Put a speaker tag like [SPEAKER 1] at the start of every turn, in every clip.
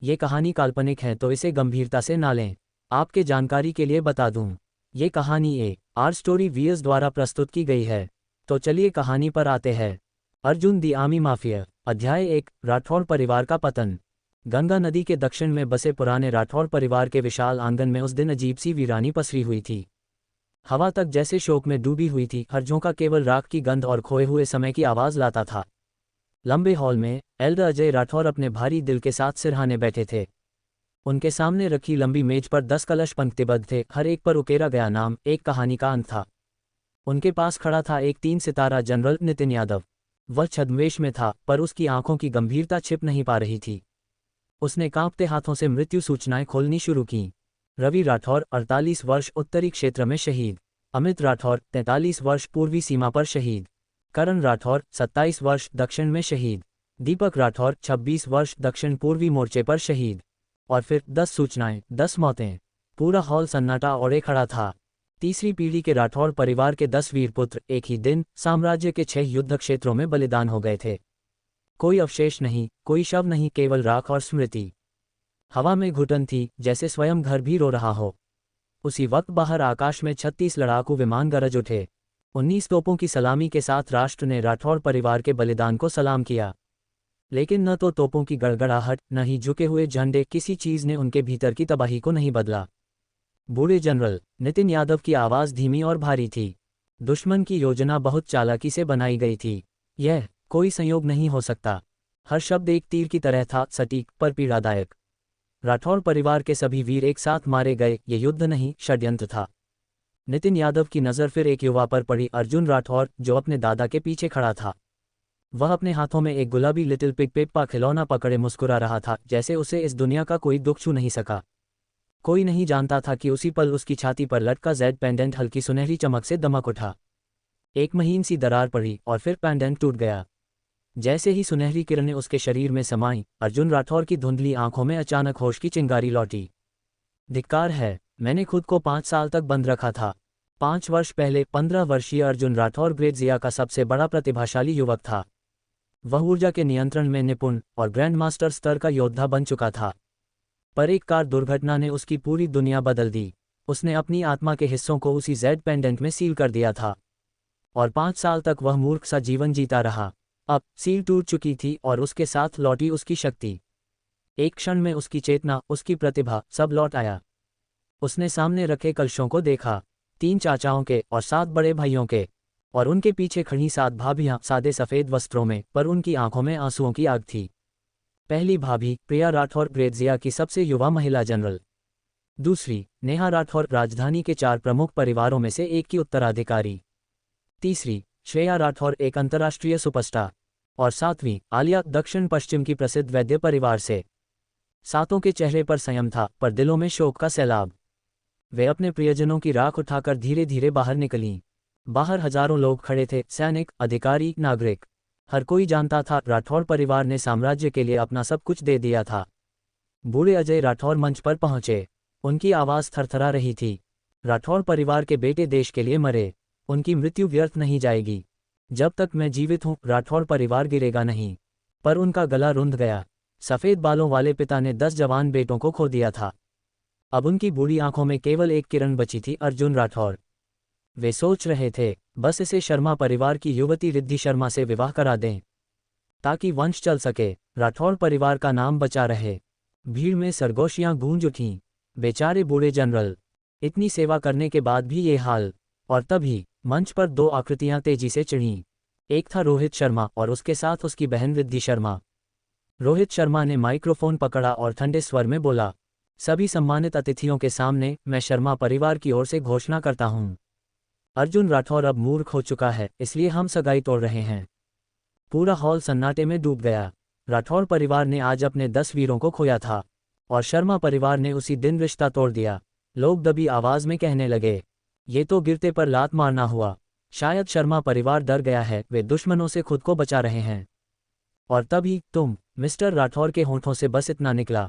[SPEAKER 1] ये कहानी काल्पनिक है तो इसे गंभीरता से ना लें। आपके जानकारी के लिए बता दूं, ये कहानी आर स्टोरी वीएस द्वारा प्रस्तुत की गई है। तो चलिए कहानी पर आते हैं। अर्जुन दी आर्मी माफिया। अध्याय 1, राठौड़ परिवार का पतन। गंगा नदी के दक्षिण में बसे पुराने राठौड़ परिवार के विशाल आंगन में उस दिन अजीब सी वीरानी पसरी हुई थी। हवा तक जैसे शोक में डूबी हुई थी। हर झोंका केवल राख की गंध और खोए हुए समय की आवाज़ लाता था। लंबे हॉल में एल्डर अजय राठौर अपने भारी दिल के साथ सिरहाने बैठे थे। उनके सामने रखी लंबी मेज पर 10 कलश पंक्तिबद्ध थे, हर एक पर उकेरा गया नाम एक कहानी का अंत था। उनके पास खड़ा था एक 3 सितारा जनरल नितिन यादव। वह छद्मवेश में था, पर उसकी आंखों की गंभीरता छिप नहीं पा रही थी। उसने कांपते हाथों से मृत्यु सूचनाएं खोलनी शुरू कीं। रवि राठौर 48 वर्ष उत्तरी क्षेत्र में शहीद। अमित राठौर 43 वर्ष पूर्वी सीमा पर शहीद। करण राठौर 27 वर्ष दक्षिण में शहीद। दीपक राठौर 26 वर्ष दक्षिण पूर्वी मोर्चे पर शहीद। और फिर 10 सूचनाएं, 10 मौतें। पूरा हॉल सन्नाटा ओढ़े खड़ा था। तीसरी पीढ़ी के राठौर परिवार के 10 वीर पुत्र एक ही दिन साम्राज्य के 6 युद्ध क्षेत्रों में बलिदान हो गए थे। कोई अवशेष नहीं, कोई शव नहीं, केवल राख और स्मृति। हवा में घुटन थी, जैसे स्वयं घर भी रो रहा हो। उसी वक्त बाहर आकाश में 36 लड़ाकू विमान गरज उठे। 19 तोपों की सलामी के साथ राष्ट्र ने राठौड़ परिवार के बलिदान को सलाम किया। लेकिन न तो तोपों की गड़गड़ाहट, न ही झुके हुए झंडे, किसी चीज ने उनके भीतर की तबाही को नहीं बदला। बूढ़े जनरल नितिन यादव की आवाज धीमी और भारी थी। दुश्मन की योजना बहुत चालाकी से बनाई गई थी। यह कोई संयोग नहीं हो सकता। हर शब्द एक तीर की तरह था, सटीक पर पीड़ादायक। राठौड़ परिवार के सभी वीर एक साथ मारे गए। ये युद्ध नहीं, षड्यंत्र था। नितिन यादव की नज़र फिर एक युवा पर पड़ी, अर्जुन राठौर, जो अपने दादा के पीछे खड़ा था। वह अपने हाथों में एक गुलाबी लिटिल पिग पेप्पा खिलौना पकड़े मुस्कुरा रहा था, जैसे उसे इस दुनिया का कोई दुख छू नहीं सका। कोई नहीं जानता था कि उसी पल उसकी छाती पर लटका जेड पेंडेंट हल्की सुनहरी चमक से दमक उठा। एक महीन सी दरार पड़ी और फिर पेंडेंट टूट गया। जैसे ही सुनहरी किरणें उसके शरीर में समाईं, अर्जुन राठौर की धुंधली आंखों में अचानक होश की चिंगारी लौटी। धिक्कार है, मैंने खुद को 5 साल तक बंद रखा था। 5 वर्ष पहले 15 वर्षीय अर्जुन राठौर ग्रेड जिया का सबसे बड़ा प्रतिभाशाली युवक था। वह ऊर्जा के नियंत्रण में निपुण और ग्रैंड मास्टर स्तर का योद्धा बन चुका था। पर एक कार दुर्घटना ने उसकी पूरी दुनिया बदल दी। उसने अपनी आत्मा के हिस्सों को उसी जेड पेंडेंट में सील कर दिया था। और 5 साल तक वह मूर्ख सा जीवन जीता रहा। अब सील टूट चुकी थी और उसके साथ लौटी उसकी शक्ति। एक क्षण में उसकी चेतना, उसकी प्रतिभा, सब लौट आया। उसने सामने रखे कलशों को देखा, 3 चाचाओं के और 7 बड़े भाइयों के, और उनके पीछे खड़ी 7 भाभियां सादे सफ़ेद वस्त्रों में, पर उनकी आंखों में आंसुओं की आग थी। पहली भाभी प्रिया राठौर, ग्रेड जिया की सबसे युवा महिला जनरल। दूसरी नेहा राठौर, राजधानी के 4 प्रमुख परिवारों में से एक की उत्तराधिकारी। तीसरी श्रेया राठौर, एक अंतर्राष्ट्रीय सुपरस्टार। और 7वीं आलिया, दक्षिण पश्चिम की प्रसिद्ध वैद्य परिवार से। 7 के चेहरे पर संयम था, पर दिलों में शोक का सैलाब। वे अपने प्रियजनों की राख उठाकर धीरे धीरे बाहर निकलीं। बाहर हजारों लोग खड़े थे, सैनिक, अधिकारी, नागरिक। हर कोई जानता था राठौर परिवार ने साम्राज्य के लिए अपना सब कुछ दे दिया था। बूढ़े अजय राठौर मंच पर पहुंचे। उनकी आवाज़ थरथरा रही थी। राठौर परिवार के बेटे देश के लिए मरे, उनकी मृत्यु व्यर्थ नहीं जाएगी। जब तक मैं जीवित हूं, राठौर परिवार गिरेगा नहीं। पर उनका गला रुंध गया। सफ़ेद बालों वाले पिता ने 10 जवान बेटों को खो दिया था। अब उनकी बूढ़ी आंखों में केवल एक किरण बची थी, अर्जुन राठौर। वे सोच रहे थे, बस इसे शर्मा परिवार की युवती रिद्धि शर्मा से विवाह करा दें, ताकि वंश चल सके, राठौर परिवार का नाम बचा रहे। भीड़ में सरगोशियां गूंज उठीं। बेचारे बूढ़े जनरल, इतनी सेवा करने के बाद भी ये हाल। और तभी मंच पर 2 आकृतियां तेजी से चढ़ीं। एक था रोहित शर्मा और उसके साथ उसकी बहन रिद्धि शर्मा। रोहित शर्मा ने माइक्रोफोन पकड़ा और ठंडे स्वर में बोला, सभी सम्मानित अतिथियों के सामने मैं शर्मा परिवार की ओर से घोषणा करता हूं, अर्जुन राठौर अब मूर्ख हो चुका है, इसलिए हम सगाई तोड़ रहे हैं। पूरा हॉल सन्नाटे में डूब गया। राठौर परिवार ने आज अपने 10 वीरों को खोया था और शर्मा परिवार ने उसी दिन रिश्ता तोड़ दिया। लोग दबी आवाज में कहने लगे, ये तो गिरते पर लात मारना हुआ। शायद शर्मा परिवार डर गया है, वे दुश्मनों से खुद को बचा रहे हैं। और तभी तुम, मिस्टर राठौर के होंठों से बस इतना निकला।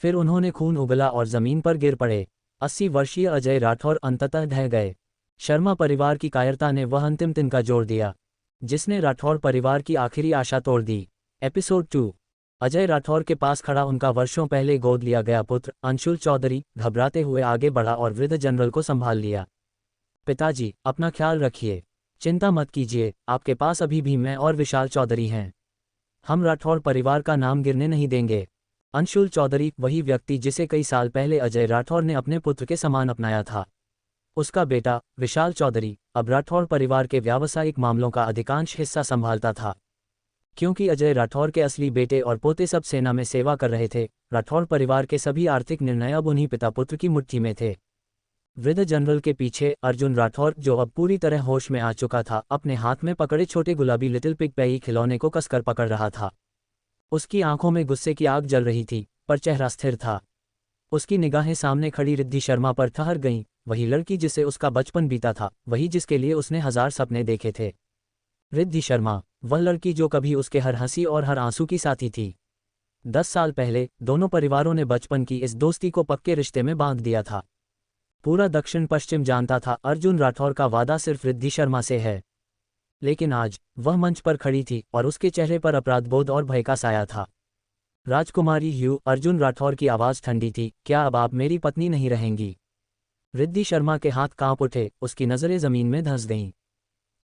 [SPEAKER 1] फिर उन्होंने खून उगला और जमीन पर गिर पड़े। 80 वर्षीय अजय राठौर अंततः ढह गए। शर्मा परिवार की कायरता ने वह अंतिम तिनका जोड़ दिया, जिसने राठौर परिवार की आखिरी आशा तोड़ दी। एपिसोड 2। अजय राठौर के पास खड़ा उनका वर्षों पहले गोद लिया गया पुत्र अंशुल चौधरी घबराते हुए आगे बढ़ा और वृद्ध जनरल को संभाल लिया। पिताजी, अपना ख्याल रखिए, चिंता मत कीजिए, आपके पास अभी भी मैं और विशाल चौधरी हैं। हम राठौर परिवार का नाम गिरने नहीं देंगे। अंशुल चौधरी, वही व्यक्ति जिसे कई साल पहले अजय राठौर ने अपने पुत्र के समान अपनाया था। उसका बेटा विशाल चौधरी अब राठौर परिवार के व्यावसायिक मामलों का अधिकांश हिस्सा संभालता था। क्योंकि अजय राठौर के असली बेटे और पोते सब सेना में सेवा कर रहे थे, राठौर परिवार के सभी आर्थिक निर्णय अब उन्हीं पिता पुत्र की मुट्ठी में थे। वृद्ध जनरल के पीछे अर्जुन राठौर, जो अब पूरी तरह होश में आ चुका था, अपने हाथ में पकड़े छोटे गुलाबी लिटिल पिग पेई खिलौने को कसकर पकड़ रहा था। उसकी आंखों में गुस्से की आग जल रही थी, पर चेहरा स्थिर था। उसकी निगाहें सामने खड़ी रिद्धि शर्मा पर ठहर गईं, वही लड़की जिसे उसका बचपन बीता था, वही जिसके लिए उसने 1000 सपने देखे थे। रिद्धि शर्मा, वह लड़की जो कभी उसके हर हंसी और हर आंसू की साथी थी। 10 साल पहले दोनों परिवारों ने बचपन की इस दोस्ती को पक्के रिश्ते में बांध दिया था। पूरा दक्षिण पश्चिम जानता था अर्जुन राठौर का वादा सिर्फ रिद्धि शर्मा से है। लेकिन आज वह मंच पर खड़ी थी और उसके चेहरे पर अपराधबोध और भय का साया था। राजकुमारी ह्यू, अर्जुन राठौर की आवाज़ ठंडी थी, क्या अब आप मेरी पत्नी नहीं रहेंगी? रिद्धि शर्मा के हाथ कांप उठे, उसकी नज़रें ज़मीन में धंस गईं।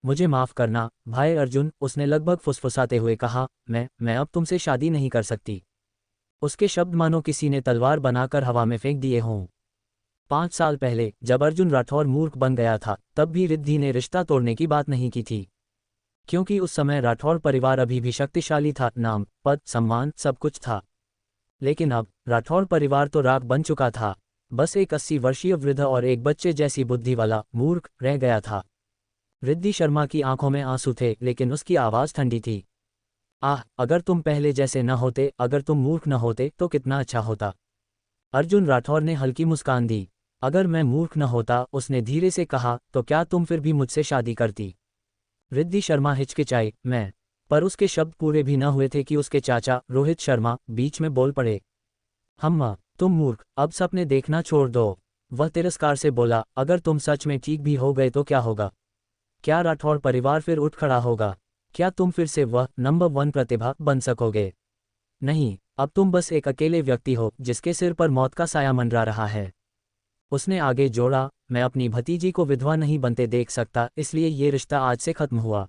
[SPEAKER 1] मुझे माफ़ करना भाई अर्जुन, उसने लगभग फुसफुसाते हुए कहा, मैं अब तुमसे शादी नहीं कर सकती। उसके शब्द मानो किसी ने तलवार बनाकर हवा में फेंक दिए हों। 5 साल पहले जब अर्जुन राठौर मूर्ख बन गया था, तब भी रिद्धि ने रिश्ता तोड़ने की बात नहीं की थी। क्योंकि उस समय राठौर परिवार अभी भी शक्तिशाली था, नाम, पद, सम्मान सब कुछ था। लेकिन अब राठौर परिवार तो राख बन चुका था। बस एक 80 वर्षीय वृद्ध और एक बच्चे जैसी बुद्धि वाला मूर्ख रह गया था। रिद्धि शर्मा की आंखों में आंसू थे, लेकिन उसकी आवाज़ ठंडी थी। आह, अगर तुम पहले जैसे न होते, अगर तुम मूर्ख न होते तो कितना अच्छा होता। अर्जुन राठौर ने हल्की मुस्कान दी। अगर मैं मूर्ख न होता, उसने धीरे से कहा, तो क्या तुम फिर भी मुझसे शादी करती? रिद्धि शर्मा हिचकिचाई, मैं। पर उसके शब्द पूरे भी न हुए थे कि उसके चाचा रोहित शर्मा बीच में बोल पड़े। हम्मा, तुम मूर्ख, अब सपने देखना छोड़ दो। वह तिरस्कार से बोला, अगर तुम सच में ठीक भी हो गए तो क्या होगा? क्या राठौर परिवार फिर उठ खड़ा होगा? क्या तुम फिर से वह नंबर 1 प्रतिभा बन सकोगे? नहीं, अब तुम बस एक अकेले व्यक्ति हो जिसके सिर पर मौत का साया मंडरा रहा है। उसने आगे जोड़ा, मैं अपनी भतीजी को विधवा नहीं बनते देख सकता, इसलिए ये रिश्ता आज से खत्म हुआ।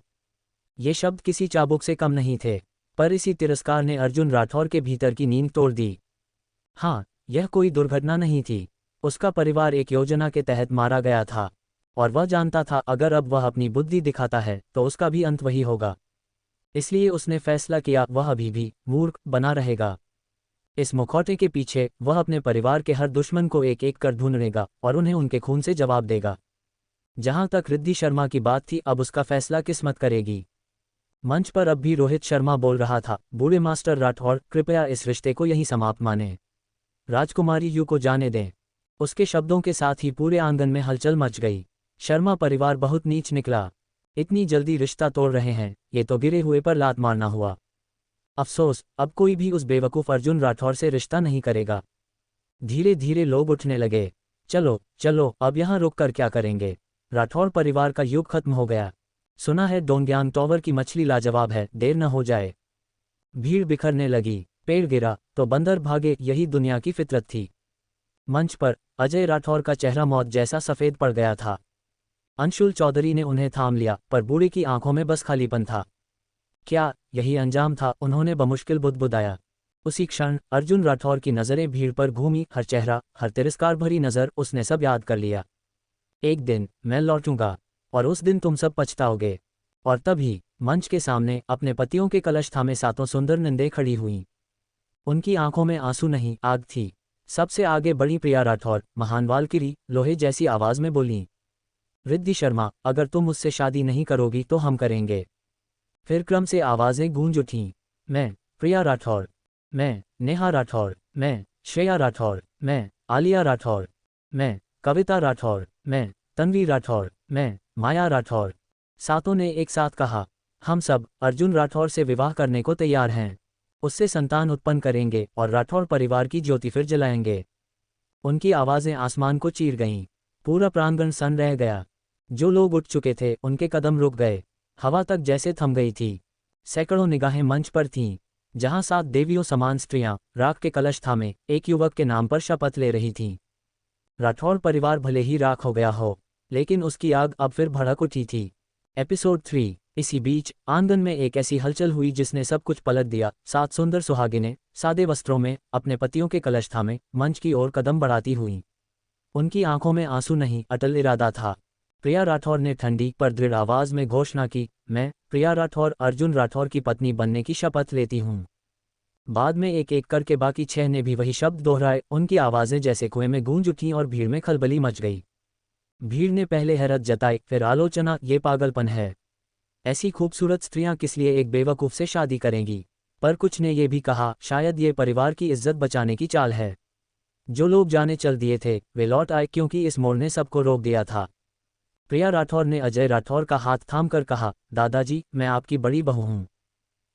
[SPEAKER 1] ये शब्द किसी चाबुक से कम नहीं थे, पर इसी तिरस्कार ने अर्जुन राठौर के भीतर की नींद तोड़ दी। हाँ, यह कोई दुर्घटना नहीं थी। उसका परिवार एक योजना के तहत मारा गया था, और वह जानता था अगर अब वह अपनी बुद्धि दिखाता है तो उसका भी अंत वही होगा। इसलिए उसने फैसला किया, वह अभी भी मूर्ख बना रहेगा। इस मुखौटे के पीछे वह अपने परिवार के हर दुश्मन को एक एक कर ढूंढेगा और उन्हें उनके खून से जवाब देगा। जहां तक रिद्धि शर्मा की बात थी, अब उसका फैसला किस्मत करेगी। मंच पर अब भी रोहित शर्मा बोल रहा था, बूढ़े मास्टर राठौर, कृपया इस रिश्ते को यहीं समाप्त माने। राजकुमारी यू को जाने दें। उसके शब्दों के साथ ही पूरे आंगन में हलचल मच गई। शर्मा परिवार बहुत नीच निकला। इतनी जल्दी रिश्ता तोड़ रहे हैं, ये तो गिरे हुए पर लात मारना हुआ। अफसोस, अब कोई भी उस बेवकूफ़ अर्जुन राठौर से रिश्ता नहीं करेगा। धीरे धीरे लोग उठने लगे। चलो चलो, अब यहाँ रुक कर क्या करेंगे? राठौर परिवार का युग खत्म हो गया। सुना है डोंगयांग टॉवर की मछली लाजवाब है, देर न हो जाए। भीड़ बिखरने लगी। पेड़ गिरा तो बंदर भागे, यही दुनिया की फितरत थी। मंच पर अजय राठौर का चेहरा मौत जैसा सफ़ेद पड़ गया था। अंशुल चौधरी ने उन्हें थाम लिया, पर बूढ़े की आंखों में बस खालीपन था। क्या यही अंजाम था? उन्होंने बमुश्किल बुदबुदाया। उसी क्षण अर्जुन राठौर की नज़रें भीड़ पर घूमी, हर चेहरा, हर तिरस्कार भरी नज़र, उसने सब याद कर लिया। एक दिन मैं लौटूंगा, और उस दिन तुम सब पछताओगे। और तभी मंच के सामने अपने पतियों के कलश थामे सातों सुंदर नंदे खड़ी हुईं। उनकी आंखों में आंसू नहीं, आग थी। सबसे आगे बड़ी प्रिया राठौर, महान वाल्किरी, लोहे जैसी आवाज़ में बोलीं, रिद्धि शर्मा, अगर तुम मुझसे शादी नहीं करोगी तो हम करेंगे। फिर क्रम से आवाज़ें गूंज उठीं, मैं प्रिया राठौर, मैं नेहा राठौर, मैं श्रेया राठौर, मैं आलिया राठौर, मैं कविता राठौर, मैं तन्वी राठौर, मैं माया राठौर। सातों ने एक साथ कहा, हम सब अर्जुन राठौर से विवाह करने को तैयार हैं। उससे संतान उत्पन्न करेंगे और राठौर परिवार की ज्योति फिर जलाएंगे। उनकी आवाज़ें आसमान को चीर गईं। पूरा प्रांगण सन रह गया। जो लोग उठ चुके थे उनके कदम रुक गए। हवा तक जैसे थम गई थी। सैकड़ों निगाहें मंच पर थीं। जहां 7 देवियों समान स्त्रियां राख के कलश थामे एक युवक के नाम पर शपथ ले रही थीं। राठौड़ परिवार भले ही राख हो गया हो, लेकिन उसकी आग अब फिर भड़क उठी थी। एपिसोड 3। इसी बीच आंगन में एक ऐसी हलचल हुई जिसने सब कुछ पलट दिया। 7 सुंदर सुहागिनें सादे वस्त्रों में अपने पतियों के कलश थामे मंच की ओर कदम बढ़ाती हुईं। उनकी आंखों में आंसू नहीं, अटल इरादा था। प्रिया राठौर ने ठंडी पर दृढ़ आवाज में घोषणा की, मैं प्रिया राठौर अर्जुन राठौर की पत्नी बनने की शपथ लेती हूँ। बाद में एक एक करके बाकी 6 ने भी वही शब्द दोहराए। उनकी आवाजें जैसे कुएं में गूंज उठीं और भीड़ में खलबली मच गई। भीड़ ने पहले हैरत जताई, फिर आलोचना, ये पागलपन है। ऐसी खूबसूरत स्त्रियां किस लिए एक बेवकूफ से शादी करेंगी। पर कुछ ने ये भी कहा, शायद ये परिवार की इज्जत बचाने की चाल है। जो लोग जाने चल दिए थे वे लौट आए क्योंकि इस मोड़ ने सबको रोक दिया था। प्रिया राठौर ने अजय राठौर का हाथ थामकर कहा, दादाजी, मैं आपकी बड़ी बहू हूं।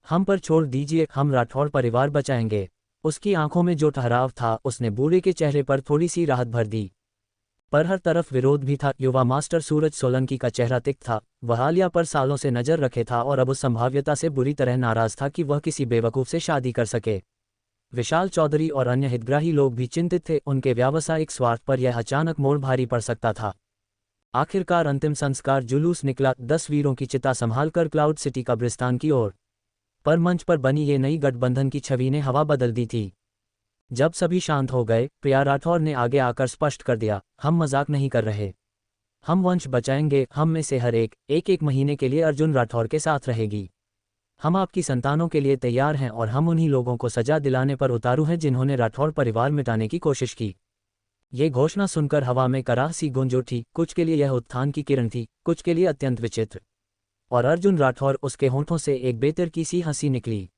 [SPEAKER 1] हम पर छोड़ दीजिए, हम राठौर परिवार बचाएंगे। उसकी आंखों में जो ठहराव था उसने बूढ़े के चेहरे पर थोड़ी सी राहत भर दी। पर हर तरफ विरोध भी था। युवा मास्टर सूरज सोलंकी का चेहरा तिख था। वह आलिया पर सालों से नजर रखे था और अब उस संभाव्यता से बुरी तरह नाराज था कि वह किसी बेवकूफ से शादी कर सके। विशाल चौधरी और अन्य हितग्राही लोग भी चिंतित थे। उनके व्यावसायिक स्वार्थ पर यह अचानक मोड़ भारी पड़ सकता था। आखिरकार अंतिम संस्कार जुलूस निकला, 10 वीरों की चिता संभालकर क्लाउड सिटी कब्रिस्तान की ओर। पर मंच पर बनी ये नई गठबंधन की छवि ने हवा बदल दी थी। जब सभी शांत हो गए, प्रिया राठौर ने आगे आकर स्पष्ट कर दिया, हम मजाक नहीं कर रहे। हम वंश बचाएंगे। हम में से हर एक महीने के लिए अर्जुन राठौर के साथ रहेगी। हम आपकी संतानों के लिए तैयार हैं और हम उन्हीं लोगों को सजा दिलाने पर उतारू हैं जिन्होंने राठौर परिवार मिटाने की कोशिश की। ये घोषणा सुनकर हवा में कराह सी गूंज उठी। कुछ के लिए यह उत्थान की किरण थी, कुछ के लिए अत्यंत विचित्र। और अर्जुन राठौर, उसके होंठों से एक बेतरकी सी हंसी निकली।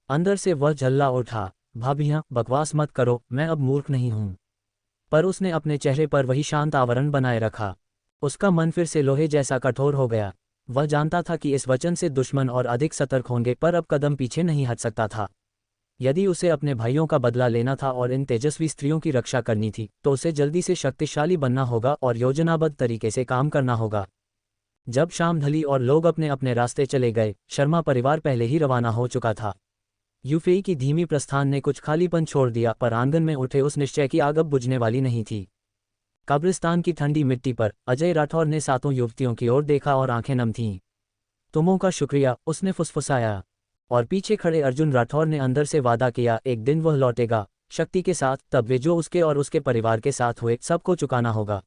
[SPEAKER 1] अंदर से वह झल्ला उठा, भाभियां, बकवास मत करो, मैं अब मूर्ख नहीं हूं। पर उसने अपने चेहरे पर वही शांत आवरण बनाए रखा। उसका मन फिर से लोहे जैसा कठोर हो गया। वह जानता था कि इस वचन से दुश्मन और अधिक सतर्क होंगे, पर अब कदम पीछे नहीं हट सकता था। यदि उसे अपने भाइयों का बदला लेना था और इन तेजस्वी स्त्रियों की रक्षा करनी थी, तो उसे जल्दी से शक्तिशाली बनना होगा और योजनाबद्ध तरीके से काम करना होगा। जब शाम ढली और लोग अपने अपने रास्ते चले गए, शर्मा परिवार पहले ही रवाना हो चुका था। यूफेई की धीमी प्रस्थान ने कुछ खालीपन छोड़ दिया, पर आंगन में उठे उस निश्चय की आग अब बुझने वाली नहीं थी। कब्रिस्तान की ठंडी मिट्टी पर अजय राठौर ने 7 युवतियों की ओर देखा और आंखें नम थीं। तुमों का शुक्रिया, उसने फुसफुसाया। और पीछे खड़े अर्जुन राठौर ने अंदर से वादा किया, एक दिन वह लौटेगा, शक्ति के साथ, तब वे जो उसके और उसके परिवार के साथ हुए सबको चुकाना होगा।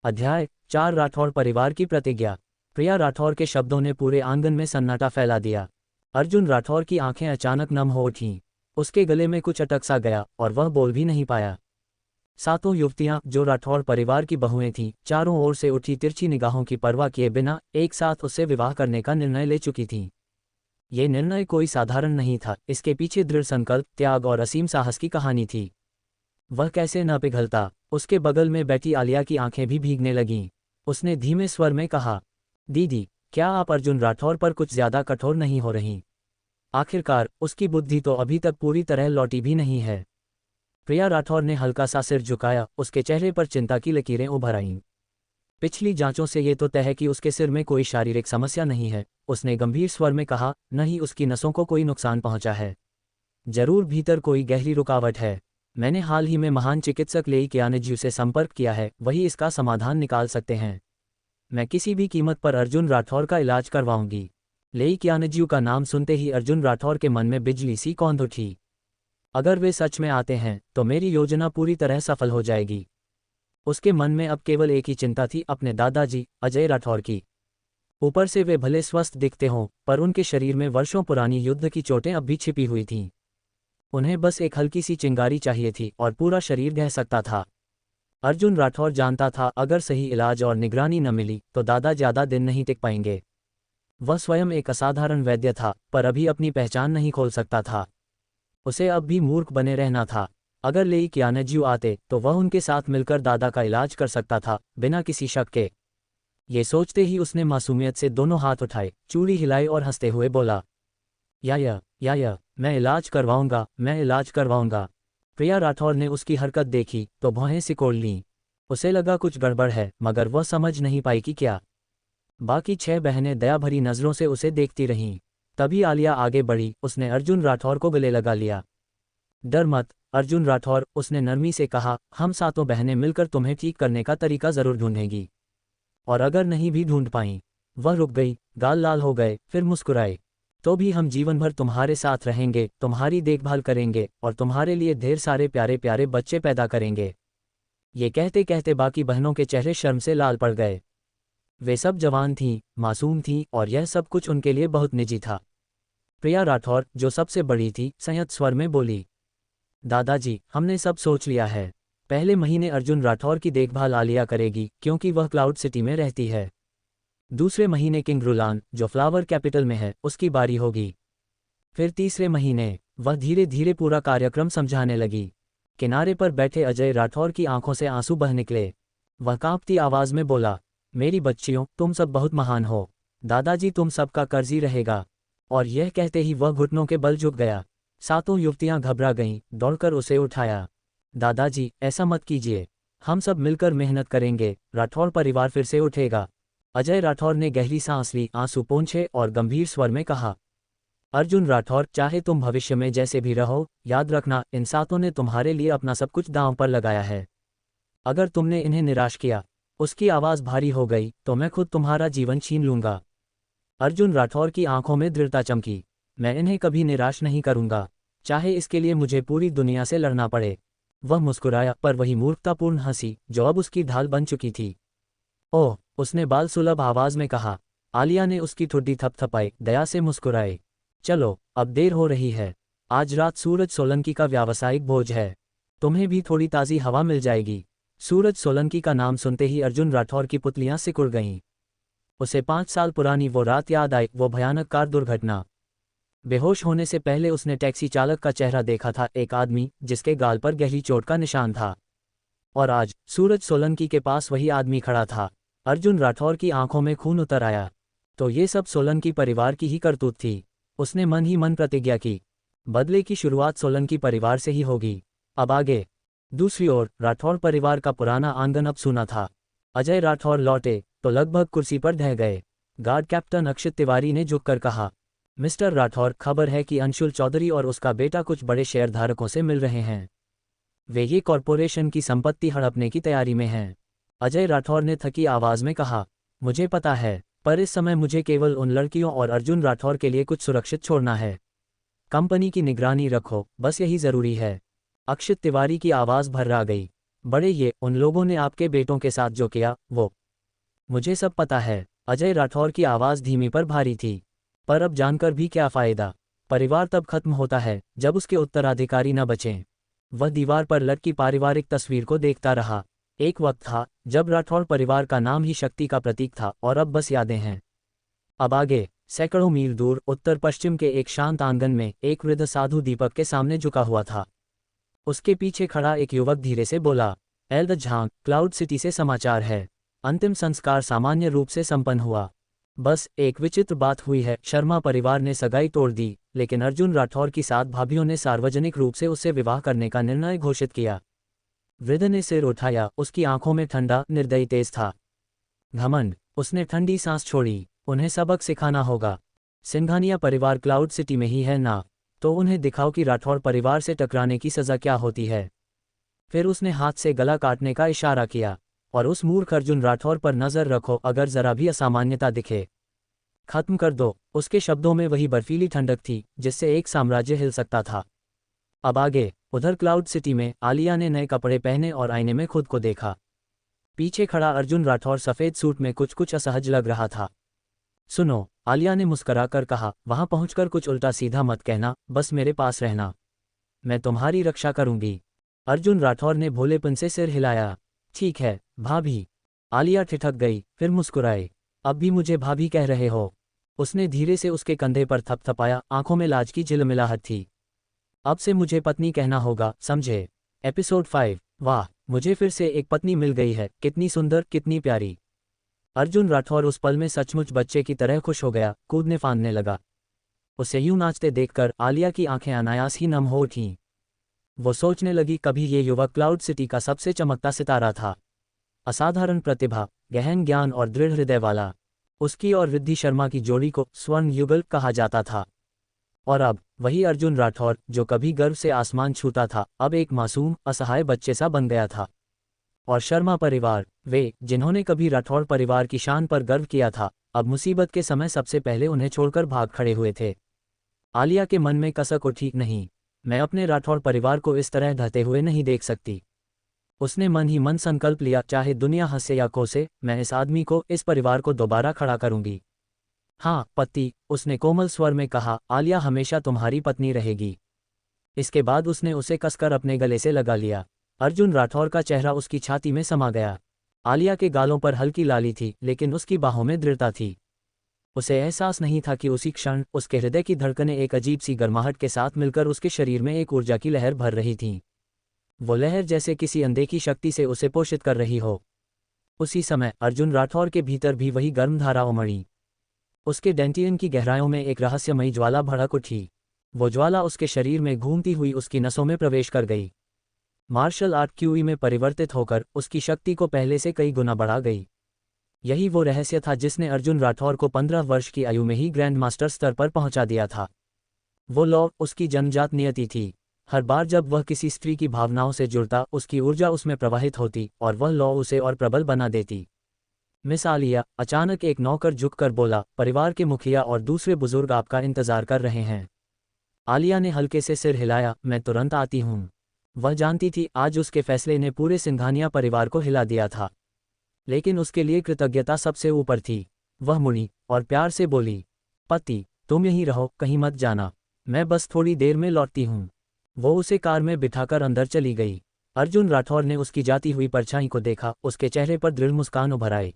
[SPEAKER 1] अध्याय 4 राठौर परिवार की प्रतिज्ञा। प्रिया राठौर के शब्दों ने पूरे आंगन में सन्नाटा फैला दिया। अर्जुन राठौर की आंखें अचानक नम हो उठीं। उसके गले में कुछ अटक सा गया और वह बोल भी नहीं पाया। 7 युवतियां जो राठौर परिवार की बहुएं थीं, चारों ओर से उठी तिरछी निगाहों की परवाह किए बिना एक साथ उससे विवाह करने का निर्णय ले चुकी थीं। ये निर्णय कोई साधारण नहीं था। इसके पीछे दृढ़ संकल्प, त्याग और असीम साहस की कहानी थी। वह कैसे न पिघलता। उसके बगल में बैठी आलिया की आंखें भी भीगने लगीं। उसने धीमे स्वर में कहा, दीदी, क्या आप अर्जुन राठौर पर कुछ ज्यादा कठोर नहीं हो रही? आखिरकार उसकी बुद्धि तो अभी तक पूरी तरह लौटी भी नहीं है। प्रिया राठौर ने हल्का सा सिर झुकाया। उसके चेहरे पर चिंता की लकीरें उभर आईं। पिछली जांचों से ये तो तय है कि उसके सिर में कोई शारीरिक समस्या नहीं है, उसने गंभीर स्वर में कहा, न ही उसकी नसों को कोई नुकसान पहुंचा है। जरूर भीतर कोई गहरी रुकावट है। मैंने हाल ही में महान चिकित्सक लेई कियानेज्यू से संपर्क किया है, वही इसका समाधान निकाल सकते हैं। मैं किसी भी कीमत पर अर्जुन राठौर का इलाज करवाऊंगी। लेई कियानेज्यू का नाम सुनते ही अर्जुन राठौर के मन में बिजली सी कौंध उठी। अगर वे सच में आते हैं तो मेरी योजना पूरी तरह सफल हो जाएगी। उसके मन में अब केवल एक ही चिंता थी, अपने दादाजी अजय राठौर की। ऊपर से वे भले स्वस्थ दिखते हों, पर उनके शरीर में वर्षों पुरानी युद्ध की चोटें अब भी छिपी हुई थीं। उन्हें बस एक हल्की सी चिंगारी चाहिए थी और पूरा शरीर ढह सकता था। अर्जुन राठौर जानता था, अगर सही इलाज और निगरानी न मिली तो दादा ज्यादा दिन नहीं टिक पाएंगे। वह स्वयं एक असाधारण वैद्य था, पर अभी अपनी पहचान नहीं खोल सकता था। उसे अब भी मूर्ख बने रहना था। अगर लेई कियानेज्यू आते तो वह उनके साथ मिलकर दादा का इलाज कर सकता था, बिना किसी शक के। ये सोचते ही उसने मासूमियत से दोनों हाथ उठाए, चूड़ी हिलाई और हंसते हुए बोला, या मैं इलाज करवाऊंगा, मैं इलाज करवाऊंगा। प्रिया राठौर ने उसकी हरकत देखी तो भौहें सिकोड़ लीं। उसे लगा कुछ गड़बड़ है, मगर वह समझ नहीं पाई कि क्या। बाकी 6 बहनें दया भरी नजरों से उसे देखती रहीं। तभी आलिया आगे बढ़ी, उसने अर्जुन राठौर को गले लगा लिया। डर मत अर्जुन राठौर, उसने नरमी से कहा, हम सातों बहनें मिलकर तुम्हें ठीक करने का तरीका जरूर ढूंढेंगी। और अगर नहीं भी ढूंढ पाईं। वह रुक गई, गाल लाल हो गए, फिर मुस्कुराए। तो भी हम जीवन भर तुम्हारे साथ रहेंगे, तुम्हारी देखभाल करेंगे और तुम्हारे लिए ढेर सारे प्यारे प्यारे बच्चे पैदा करेंगे। ये कहते कहते बाकी बहनों के चेहरे शर्म से लाल पड़ गए। वे सब जवान थीं, मासूम थीं और यह सब कुछ उनके लिए बहुत निजी था। प्रिया राठौर, जो सबसे बड़ी थी, संयत स्वर में बोली, दादाजी, हमने सब सोच लिया है। पहले महीने अर्जुन राठौर की देखभाल आलिया करेगी, क्योंकि वह क्लाउड सिटी में रहती है। दूसरे महीने किंग रुलान, जो फ्लावर कैपिटल में है, उसकी बारी होगी। फिर तीसरे महीने वह धीरे धीरे पूरा कार्यक्रम समझाने लगी। किनारे पर बैठे अजय राठौर की आंखों से आंसू बह निकले। वह कांपती आवाज में बोला, मेरी बच्चियों, तुम सब बहुत महान हो। दादाजी तुम सबका कर्जी रहेगा। और यह कहते ही वह घुटनों के बल झुक गया। सातों युवतियां घबरा गईं, दौड़कर उसे उठाया। दादाजी, ऐसा मत कीजिए। हम सब मिलकर मेहनत करेंगे, राठौर परिवार फिर से उठेगा। अजय राठौर ने गहरी सांस ली, आंसू पोंछे और गंभीर स्वर में कहा, अर्जुन राठौर, चाहे तुम भविष्य में जैसे भी रहो, याद रखना, इन सातों ने तुम्हारे लिए अपना सब कुछ दांव पर लगाया है। अगर तुमने इन्हें निराश किया, उसकी आवाज भारी हो गई, तो मैं खुद तुम्हारा जीवन छीन लूंगा। अर्जुन राठौर की आंखों में दृढ़ता चमकी। मैं इन्हें कभी निराश नहीं करूंगा, चाहे इसके लिए मुझे पूरी दुनिया से लड़ना पड़े। वह मुस्कुराया, पर वही मूर्खतापूर्ण हंसी जो अब उसकी ढाल बन चुकी थी। ओह, उसने बाल सुलभ आवाज में कहा। आलिया ने उसकी ठुड्डी थपथपाई, दया से मुस्कुराए। चलो, अब देर हो रही है। आज रात सूरज सोलंकी का व्यावसायिक भोज है। तुम्हें भी थोड़ी ताज़ी हवा मिल जाएगी। सूरज सोलंकी का नाम सुनते ही अर्जुन राठौर की पुतलियां सिकुड़ गईं। उसे 5 साल पुरानी वो रात याद आई, वो भयानक कार दुर्घटना। बेहोश होने से पहले उसने टैक्सी चालक का चेहरा देखा था, एक आदमी जिसके गाल पर गहरी चोट का निशान था। और आज सूरज सोलंकी के पास वही आदमी खड़ा था। अर्जुन राठौर की आंखों में खून उतर आया। तो ये सब सोलंकी परिवार की ही करतूत थी। उसने मन ही मन प्रतिज्ञा की, बदले की शुरुआत सोलंकी परिवार से ही होगी। अब आगे। दूसरी ओर राठौर परिवार का पुराना आंगन अब सूना था। अजय राठौर लौटे तो लगभग कुर्सी पर ढह गए। गार्ड कैप्टन अक्षित तिवारी ने झुककर कहा, मिस्टर राठौर, खबर है कि अंशुल चौधरी और उसका बेटा कुछ बड़े शेयरधारकों से मिल रहे हैं। वे ये कॉरपोरेशन की संपत्ति हड़पने की तैयारी में हैं। अजय राठौर ने थकी आवाज में कहा, मुझे पता है, पर इस समय मुझे केवल उन लड़कियों और अर्जुन राठौर के लिए कुछ सुरक्षित छोड़ना है। कंपनी की निगरानी रखो, बस यही जरूरी है। अक्षित तिवारी की आवाज भर्रा गई। बड़े, ये उन लोगों ने आपके बेटों के साथ जो किया, वो मुझे सब पता है। अजय राठौर की आवाज धीमी पर भारी थी। पर अब जानकर भी क्या फायदा। परिवार तब खत्म होता है जब उसके उत्तराधिकारी न बचें। वह दीवार पर लटकी पारिवारिक तस्वीर को देखता रहा। एक वक्त था जब राठौर परिवार का नाम ही शक्ति का प्रतीक था, और अब बस यादें हैं। अब आगे। सैकड़ों मील दूर उत्तर पश्चिम के एक शांत आंगन में एक वृद्ध साधु दीपक के सामने झुका हुआ था। उसके पीछे खड़ा एक युवक धीरे से बोला, एल्द झांग, क्लाउड सिटी से समाचार है। अंतिम संस्कार सामान्य रूप से संपन्न हुआ। बस एक विचित्र बात हुई है, शर्मा परिवार ने सगाई तोड़ दी, लेकिन अर्जुन राठौर की 7 भाभियों ने सार्वजनिक रूप से उससे विवाह करने का निर्णय घोषित किया। वृद्ध ने सिर उठाया, उसकी आंखों में ठंडा, निर्दयी तेज था। घमंड। उसने ठंडी सांस छोड़ी। उन्हें सबक सिखाना होगा। सिंघानिया परिवार क्लाउड सिटी में ही है ना, तो उन्हें दिखाओ कि राठौर परिवार से टकराने की सज़ा क्या होती है। फिर उसने हाथ से गला काटने का इशारा किया, और उस मूर्ख अर्जुन राठौर पर नजर रखो, अगर जरा भी असामान्यता दिखे, खत्म कर दो। उसके शब्दों में वही बर्फीली ठंडक थी जिससे एक साम्राज्य हिल सकता था। अब आगे। उधर क्लाउड सिटी में आलिया ने नए कपड़े पहने और आईने में खुद को देखा। पीछे खड़ा अर्जुन राठौर सफेद सूट में कुछ कुछ असहज लग रहा था। सुनो, आलिया ने मुस्कुराकर कहा, वहां पहुंचकर कुछ उल्टा सीधा मत कहना, बस मेरे पास रहना। मैं तुम्हारी रक्षा करूंगी। अर्जुन राठौर ने भोलेपन से सिर हिलाया। ठीक है भाभी। आलिया ठिठक गई, फिर मुस्कुराए। अब भी मुझे भाभी कह रहे हो? उसने धीरे से उसके कंधे पर थपथपाया, आंखों में लाज की झिलमिलाहट थी। अब से मुझे पत्नी कहना होगा, समझे? एपिसोड 5। वाह, मुझे फिर से एक पत्नी मिल गई है, कितनी सुंदर, कितनी प्यारी। अर्जुन राठौर उस पल में सचमुच बच्चे की तरह खुश हो गया, कूदने फांदने लगा। उसे यूं नाचते देखकर आलिया की आंखें अनायास ही नम हो उठीं। वो सोचने लगी, कभी ये युवक क्लाउड सिटी का सबसे चमकता सितारा था। असाधारण प्रतिभा, गहन ज्ञान और दृढ़ हृदय वाला। उसकी और रिद्धि शर्मा की जोड़ी को स्वर्ण युगल कहा जाता था। और अब वही अर्जुन राठौर जो कभी गर्व से आसमान छूता था, अब एक मासूम असहाय बच्चे सा बन गया था। और शर्मा परिवार, वे जिन्होंने कभी राठौर परिवार की शान पर गर्व किया था, अब मुसीबत के समय सबसे पहले उन्हें छोड़कर भाग खड़े हुए थे। आलिया के मन में कसक उठी, नहीं, मैं अपने राठौर परिवार को इस तरह ढहते हुए नहीं देख सकती। उसने मन ही मन संकल्प लिया, चाहे दुनिया हंसे या कोसे, मैं इस आदमी को, इस परिवार को दोबारा खड़ा करूंगी। हाँ पति, उसने कोमल स्वर में कहा, आलिया हमेशा तुम्हारी पत्नी रहेगी। इसके बाद उसने उसे कसकर अपने गले से लगा लिया। अर्जुन राठौर का चेहरा उसकी छाती में समा गया। आलिया के गालों पर हल्की लाली थी, लेकिन उसकी बाहों में दृढ़ता थी। उसे एहसास नहीं था कि उसी क्षण उसके हृदय की धड़कनें एक अजीब सी गर्माहट के साथ मिलकर उसके शरीर में एक ऊर्जा की लहर भर रही थीं। वो लहर जैसे किसी अनदेखी शक्ति से उसे पोषित कर रही हो। उसी समय अर्जुन राठौर के भीतर भी वही गर्म धारा उमड़ी। उसके डेंटियन की गहराइयों में एक रहस्यमयी ज्वाला भड़क उठी। वो ज्वाला उसके शरीर में घूमती हुई उसकी नसों में प्रवेश कर गई। मार्शल आर्ट क्यूई में परिवर्तित होकर उसकी शक्ति को पहले से कई गुना बढ़ा गई। यही वो रहस्य था जिसने अर्जुन राठौर को 15 वर्ष की आयु में ही ग्रैंड मास्टर स्तर पर पहुंचा दिया था। वो लौ उसकी जन्मजात नियति थी। हर बार जब वह किसी स्त्री की भावनाओं से जुड़ता, उसकी ऊर्जा उसमें प्रवाहित होती और वह लौ उसे और प्रबल बना देती। मिस आलिया, अचानक एक नौकर झुककर बोला, परिवार के मुखिया और दूसरे बुजुर्ग आपका इंतजार कर रहे हैं। आलिया ने हल्के से सिर हिलाया, मैं तुरंत आती हूँ। वह जानती थी आज उसके फैसले ने पूरे सिंघानिया परिवार को हिला दिया था, लेकिन उसके लिए कृतज्ञता सबसे ऊपर थी। वह मुड़ी और प्यार से बोली, पति, तुम यहीं रहो, कहीं मत जाना, मैं बस थोड़ी देर में लौटती हूँ। वो उसे कार में बिठाकर अंदर चली गई। अर्जुन राठौर ने उसकी जाती हुई परछाई को देखा, उसके चेहरे पर दृढ़ मुस्कान उभर आई।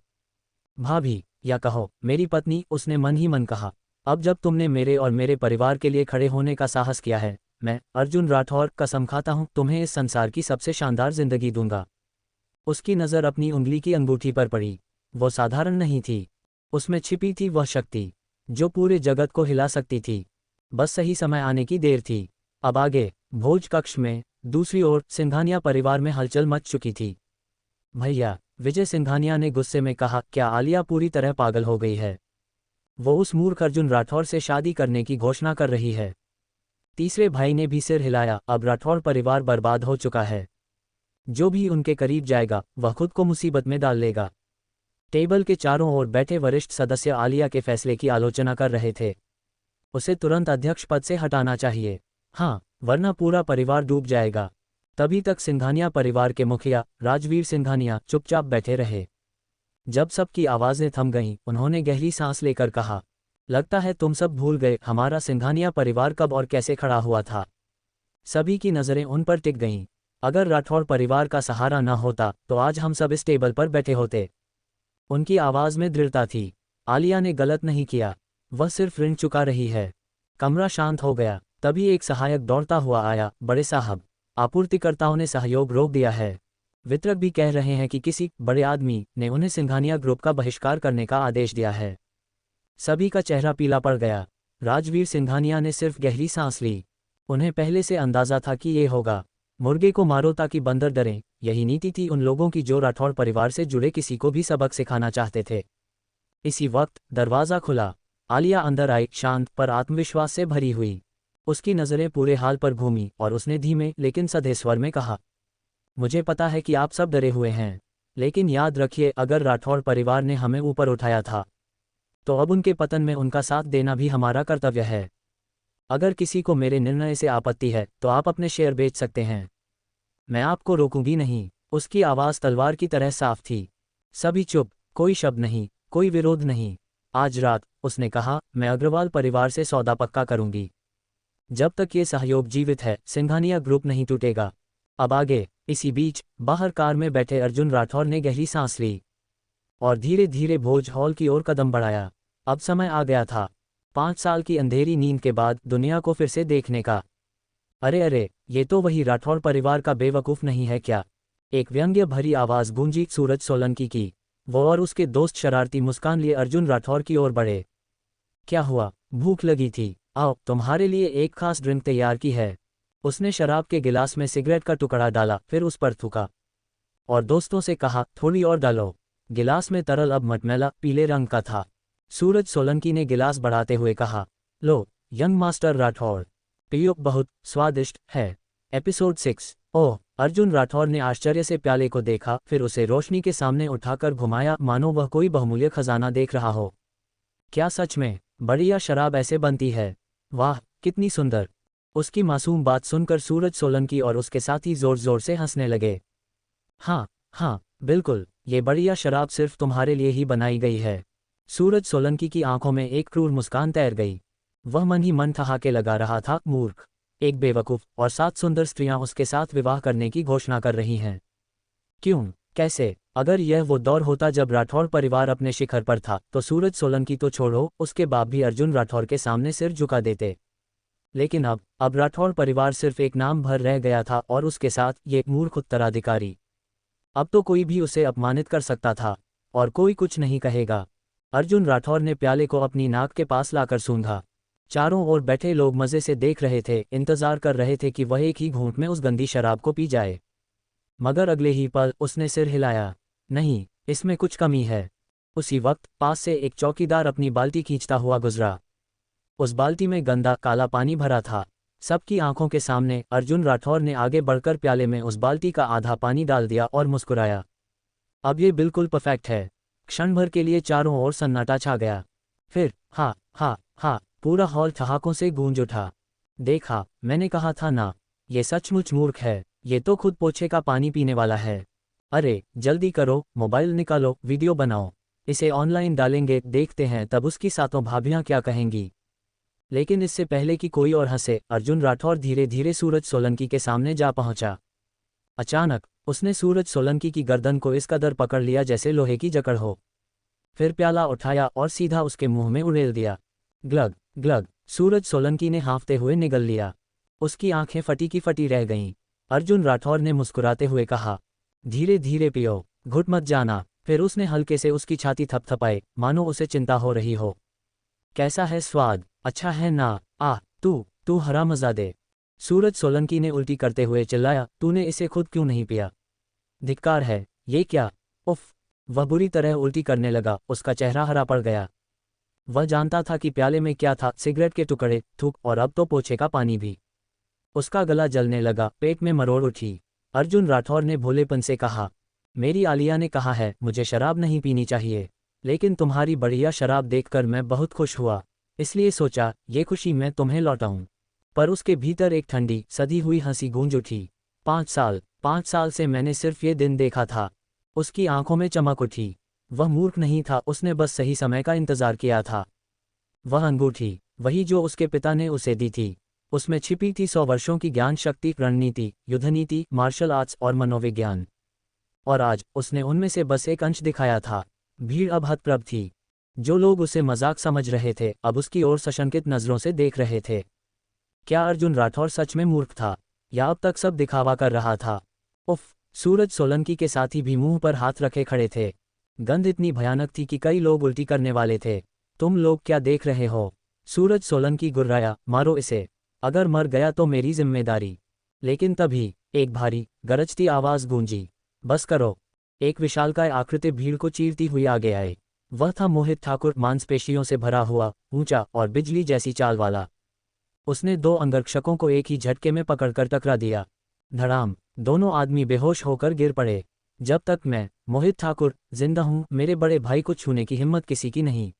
[SPEAKER 1] भाभी, या कहो मेरी पत्नी, उसने मन ही मन कहा, अब जब तुमने मेरे और मेरे परिवार के लिए खड़े होने का साहस किया है, मैं अर्जुन राठौर कसम खाता हूँ तुम्हें इस संसार की सबसे शानदार जिंदगी दूंगा। उसकी नज़र अपनी उंगली की अंगूठी पर पड़ी। वो साधारण नहीं थी, उसमें छिपी थी वह शक्ति जो पूरे जगत को हिला सकती थी। बस सही समय आने की देर थी। अब आगे भोज कक्ष में दूसरी ओर सिंघानिया परिवार में हलचल मच चुकी थी। भैया, विजय सिंघानिया ने गुस्से में कहा, क्या आलिया पूरी तरह पागल हो गई है? वो उस मूर्ख अर्जुन राठौर से शादी करने की घोषणा कर रही है। तीसरे भाई ने भी सिर हिलाया, अब राठौर परिवार बर्बाद हो चुका है। जो भी उनके करीब जाएगा वह खुद को मुसीबत में डाल लेगा। टेबल के चारों ओर बैठे वरिष्ठ सदस्य आलिया के फैसले की आलोचना कर रहे थे। उसे तुरंत अध्यक्ष पद से हटाना चाहिए, हाँ, वरना पूरा परिवार डूब जाएगा। तभी तक सिंघानिया परिवार के मुखिया राजवीर सिंघानिया चुपचाप बैठे रहे। जब सबकी आवाज़ें थम गईं, उन्होंने गहरी सांस लेकर कहा, लगता है तुम सब भूल गए हमारा सिंघानिया परिवार कब और कैसे खड़ा हुआ था। सभी की नज़रें उन पर टिक गईं। अगर राठौर परिवार का सहारा न होता तो आज हम सब इस टेबल पर बैठे होते। उनकी आवाज़ में दृढ़ता थी। आलिया ने गलत नहीं किया, वह सिर्फ ऋण चुका रही है। कमरा शांत हो गया। तभी एक सहायक दौड़ता हुआ आया, बड़े साहब, आपूर्तिकर्ताओं ने सहयोग रोक दिया है। वितरक भी कह रहे हैं कि किसी बड़े आदमी ने उन्हें सिंघानिया ग्रुप का बहिष्कार करने का आदेश दिया है। सभी का चेहरा पीला पड़ गया। राजवीर सिंघानिया ने सिर्फ गहरी सांस ली। उन्हें पहले से अंदाजा था कि ये होगा। मुर्गे को मारो ताकि बंदर डरें, यही नीति थी उन लोगों की जो राठौर परिवार से जुड़े किसी को भी सबक सिखाना चाहते थे। इसी वक्त दरवाज़ा खुला। आलिया अंदर आई, शांत पर आत्मविश्वास से भरी हुई। उसकी नज़रें पूरे हाल पर घूमी और उसने धीमे लेकिन सधे स्वर में कहा, मुझे पता है कि आप सब डरे हुए हैं, लेकिन याद रखिए, अगर राठौर परिवार ने हमें ऊपर उठाया था तो अब उनके पतन में उनका साथ देना भी हमारा कर्तव्य है। अगर किसी को मेरे निर्णय से आपत्ति है तो आप अपने शेयर बेच सकते हैं, मैं आपको रोकूंगी नहीं। उसकी आवाज़ तलवार की तरह साफ थी। सभी चुप, कोई शब्द नहीं, कोई विरोध नहीं। आज रात, उसने कहा, मैं अग्रवाल परिवार से सौदा पक्का करूंगी। जब तक ये सहयोग जीवित है, सिंघानिया ग्रुप नहीं टूटेगा। अब आगे। इसी बीच बाहर कार में बैठे अर्जुन राठौर ने गहरी सांस ली और धीरे धीरे भोज हॉल की ओर कदम बढ़ाया। अब समय आ गया था 5 साल की अंधेरी नींद के बाद दुनिया को फिर से देखने का। अरे अरे, ये तो वही राठौर परिवार का बेवकूफ़ नहीं है क्या? एक व्यंग्य भरी आवाज़ गूंजी सूरज सोलंकी की। वो और उसके दोस्त शरारती मुस्कान लिए अर्जुन राठौर की ओर बढ़े। क्या हुआ, भूख लगी थी? आओ, तुम्हारे लिए एक खास ड्रिंक तैयार की है। उसने शराब के गिलास में सिगरेट का टुकड़ा डाला, फिर उस पर थूका और दोस्तों से कहा, थोड़ी और डालो। गिलास में तरल अब मटमैला पीले रंग का था। सूरज सोलंकी ने गिलास बढ़ाते हुए कहा। लो यंग मास्टर राठौर, पियो, बहुत स्वादिष्ट है। एपिसोड 6। ओह, अर्जुन राठौर ने आश्चर्य से प्याले को देखा, फिर उसे रोशनी के सामने उठाकर घुमाया मानो वह कोई बहुमूल्य खजाना देख रहा हो। क्या सच में बढ़िया शराब ऐसे बनती है? वाह कितनी सुंदर। उसकी मासूम बात सुनकर सूरज सोलंकी और उसके साथी जोर जोर से हंसने लगे। हाँ हाँ बिल्कुल, ये बढ़िया शराब सिर्फ तुम्हारे लिए ही बनाई गई है। सूरज सोलंकी की आंखों में एक क्रूर मुस्कान तैर गई। वह मन ही मन ठहाके लगा रहा था, मूर्ख, एक बेवकूफ़, और 7 सुंदर स्त्रियां उसके साथ विवाह करने की घोषणा कर रही हैं। क्यों, कैसे? अगर यह वो दौर होता जब राठौर परिवार अपने शिखर पर था, तो सूरज सोलंकी तो छोड़ो, उसके बाप भी अर्जुन राठौर के सामने सिर झुका देते। लेकिन अब राठौर परिवार सिर्फ एक नाम भर रह गया था, और उसके साथ ये मूर्ख उत्तराधिकारी। अब तो कोई भी उसे अपमानित कर सकता था, और कोई कुछ नहीं कहेगा। अर्जुन राठौर ने प्याले को अपनी नाक के पास लाकर सूंघा। चारों ओर बैठे लोग मज़े से देख रहे थे, इंतजार कर रहे थे कि वह एक ही घूंट में उस गंदी शराब को पी जाए। मगर अगले ही पल उसने सिर हिलाया। नहीं, इसमें कुछ कमी है। उसी वक्त पास से एक चौकीदार अपनी बाल्टी खींचता हुआ गुजरा। उस बाल्टी में गंदा काला पानी भरा था। सबकी आंखों के सामने अर्जुन राठौर ने आगे बढ़कर प्याले में उस बाल्टी का आधा पानी डाल दिया और मुस्कुराया। अब ये बिल्कुल परफेक्ट है। क्षण भर के लिए चारों ओर सन्नाटा छा गया। फिर हा हा हा, पूरा हॉल ठहाकों से गूंज उठा। देखा, मैंने कहा था ना, ये सचमुच मूर्ख है। ये तो खुद पोछे का पानी पीने वाला है। अरे जल्दी करो, मोबाइल निकालो, वीडियो बनाओ, इसे ऑनलाइन डालेंगे, देखते हैं तब उसकी सातों भाभियां क्या कहेंगी। लेकिन इससे पहले कि कोई और हंसे, अर्जुन राठौर धीरे धीरे सूरज सोलंकी के सामने जा पहुंचा। अचानक उसने सूरज सोलंकी की गर्दन को इस कदर पकड़ लिया जैसे लोहे की जकड़ हो। फिर प्याला उठाया और सीधा उसके मुंह में उड़ेल दिया। ग्लग ग्लग, सूरज सोलंकी ने हाँफते हुए निगल लिया। उसकी आंखें फटी की फटी रह गईं। अर्जुन राठौर ने मुस्कुराते हुए कहा, धीरे धीरे पियो, घुट मत जाना। फिर उसने हल्के से उसकी छाती थपथपाई, मानो उसे चिंता हो रही हो। कैसा है स्वाद? अच्छा है ना? तू हरामजादे। सूरज सोलंकी ने उल्टी करते हुए चिल्लाया, तूने इसे खुद क्यों नहीं पिया? धिक्कार है, ये क्या? उफ! वह बुरी तरह उल्टी करने लगा, उसका चेहरा हरा पड़ गया। वह जानता था कि प्याले में क्या था, सिगरेट के टुकड़े, थूक, और अब तो पोछे का पानी भी। उसका गला जलने लगा, पेट में मरोड़ उठी। अर्जुन राठौर ने भोलेपन से कहा, मेरी आलिया ने कहा है मुझे शराब नहीं पीनी चाहिए, लेकिन तुम्हारी बढ़िया शराब देखकर मैं बहुत खुश हुआ, इसलिए सोचा ये खुशी मैं तुम्हें लौटाऊं। पर उसके भीतर एक ठंडी सधी हुई हंसी गूंज उठी। 5 साल से मैंने सिर्फ ये दिन देखा था। उसकी आंखों में चमक उठी। वह मूर्ख नहीं था, उसने बस सही समय का इंतजार किया था। वह अंगूठी, वही जो उसके पिता ने उसे दी थी, उसमें छिपी थी 100 वर्षों की ज्ञान शक्ति, रणनीति, युद्धनीति, मार्शल आर्ट्स और मनोविज्ञान। और आज उसने उनमें से बस एक अंश दिखाया था। भीड़ अब हतप्रभ थी। जो लोग उसे मजाक समझ रहे थे, अब उसकी ओर सशंकित नजरों से देख रहे थे। क्या अर्जुन राठौर सच में मूर्ख था, या अब तक सब दिखावा कर रहा था? उफ! सूरज सोलंकी के साथी भी मुंह पर हाथ रखे खड़े थे। गंध इतनी भयानक थी कि कई लोग उल्टी करने वाले थे। तुम लोग क्या देख रहे हो? सूरज सोलंकी गुर्राया, मारो इसे, अगर मर गया तो मेरी जिम्मेदारी। लेकिन तभी एक भारी गरजती आवाज गूंजी, बस करो। एक विशालकाय आकृति भीड़ को चीरती हुई आगे आए। वह था मोहित ठाकुर, मांसपेशियों से भरा हुआ, ऊंचा और बिजली जैसी चाल वाला। उसने 2 अंगरक्षकों को एक ही झटके में पकड़कर टकरा दिया। धड़ाम! दोनों आदमी बेहोश होकर गिर पड़े। जब तक मैं, मोहित ठाकुर, जिंदा हूं, मेरे बड़े भाई को छूने की हिम्मत किसी की नहीं।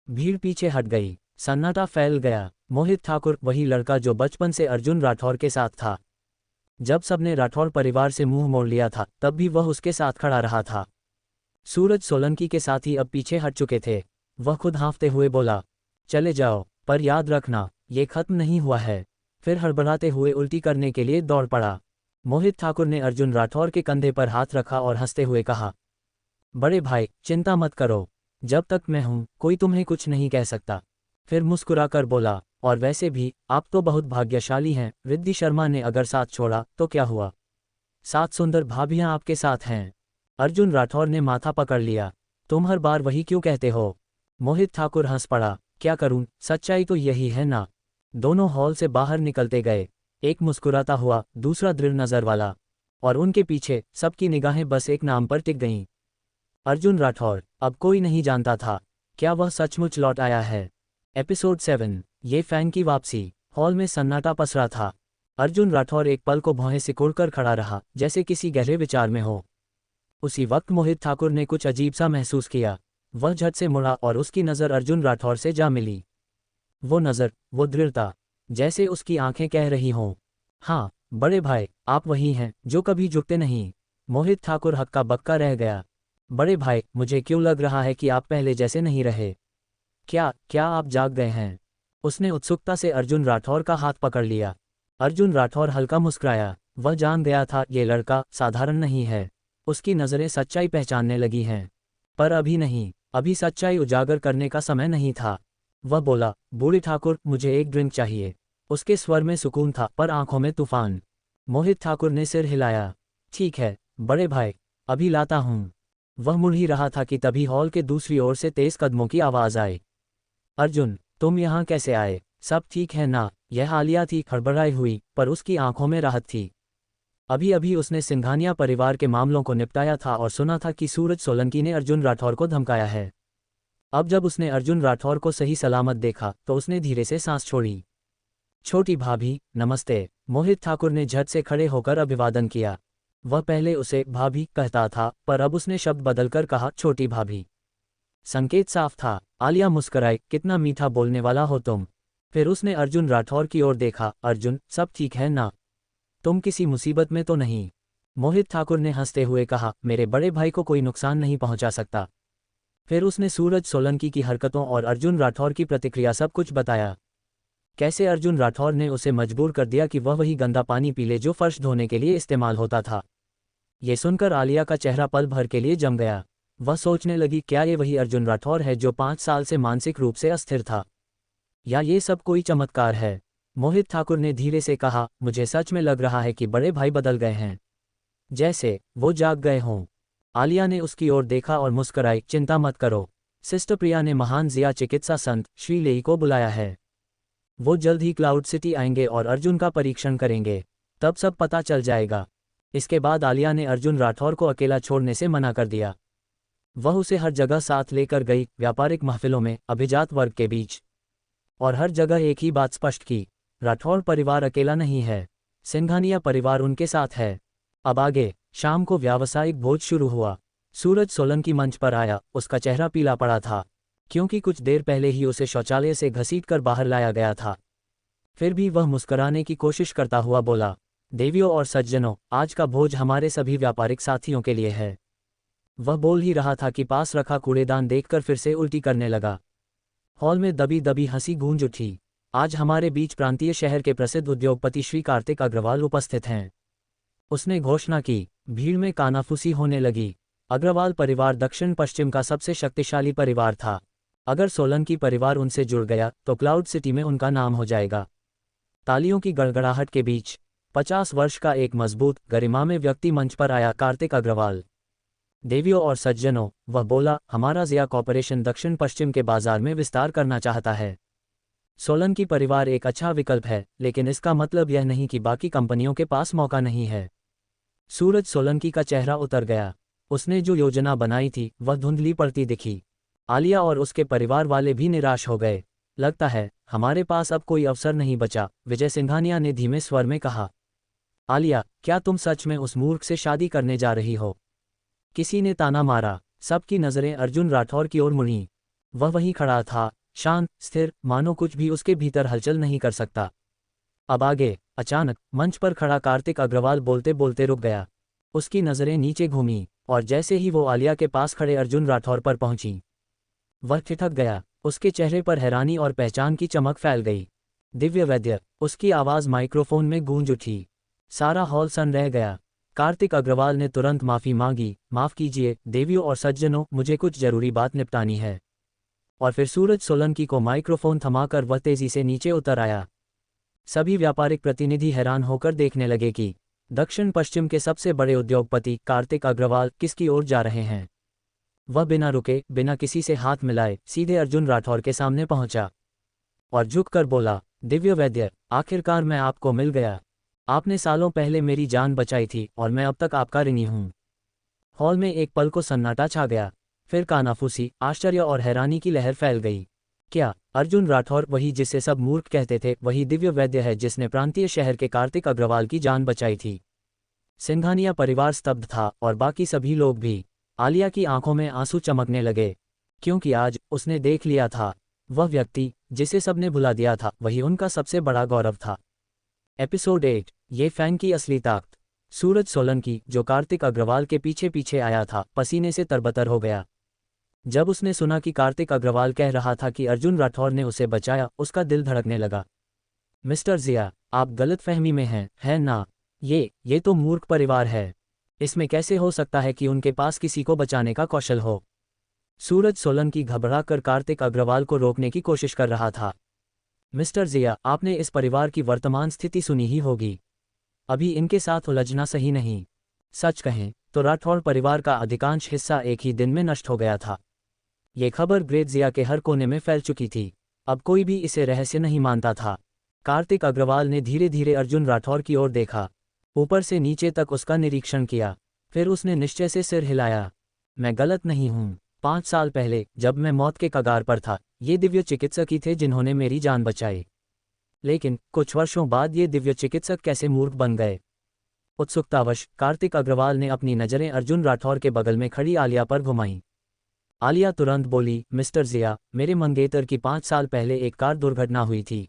[SPEAKER 1] भीड़ पीछे हट गई, सन्नाटा फैल गया। मोहित ठाकुर, वही लड़का जो बचपन से अर्जुन राठौर के साथ था। जब सबने राठौर परिवार से मुंह मोड़ लिया था, तब भी वह उसके साथ खड़ा रहा था। सूरज सोलंकी के साथी अब पीछे हट चुके थे। वह खुद हाँफते हुए बोला, चले जाओ, पर याद रखना, ये खत्म नहीं हुआ है। फिर हड़बड़ाते हुए उल्टी करने के लिए दौड़ पड़ा। मोहित ठाकुर ने अर्जुन राठौर के कंधे पर हाथ रखा और हंसते हुए कहा, बड़े भाई चिंता मत करो, जब तक मैं हूं कोई तुम्हें कुछ नहीं कह सकता। फिर मुस्कुराकर बोला, और वैसे भी आप तो बहुत भाग्यशाली हैं, रिद्धि शर्मा ने अगर साथ छोड़ा तो क्या हुआ? 7 सुंदर भाभियां आपके साथ हैं। अर्जुन राठौर ने माथा पकड़ लिया, तुम हर बार वही क्यों कहते हो? मोहित ठाकुर हंस पड़ा, क्या करूं, सच्चाई तो यही है ना। दोनों हॉल से बाहर निकलते गए, एक मुस्कुराता हुआ, दूसरा दृढ़ नजर वाला, और उनके पीछे सबकी निगाहें बस एक नाम पर टिक गईं, अर्जुन राठौर। अब कोई नहीं जानता था क्या वह सचमुच लौट आया है? एपिसोड 7, ये फैन की वापसी। हॉल में सन्नाटा पसरा था। अर्जुन राठौर एक पल को भौहें सिकोड़कर खड़ा रहा, जैसे किसी गहरे विचार में हो। उसी वक्त मोहित ठाकुर ने कुछ अजीब सा महसूस किया। वह झट से मुड़ा और उसकी नज़र अर्जुन राठौर से जा मिली। वो नज़र, वो दृढ़ता, जैसे उसकी आंखें कह रही हों, हाँ बड़े भाई, आप वही हैं जो कभी झुकते नहीं। मोहित ठाकुर हक्का बक्का रह गया। बड़े भाई, मुझे क्यों लग रहा है कि आप पहले जैसे नहीं रहे? क्या क्या आप जाग गए हैं? उसने उत्सुकता से अर्जुन राठौर का हाथ पकड़ लिया। अर्जुन राठौर हल्का मुस्कुराया। वह जान गया था ये लड़का साधारण नहीं है। उसकी नज़रें सच्चाई पहचानने लगी हैं। पर अभी नहीं, अभी सच्चाई उजागर करने का समय नहीं था। वह बोला, बूढ़े ठाकुर, मुझे एक ड्रिंक चाहिए। उसके स्वर में सुकून था पर आंखों में तूफान। मोहित ठाकुर ने सिर हिलाया। ठीक है बड़े भाई, अभी लाता हूँ। वह मुड़ ही रहा था कि तभी हॉल के दूसरी ओर से तेज कदमों की आवाज़ आई। अर्जुन, तुम यहाँ कैसे आए? सब ठीक है ना? यह आलिया थी, खड़बड़ाई हुई, पर उसकी आंखों में राहत थी। अभी अभी उसने सिंघानिया परिवार के मामलों को निपटाया था और सुना था कि सूरज सोलंकी ने अर्जुन राठौर को धमकाया है। अब जब उसने अर्जुन राठौर को सही सलामत देखा तो उसने धीरे से सांस छोड़ी। छोटी भाभी, नमस्ते। मोहित ठाकुर ने झट से खड़े होकर अभिवादन किया। वह पहले उसे भाभी कहता था, पर अब उसने शब्द बदलकर कहा, छोटी भाभी। संकेत साफ था। आलिया मुस्कुराई, कितना मीठा बोलने वाला हो तुम। फिर उसने अर्जुन राठौर की ओर देखा। अर्जुन, सब ठीक है ना? तुम किसी मुसीबत में तो नहीं? मोहित ठाकुर ने हंसते हुए कहा, मेरे बड़े भाई को कोई नुकसान नहीं पहुंचा सकता। फिर उसने सूरज सोलंकी की हरकतों और अर्जुन राठौर की प्रतिक्रिया सब कुछ बताया। कैसे अर्जुन राठौर ने उसे मजबूर कर दिया कि वह वही गंदा पानी पी ले जो फर्श धोने के लिए इस्तेमाल होता था। ये सुनकर आलिया का चेहरा पल भर के लिए जम गया। वह सोचने लगी, क्या ये वही अर्जुन राठौर है जो 5 साल से मानसिक रूप से अस्थिर था? या ये सब कोई चमत्कार है? मोहित ठाकुर ने धीरे से कहा, मुझे सच में लग रहा है कि बड़े भाई बदल गए हैं, जैसे वो जाग गए हों। आलिया ने उसकी ओर देखा और मुस्कुराई, चिंता मत करो। सिस्टर प्रिया ने महान जिया चिकित्सा संत श्री लेई को बुलाया है। वो जल्द ही क्लाउड सिटी आएंगे और अर्जुन का परीक्षण करेंगे, तब सब पता चल जाएगा। इसके बाद आलिया ने अर्जुन राठौर को अकेला छोड़ने से मना कर दिया। वह उसे हर जगह साथ लेकर गई, व्यापारिक महफिलों में, अभिजात वर्ग के बीच, और हर जगह एक ही बात स्पष्ट की, राठौर परिवार अकेला नहीं है, सिंघानिया परिवार उनके साथ है। अब आगे। शाम को व्यावसायिक भोज शुरू हुआ। सूरज सोलंकी मंच पर आया। उसका चेहरा पीला पड़ा था, क्योंकि कुछ देर पहले ही उसे शौचालय से घसीटकर बाहर लाया गया था। फिर भी वह मुस्कुराने की कोशिश करता हुआ बोला, देवियों और सज्जनों, आज का भोज हमारे सभी व्यापारिक साथियों के लिए है। वह बोल ही रहा था कि पास रखा कूड़ेदान देखकर फिर से उल्टी करने लगा। हॉल में दबी दबी हंसी गूंज उठी। आज हमारे बीच प्रांतीय शहर के प्रसिद्ध उद्योगपति श्री कार्तिक अग्रवाल उपस्थित हैं, उसने घोषणा की। भीड़ में कानाफूसी होने लगी। अग्रवाल परिवार दक्षिण पश्चिम का सबसे शक्तिशाली परिवार था। अगर सोलंकी परिवार उनसे जुड़ गया तो क्लाउड सिटी में उनका नाम हो जाएगा। तालियों की गड़गड़ाहट के बीच 50 वर्ष का एक मजबूत, गरिमामय व्यक्ति मंच पर आया, कार्तिक अग्रवाल। देवियों और सज्जनों, वह बोला, हमारा जिया कॉर्पोरेशन दक्षिण पश्चिम के बाजार में विस्तार करना चाहता है। सोलंकी परिवार एक अच्छा विकल्प है, लेकिन इसका मतलब यह नहीं कि बाकी कंपनियों के पास मौका नहीं है। सूरज सोलंकी का चेहरा उतर गया। उसने जो योजना बनाई थी वह धुंधली पड़ती दिखी। आलिया और उसके परिवार वाले भी निराश हो गए। लगता है हमारे पास अब कोई अवसर नहीं बचा, विजय सिंघानिया ने धीमे स्वर में कहा। आलिया, क्या तुम सच में उस मूर्ख से शादी करने जा रही हो? किसी ने ताना मारा। सबकी नज़रें अर्जुन राठौर की ओर मुड़ी। वह वहीं खड़ा था, शांत, स्थिर, मानो कुछ भी उसके भीतर हलचल नहीं कर सकता। अब आगे। अचानक मंच पर खड़ा कार्तिक अग्रवाल बोलते बोलते रुक गया। उसकी नज़रें नीचे घूमी, और जैसे ही वो आलिया के पास खड़े अर्जुन राठौर पर पहुंची, वह ठिठक गया। उसके चेहरे पर हैरानी और पहचान की चमक फैल गई। दिव्य वैद्य, उसकी आवाज़ माइक्रोफोन में गूंज उठी। सारा हॉल सन रह गया। कार्तिक अग्रवाल ने तुरंत माफ़ी मांगी, माफ़ कीजिए देवियों और सज्जनों, मुझे कुछ जरूरी बात निपटानी है। और फिर सूरज सोलंकी को माइक्रोफोन थमाकर वह तेजी से नीचे उतर आया। सभी व्यापारिक प्रतिनिधि हैरान होकर देखने लगे कि दक्षिण पश्चिम के सबसे बड़े उद्योगपति कार्तिक अग्रवाल किसकी ओर जा रहे हैं। वह बिना रुके, बिना किसी से हाथ मिलाए सीधे अर्जुन राठौर के सामने पहुंचा और झुककर बोला, दिव्य वैद्य, आखिरकार मैं आपको मिल गया। आपने सालों पहले मेरी जान बचाई थी और मैं अब तक आपका ऋणी हूं। हॉल में एक पल को सन्नाटा छा गया। फिर कानाफूसी, आश्चर्य और हैरानी की लहर फैल गई। क्या अर्जुन राठौर वही जिसे सब मूर्ख कहते थे, वही दिव्य वैद्य है जिसने प्रांतीय शहर के कार्तिक अग्रवाल की जान बचाई थी? सिंघानिया परिवार स्तब्ध था और बाकी सभी लोग भी। आलिया की आंखों में आंसू चमकने लगे, क्योंकि आज उसने देख लिया था, वह व्यक्ति जिसे सबने भुला दिया था वही उनका सबसे बड़ा गौरव था। एपिसोड 8, ये फैन की असली ताकत। सूरज सोलंकी, जो कार्तिक अग्रवाल के पीछे पीछे आया था, पसीने से तरबतर हो गया। जब उसने सुना कि कार्तिक अग्रवाल कह रहा था कि अर्जुन राठौर ने उसे बचाया, उसका दिल धड़कने लगा। मिस्टर जिया, आप गलतफहमी में हैं, है ना? ये तो मूर्ख परिवार है। इसमें कैसे हो सकता है कि उनके पास किसी को बचाने का कौशल हो? सूरज सोलंकी घबराकर कार्तिक अग्रवाल को रोकने की कोशिश कर रहा था। मिस्टर जिया, आपने इस परिवार की वर्तमान स्थिति सुनी ही होगी। अभी इनके साथ उलझना सही नहीं। सच कहें तो राठौड़ परिवार का अधिकांश हिस्सा एक ही दिन में नष्ट हो गया था। ये खबर ग्रेट जिया के हर कोने में फैल चुकी थी। अब कोई भी इसे रहस्य नहीं मानता था। कार्तिक अग्रवाल ने धीरे धीरे अर्जुन राठौर की ओर देखा, ऊपर से नीचे तक उसका निरीक्षण किया। फिर उसने निश्चय से सिर हिलाया। मैं गलत नहीं हूँ। 5 साल पहले जब मैं मौत के कगार पर था, ये दिव्य चिकित्सक ही थे जिन्होंने मेरी जान बचाई। लेकिन कुछ वर्षों बाद ये दिव्य चिकित्सक कैसे मूर्ख बन गए? उत्सुकतावश कार्तिक अग्रवाल ने अपनी नज़रें अर्जुन राठौर के बगल में खड़ी आलिया पर घुमाईं। आलिया तुरंत बोली, मिस्टर जिया, मेरे मंगेतर की 5 साल पहले एक कार दुर्घटना हुई थी,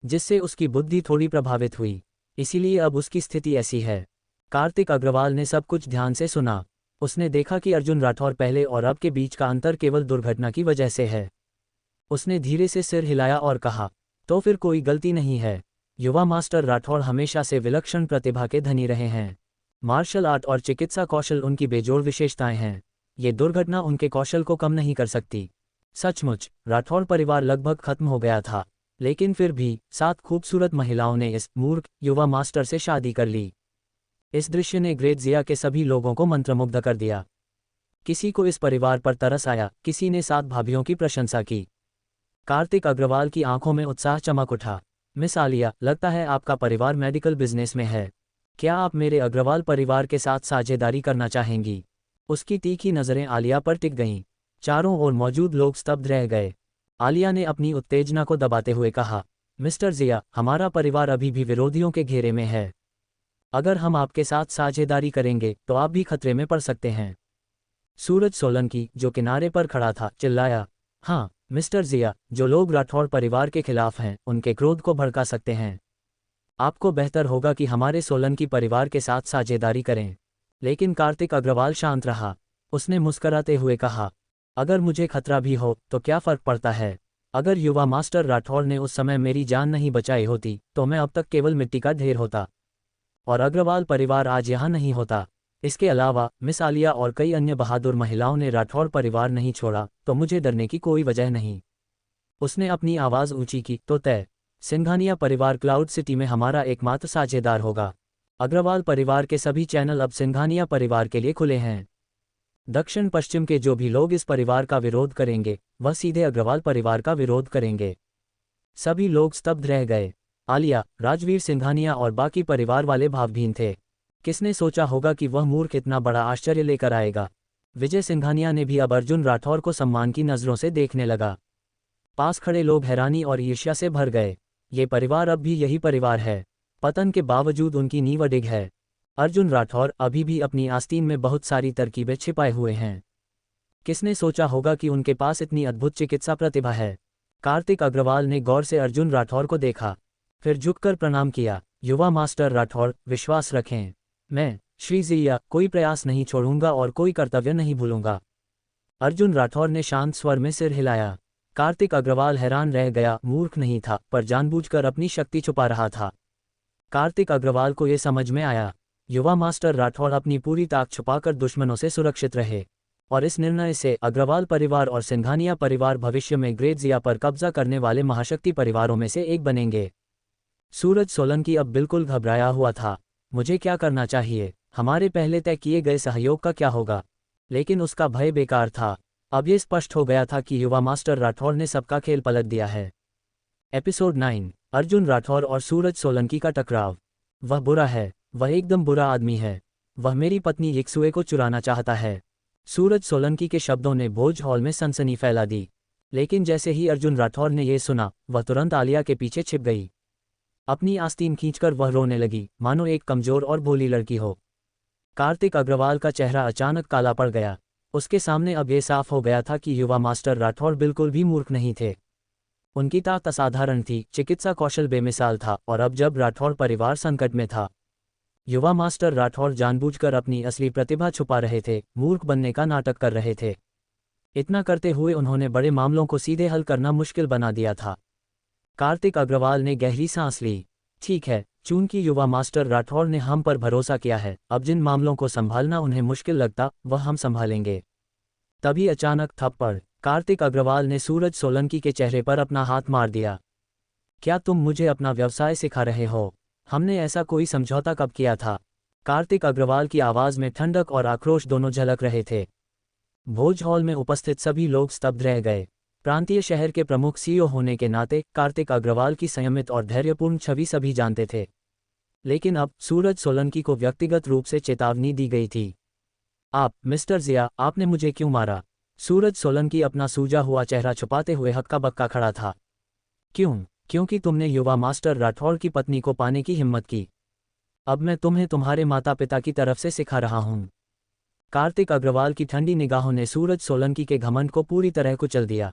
[SPEAKER 1] जिससे उसकी बुद्धि थोड़ी प्रभावित हुई, इसीलिए अब उसकी स्थिति ऐसी है। कार्तिक अग्रवाल ने सब कुछ ध्यान से सुना। उसने देखा कि अर्जुन राठौर पहले और अब के बीच का अंतर केवल दुर्घटना की वजह से है। उसने धीरे से सिर हिलाया और कहा, तो फिर कोई गलती नहीं है। युवा मास्टर राठौर हमेशा से विलक्षण प्रतिभा के धनी रहे हैं। मार्शल आर्ट और चिकित्सा कौशल उनकी बेजोड़ विशेषताएं हैं। ये दुर्घटना उनके कौशल को कम नहीं कर सकती। सचमुच राठौर परिवार लगभग खत्म हो गया था, लेकिन फिर भी 7 खूबसूरत महिलाओं ने इस मूर्ख युवा मास्टर से शादी कर ली। इस दृश्य ने ग्रेट जिया के सभी लोगों को मंत्रमुग्ध कर दिया। किसी को इस परिवार पर तरस आया, किसी ने 7 भाभियों की प्रशंसा की। कार्तिक अग्रवाल की आंखों में उत्साह चमक उठा। मिस आलिया, लगता है आपका परिवार मेडिकल बिजनेस में है। क्या आप मेरे अग्रवाल परिवार के साथ साझेदारी करना चाहेंगी? उसकी तीखी नज़रें आलिया पर टिक गईं। चारों ओर मौजूद लोग स्तब्ध रह गए। आलिया ने अपनी उत्तेजना को दबाते हुए कहा, मिस्टर जिया, हमारा परिवार अभी भी विरोधियों के घेरे में है। अगर हम आपके साथ साझेदारी करेंगे तो आप भी खतरे में पड़ सकते हैं। सूरज सोलंकी, जो किनारे पर खड़ा था, चिल्लाया, हाँ मिस्टर जिया, जो लोग राठौड़ परिवार के खिलाफ हैं उनके क्रोध को भड़का सकते हैं। आपको बेहतर होगा कि हमारे सोलंकी परिवार के साथ साझेदारी करें। लेकिन कार्तिक अग्रवाल शांत रहा। उसने मुस्कराते हुए कहा, अगर मुझे खतरा भी हो तो क्या फर्क पड़ता है? अगर युवा मास्टर राठौड़ ने उस समय मेरी जान नहीं बचाई होती तो मैं अब तक केवल मिट्टी का ढेर होता, और अग्रवाल परिवार आज यहाँ नहीं होता। इसके अलावा मिस आलिया और कई अन्य बहादुर महिलाओं ने राठौड़ परिवार नहीं छोड़ा, तो मुझे डरने की कोई वजह नहीं। उसने अपनी आवाज़ ऊंची की, तो तय सिंघानिया परिवार क्लाउड सिटी में हमारा एकमात्र साझेदार होगा। अग्रवाल परिवार के सभी चैनल अब सिंघानिया परिवार के लिए खुले हैं। दक्षिण पश्चिम के जो भी लोग इस परिवार का विरोध करेंगे, वह सीधे अग्रवाल परिवार का विरोध करेंगे। सभी लोग स्तब्ध रह गए। आलिया, राजवीर सिंघानिया और बाकी परिवार वाले भावभीन थे। किसने सोचा होगा कि वह मूर्ख इतना बड़ा आश्चर्य लेकर आएगा? विजय सिंघानिया ने भी अब अर्जुन राठौर को सम्मान की नज़रों से देखने लगा। पास खड़े लोग हैरानी और ईर्ष्या से भर गए। ये परिवार अब भी यही परिवार है। पतन के बावजूद उनकी नींव अडिग है। अर्जुन राठौर अभी भी अपनी आस्तीन में बहुत सारी तरकीबें छिपाए हुए हैं। किसने सोचा होगा कि उनके पास इतनी अद्भुत चिकित्सा प्रतिभा है? कार्तिक अग्रवाल ने गौर से अर्जुन राठौर को देखा, फिर झुककर प्रणाम किया। युवा मास्टर राठौर, विश्वास रखें, मैं श्री जिया कोई प्रयास नहीं छोड़ूंगा और कोई कर्तव्य नहीं भूलूंगा। अर्जुन राठौर ने शांत स्वर में सिर हिलाया। कार्तिक अग्रवाल हैरान रह गया। मूर्ख नहीं था, पर जानबूझकर अपनी शक्ति छुपा रहा था। कार्तिक अग्रवाल को यह समझ में आया, युवा मास्टर राठौर अपनी पूरी ताकत छुपाकर दुश्मनों से सुरक्षित रहे, और इस निर्णय से अग्रवाल परिवार और सिंघानिया परिवार भविष्य में ग्रेट जिया पर कब्जा करने वाले महाशक्ति परिवारों में से एक बनेंगे। सूरज सोलंकी अब बिल्कुल घबराया हुआ था। मुझे क्या करना चाहिए? हमारे पहले तय किए गए सहयोग का क्या होगा? लेकिन उसका भय बेकार था। अब ये स्पष्ट हो गया था कि युवा मास्टर राठौर ने सबका खेल पलट दिया है। एपिसोड 9, अर्जुन राठौर और सूरज सोलंकी का टकराव। वह बुरा है, वह एकदम बुरा आदमी है। वह मेरी पत्नी यिक्सुए को चुराना चाहता है। सूरज सोलंकी के शब्दों ने भोज हॉल में सनसनी फैला दी। लेकिन जैसे ही अर्जुन राठौर ने ये सुना, वह तुरंत आलिया के पीछे छिप गई। अपनी आस्तीन खींचकर वह रोने लगी, मानो एक कमजोर और भोली लड़की हो। कार्तिक अग्रवाल का चेहरा अचानक काला पड़ गया। उसके सामने अब ये साफ हो गया था कि युवा मास्टर राठौर बिल्कुल भी मूर्ख नहीं थे। उनकी ताकत असाधारण थी, चिकित्सा कौशल बेमिसाल था, और अब जब राठौर परिवार संकट में था, युवा मास्टर राठौर जानबूझकर अपनी असली प्रतिभा छुपा रहे थे, मूर्ख बनने का नाटक कर रहे थे। इतना करते हुए उन्होंने बड़े मामलों को सीधे हल करना मुश्किल बना दिया था। कार्तिक अग्रवाल ने गहरी सांस ली। ठीक है, चूंकि युवा मास्टर राठौर ने हम पर भरोसा किया है, अब जिन मामलों को संभालना उन्हें मुश्किल लगता, वह हम संभालेंगे। तभी अचानक थप्पड़। कार्तिक अग्रवाल ने सूरज सोलंकी के चेहरे पर अपना हाथ मार दिया। क्या तुम मुझे अपना व्यवसाय सिखा रहे हो? हमने ऐसा कोई समझौता कब किया था? कार्तिक अग्रवाल की आवाज़ में ठंडक और आक्रोश दोनों झलक रहे थे। भोज हॉल में उपस्थित सभी लोग स्तब्ध रह गए। प्रांतीय शहर के प्रमुख सीईओ होने के नाते कार्तिक अग्रवाल की संयमित और धैर्यपूर्ण छवि सभी जानते थे। लेकिन अब सूरज सोलंकी को व्यक्तिगत रूप से चेतावनी दी गई थी। आप, मिस्टर जिया, आपने मुझे क्यों मारा? सूरज सोलंकी अपना सूजा हुआ चेहरा छुपाते हुए हक्का बक्का खड़ा था। क्यों? क्योंकि तुमने युवा मास्टर राठौर की पत्नी को पाने की हिम्मत की। अब मैं तुम्हें तुम्हारे माता पिता की तरफ से सिखा रहा हूं। कार्तिक अग्रवाल की ठंडी निगाहों ने सूरज सोलंकी के घमंड को पूरी तरह कुचल दिया।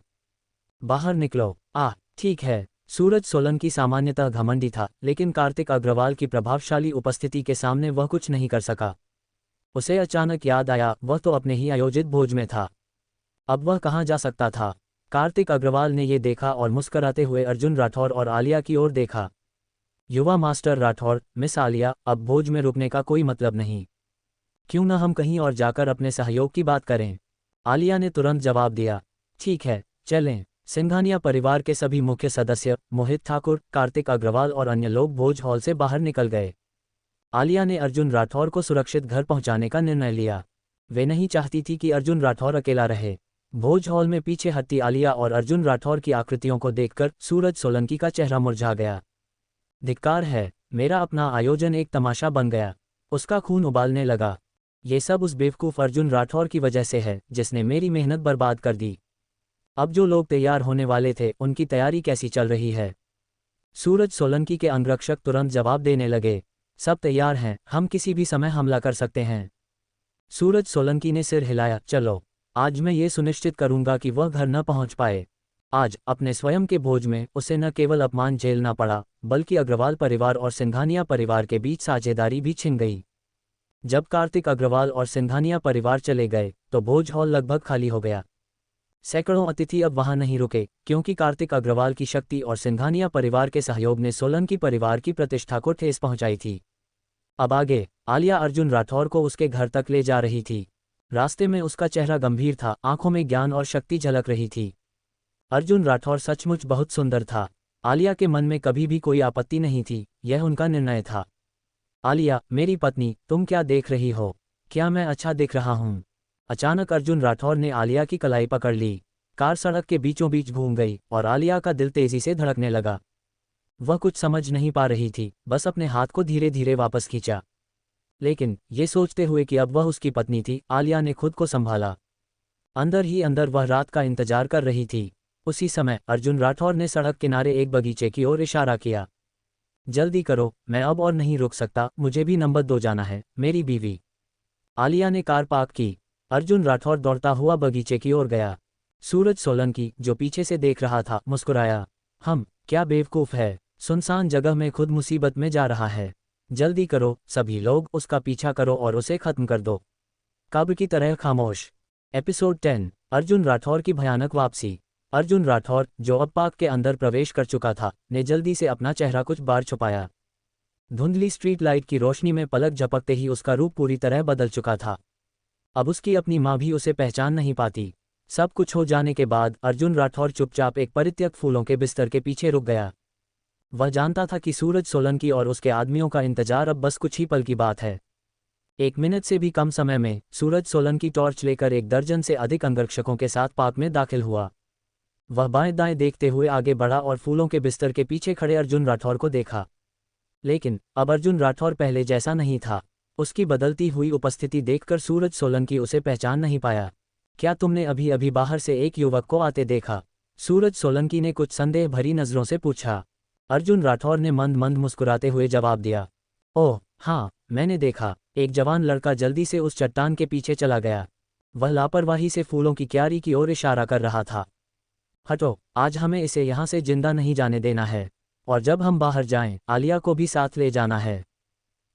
[SPEAKER 1] बाहर निकलो। ठीक है। सूरज सोलंकी सामान्यतः घमंडी था, लेकिन कार्तिक अग्रवाल की प्रभावशाली उपस्थिति के सामने वह कुछ नहीं कर सका। उसे अचानक याद आया, वह तो अपने ही आयोजित भोज में था। अब वह कहाँ जा सकता था? कार्तिक अग्रवाल ने ये देखा और मुस्कराते हुए अर्जुन राठौर और आलिया की ओर देखा। युवा मास्टर राठौर, मिस आलिया, अब भोज में रुकने का कोई मतलब नहीं। क्यों न हम कहीं और जाकर अपने सहयोग की बात करें? आलिया ने तुरंत जवाब दिया। ठीक है, चलें। सिंघानिया परिवार के सभी मुख्य सदस्य, मोहित ठाकुर, कार्तिक अग्रवाल और अन्य लोग भोज हॉल से बाहर निकल गए। आलिया ने अर्जुन राठौर को सुरक्षित घर पहुंचाने का निर्णय लिया। वे नहीं चाहती थी कि अर्जुन राठौर अकेला रहे। भोज हॉल में पीछे हटती आलिया और अर्जुन राठौर की आकृतियों को देखकर सूरज सोलंकी का चेहरा मुरझा गया। धिक्कार है, मेरा अपना आयोजन एक तमाशा बन गया। उसका खून उबालने लगा। ये सब उस बेवकूफ़ अर्जुन राठौर की वजह से है, जिसने मेरी मेहनत बर्बाद कर दी। अब जो लोग तैयार होने वाले थे, उनकी तैयारी कैसी चल रही है? सूरज सोलंकी के अंगरक्षक तुरंत जवाब देने लगे। सब तैयार हैं, हम किसी भी समय हमला कर सकते हैं। सूरज सोलंकी ने सिर हिलाया। चलो, आज मैं ये सुनिश्चित करूंगा कि वह घर न पहुंच पाए। आज अपने स्वयं के भोज में उसे न केवल अपमान झेलना पड़ा, बल्कि अग्रवाल परिवार और सिंघानिया परिवार के बीच साझेदारी भी छिन गई। जब कार्तिक अग्रवाल और सिंघानिया परिवार चले गए, तो भोज हॉल लगभग खाली हो गया। सैकड़ों अतिथि अब वहां नहीं रुके, क्योंकि कार्तिक अग्रवाल की शक्ति और सिंघानिया परिवार के सहयोग ने सोलंकी परिवार की प्रतिष्ठा को ठेस पहुंचाई थी। अब आगे, आलिया अर्जुन राठौर को उसके घर तक ले जा रही थी। रास्ते में उसका चेहरा गंभीर था, आंखों में ज्ञान और शक्ति झलक रही थी। अर्जुन राठौर सचमुच बहुत सुंदर था। आलिया के मन में कभी भी कोई आपत्ति नहीं थी, यह उनका निर्णय था। आलिया, मेरी पत्नी, तुम क्या देख रही हो? क्या मैं अच्छा दिख रहा हूँ? अचानक अर्जुन राठौर ने आलिया की कलाई पकड़ ली। कार सड़क के बीचों बीच घूम गई और आलिया का दिल तेजी से धड़कने लगा। वह कुछ समझ नहीं पा रही थी, बस अपने हाथ को धीरे धीरे वापस खींचा। लेकिन ये सोचते हुए कि अब वह उसकी पत्नी थी, आलिया ने खुद को संभाला। अंदर ही अंदर वह रात का इंतजार कर रही थी। उसी समय अर्जुन राठौर ने सड़क किनारे एक बगीचे की ओर इशारा किया। जल्दी करो, मैं अब और नहीं रुक सकता, मुझे भी नंबर 2 जाना है, मेरी बीवी। आलिया ने कार पार्क की। अर्जुन राठौर दौड़ता हुआ बगीचे की ओर गया। सूरज सोलंकी, जो पीछे से देख रहा था, मुस्कुराया। क्या बेवकूफ़ है, सुनसान जगह में खुद मुसीबत में जा रहा है। जल्दी करो सभी लोग, उसका पीछा करो और उसे खत्म कर दो। कब्र की तरह खामोश। एपिसोड 10, अर्जुन राठौर की भयानक वापसी। अर्जुन राठौर, जो अब पार्क के अंदर प्रवेश कर चुका था, ने जल्दी से अपना चेहरा कुछ बार छुपाया। धुंधली स्ट्रीट लाइट की रोशनी में पलक झपकते ही उसका रूप पूरी तरह बदल चुका था। अब उसकी अपनी माँ भी उसे पहचान नहीं पाती। सब कुछ हो जाने के बाद अर्जुन राठौर चुपचाप एक परित्यक्त फूलों के बिस्तर के पीछे रुक गया। वह जानता था कि सूरज सोलंकी और उसके आदमियों का इंतजार अब बस कुछ ही पल की बात है। 1 मिनट से भी कम समय में सूरज सोलंकी टॉर्च लेकर 1 दर्जन से अधिक अंगरक्षकों के साथ पार्क में दाखिल हुआ। वह बाएं दाएं देखते हुए आगे बढ़ा और फूलों के बिस्तर के पीछे खड़े अर्जुन राठौर को देखा। लेकिन अब अर्जुन राठौर पहले जैसा नहीं था। उसकी बदलती हुई उपस्थिति देखकर सूरज सोलंकी उसे पहचान नहीं पाया। क्या तुमने अभी अभी बाहर से एक युवक को आते देखा? सूरज सोलंकी ने कुछ संदेह भरी नजरों से पूछा। अर्जुन राठौर ने मंद मंद मुस्कुराते हुए जवाब दिया, ओह हाँ, मैंने देखा। एक जवान लड़का जल्दी से उस चट्टान के पीछे चला गया। वह लापरवाही से फूलों की क्यारी की ओर इशारा कर रहा था। हटो, आज हमें इसे यहाँ से जिंदा नहीं जाने देना है। और जब हम बाहर जाएं, आलिया को भी साथ ले जाना है।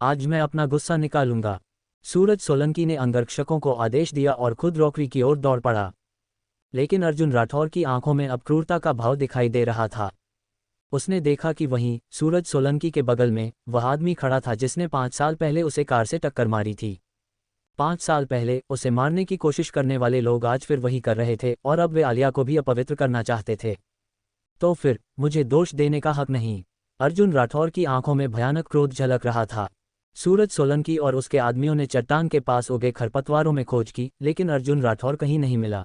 [SPEAKER 1] आज मैं अपना गुस्सा निकालूंगा। सूरज सोलंकी ने अंगरक्षकों को आदेश दिया और खुद रॉकरी की ओर दौड़ पड़ा। लेकिन अर्जुन राठौर की आंखों में अब क्रूरता का भाव दिखाई दे रहा था। उसने देखा कि वहीं सूरज सोलंकी के बगल में वह आदमी खड़ा था जिसने 5 साल पहले उसे कार से टक्कर मारी थी। 5 साल पहले उसे मारने की कोशिश करने वाले लोग आज फिर वही कर रहे थे और अब वे आलिया को भी अपवित्र करना चाहते थे। तो फिर मुझे दोष देने का हक नहीं। अर्जुन राठौर की आंखों में भयानक क्रोध झलक रहा था। सूरज सोलंकी और उसके आदमियों ने चट्टान के पास उगे खरपतवारों में खोज की, लेकिन अर्जुन राठौर कहीं नहीं मिला।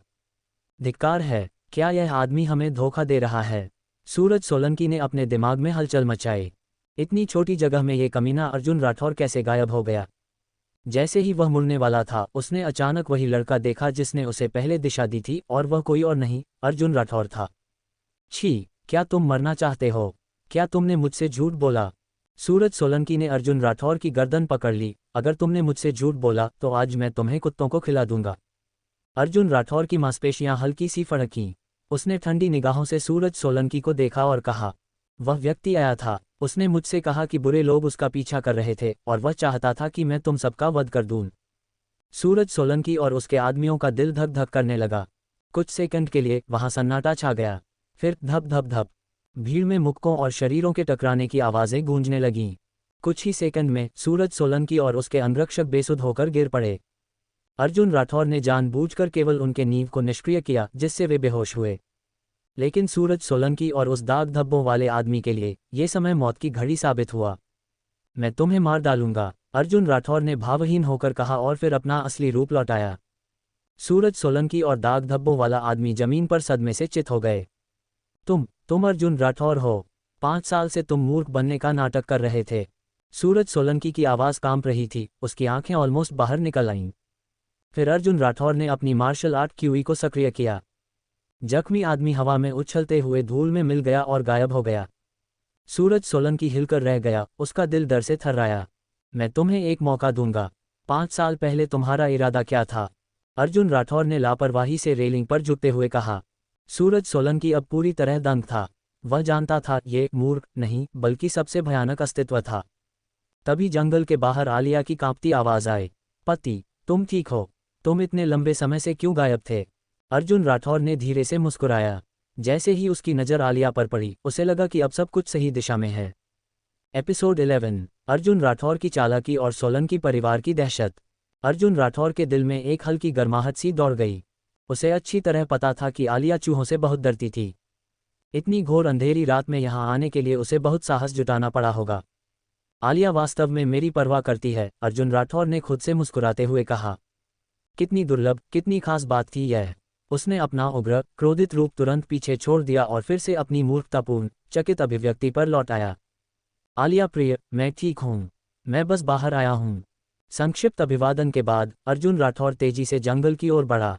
[SPEAKER 1] धिक्कार है, क्या यह आदमी हमें धोखा दे रहा है? सूरज सोलंकी ने अपने दिमाग में हलचल मचाई। इतनी छोटी जगह में ये कमीना अर्जुन राठौर कैसे गायब हो गया? जैसे ही वह मुड़ने वाला था, उसने अचानक वही लड़का देखा जिसने उसे पहले दिशा दी थी, और वह कोई और नहीं, अर्जुन राठौर था। छी, क्या तुम मरना चाहते हो? क्या तुमने मुझसे झूठ बोला? सूरज सोलंकी ने अर्जुन राठौर की गर्दन पकड़ ली। अगर तुमने मुझसे झूठ बोला तो आज मैं तुम्हें कुत्तों को खिला दूंगा। अर्जुन राठौर की मांसपेशियां हल्की सी फड़कीं। उसने ठंडी निगाहों से सूरज सोलंकी को देखा और कहा, वह व्यक्ति आया था। उसने मुझसे कहा कि बुरे लोग उसका पीछा कर रहे थे और वह चाहता था कि मैं तुम सबका वध कर दूं। सूरज सोलंकी और उसके आदमियों का दिल धक धक करने लगा। कुछ सेकंड के लिए वहां सन्नाटा छा गया। फिर धप धप धप, भीड़ में मुक्कों और शरीरों के टकराने की आवाजें गूंजने लगीं। कुछ ही सेकंड में सूरज सोलंकी और उसके अंगरक्षक बेसुध होकर गिर पड़े। अर्जुन राठौर ने जानबूझकर केवल उनके नींव को निष्क्रिय किया, जिससे वे बेहोश हुए। लेकिन सूरज सोलंकी और उस दाग धब्बों वाले आदमी के लिए ये समय मौत की घड़ी साबित हुआ। मैं तुम्हें मार डालूंगा, अर्जुन राठौर ने भावहीन होकर कहा और फिर अपना असली रूप लौटाया। सूरज सोलंकी और दाग धब्बों वाला आदमी जमीन पर सदमे से चित हो गए। तुम अर्जुन राठौर हो? 5 साल से तुम मूर्ख बनने का नाटक कर रहे थे। सूरज सोलंकी की आवाज़ कांप रही थी, उसकी आंखें ऑलमोस्ट बाहर निकल आईं। फिर अर्जुन राठौर ने अपनी मार्शल आर्ट क्यूई को सक्रिय किया। जख्मी आदमी हवा में उछलते हुए धूल में मिल गया और गायब हो गया। सूरज सोलंकी हिलकर रह गया, उसका दिल डर से थर्राया। मैं तुम्हें एक मौका दूंगा। 5 साल पहले तुम्हारा इरादा क्या था? अर्जुन राठौर ने लापरवाही से रेलिंग पर झुकते हुए कहा। सूरज सोलंकी अब पूरी तरह दंग था। वह जानता था ये मूर्ख नहीं बल्कि सबसे भयानक अस्तित्व था। तभी जंगल के बाहर आलिया की कांपती आवाज आई, पति, तुम ठीक हो? तुम इतने लंबे समय से क्यों गायब थे? अर्जुन राठौर ने धीरे से मुस्कुराया। जैसे ही उसकी नज़र आलिया पर पड़ी, उसे लगा कि अब सब कुछ सही दिशा में है। एपिसोड 11, अर्जुन राठौर की चालाकी और सोलंकी परिवार की दहशत। अर्जुन राठौर के दिल में एक हल्की गर्माहट सी दौड़ गई। उसे अच्छी तरह पता था कि आलिया चूहों से बहुत डरती थी। इतनी घोर अंधेरी रात में यहाँ आने के लिए उसे बहुत साहस जुटाना पड़ा होगा। आलिया वास्तव में मेरी परवाह करती है, अर्जुन राठौर ने खुद से मुस्कुराते हुए कहा। कितनी दुर्लभ, कितनी खास बात थी यह। उसने अपना उग्र, क्रोधित रूप तुरंत पीछे छोड़ दिया और फिर से अपनी मूर्खतापूर्ण, चकित अभिव्यक्ति पर लौट आया। आलिया प्रिय, मैं ठीक हूँ। मैं बस बाहर आया हूँ। संक्षिप्त अभिवादन के बाद अर्जुन राठौर तेजी से जंगल की ओर बढ़ा।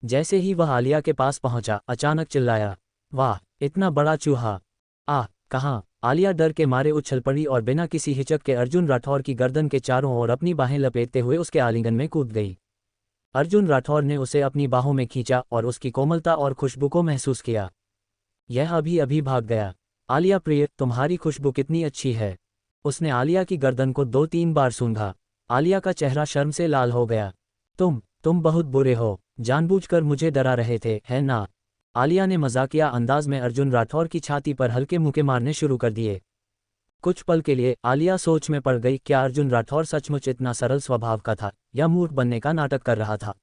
[SPEAKER 1] जैसे ही वह आलिया के पास पहुंचा, अचानक चिल्लाया, वाह, इतना बड़ा चूहा! कहाँ? आलिया डर के मारे उछल पड़ी और बिना किसी हिचक के अर्जुन राठौर की गर्दन के चारों ओर अपनी बाहें लपेटते हुए उसके आलिंगन में कूद गई। अर्जुन राठौर ने उसे अपनी बाहों में खींचा और उसकी कोमलता और खुशबू को महसूस किया। यह अभी अभी भाग गया। आलिया प्रिय, तुम्हारी खुशबू कितनी अच्छी है। उसने आलिया की गर्दन को 2-3 बार सूंघा। आलिया का चेहरा शर्म से लाल हो गया। तुम बहुत बुरे हो, जानबूझकर मुझे डरा रहे थे, है ना? आलिया ने मजाकिया अंदाज में अर्जुन राठौर की छाती पर हल्के मुक्के मारने शुरू कर दिए। कुछ पल के लिए आलिया सोच में पड़ गई, क्या अर्जुन राठौर सचमुच इतना सरल स्वभाव का था या मूर्ख बनने का नाटक कर रहा था?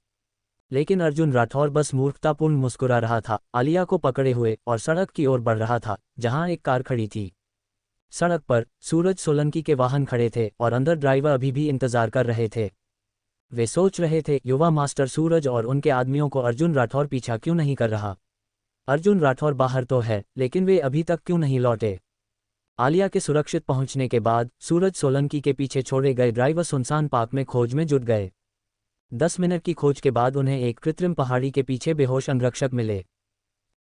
[SPEAKER 1] लेकिन अर्जुन राठौर बस मूर्खतापूर्ण मुस्कुरा रहा था, आलिया को पकड़े हुए, और सड़क की ओर बढ़ रहा था जहां एक कार खड़ी थी। सड़क पर सूरज सोलंकी के वाहन खड़े थे और अंदर ड्राइवर अभी भी इंतजार कर रहे थे। वे सोच रहे थे, युवा मास्टर सूरज और उनके आदमियों को अर्जुन राठौर पीछा क्यों नहीं कर रहा? अर्जुन राठौर बाहर तो है, लेकिन वे अभी तक क्यों नहीं लौटे? आलिया के सुरक्षित पहुंचने के बाद सूरज सोलंकी के पीछे छोड़े गए ड्राइवर सुनसान पार्क में खोज में जुट गए। 10 मिनट की खोज के बाद उन्हें एक कृत्रिम पहाड़ी के पीछे बेहोश अंगरक्षक मिले।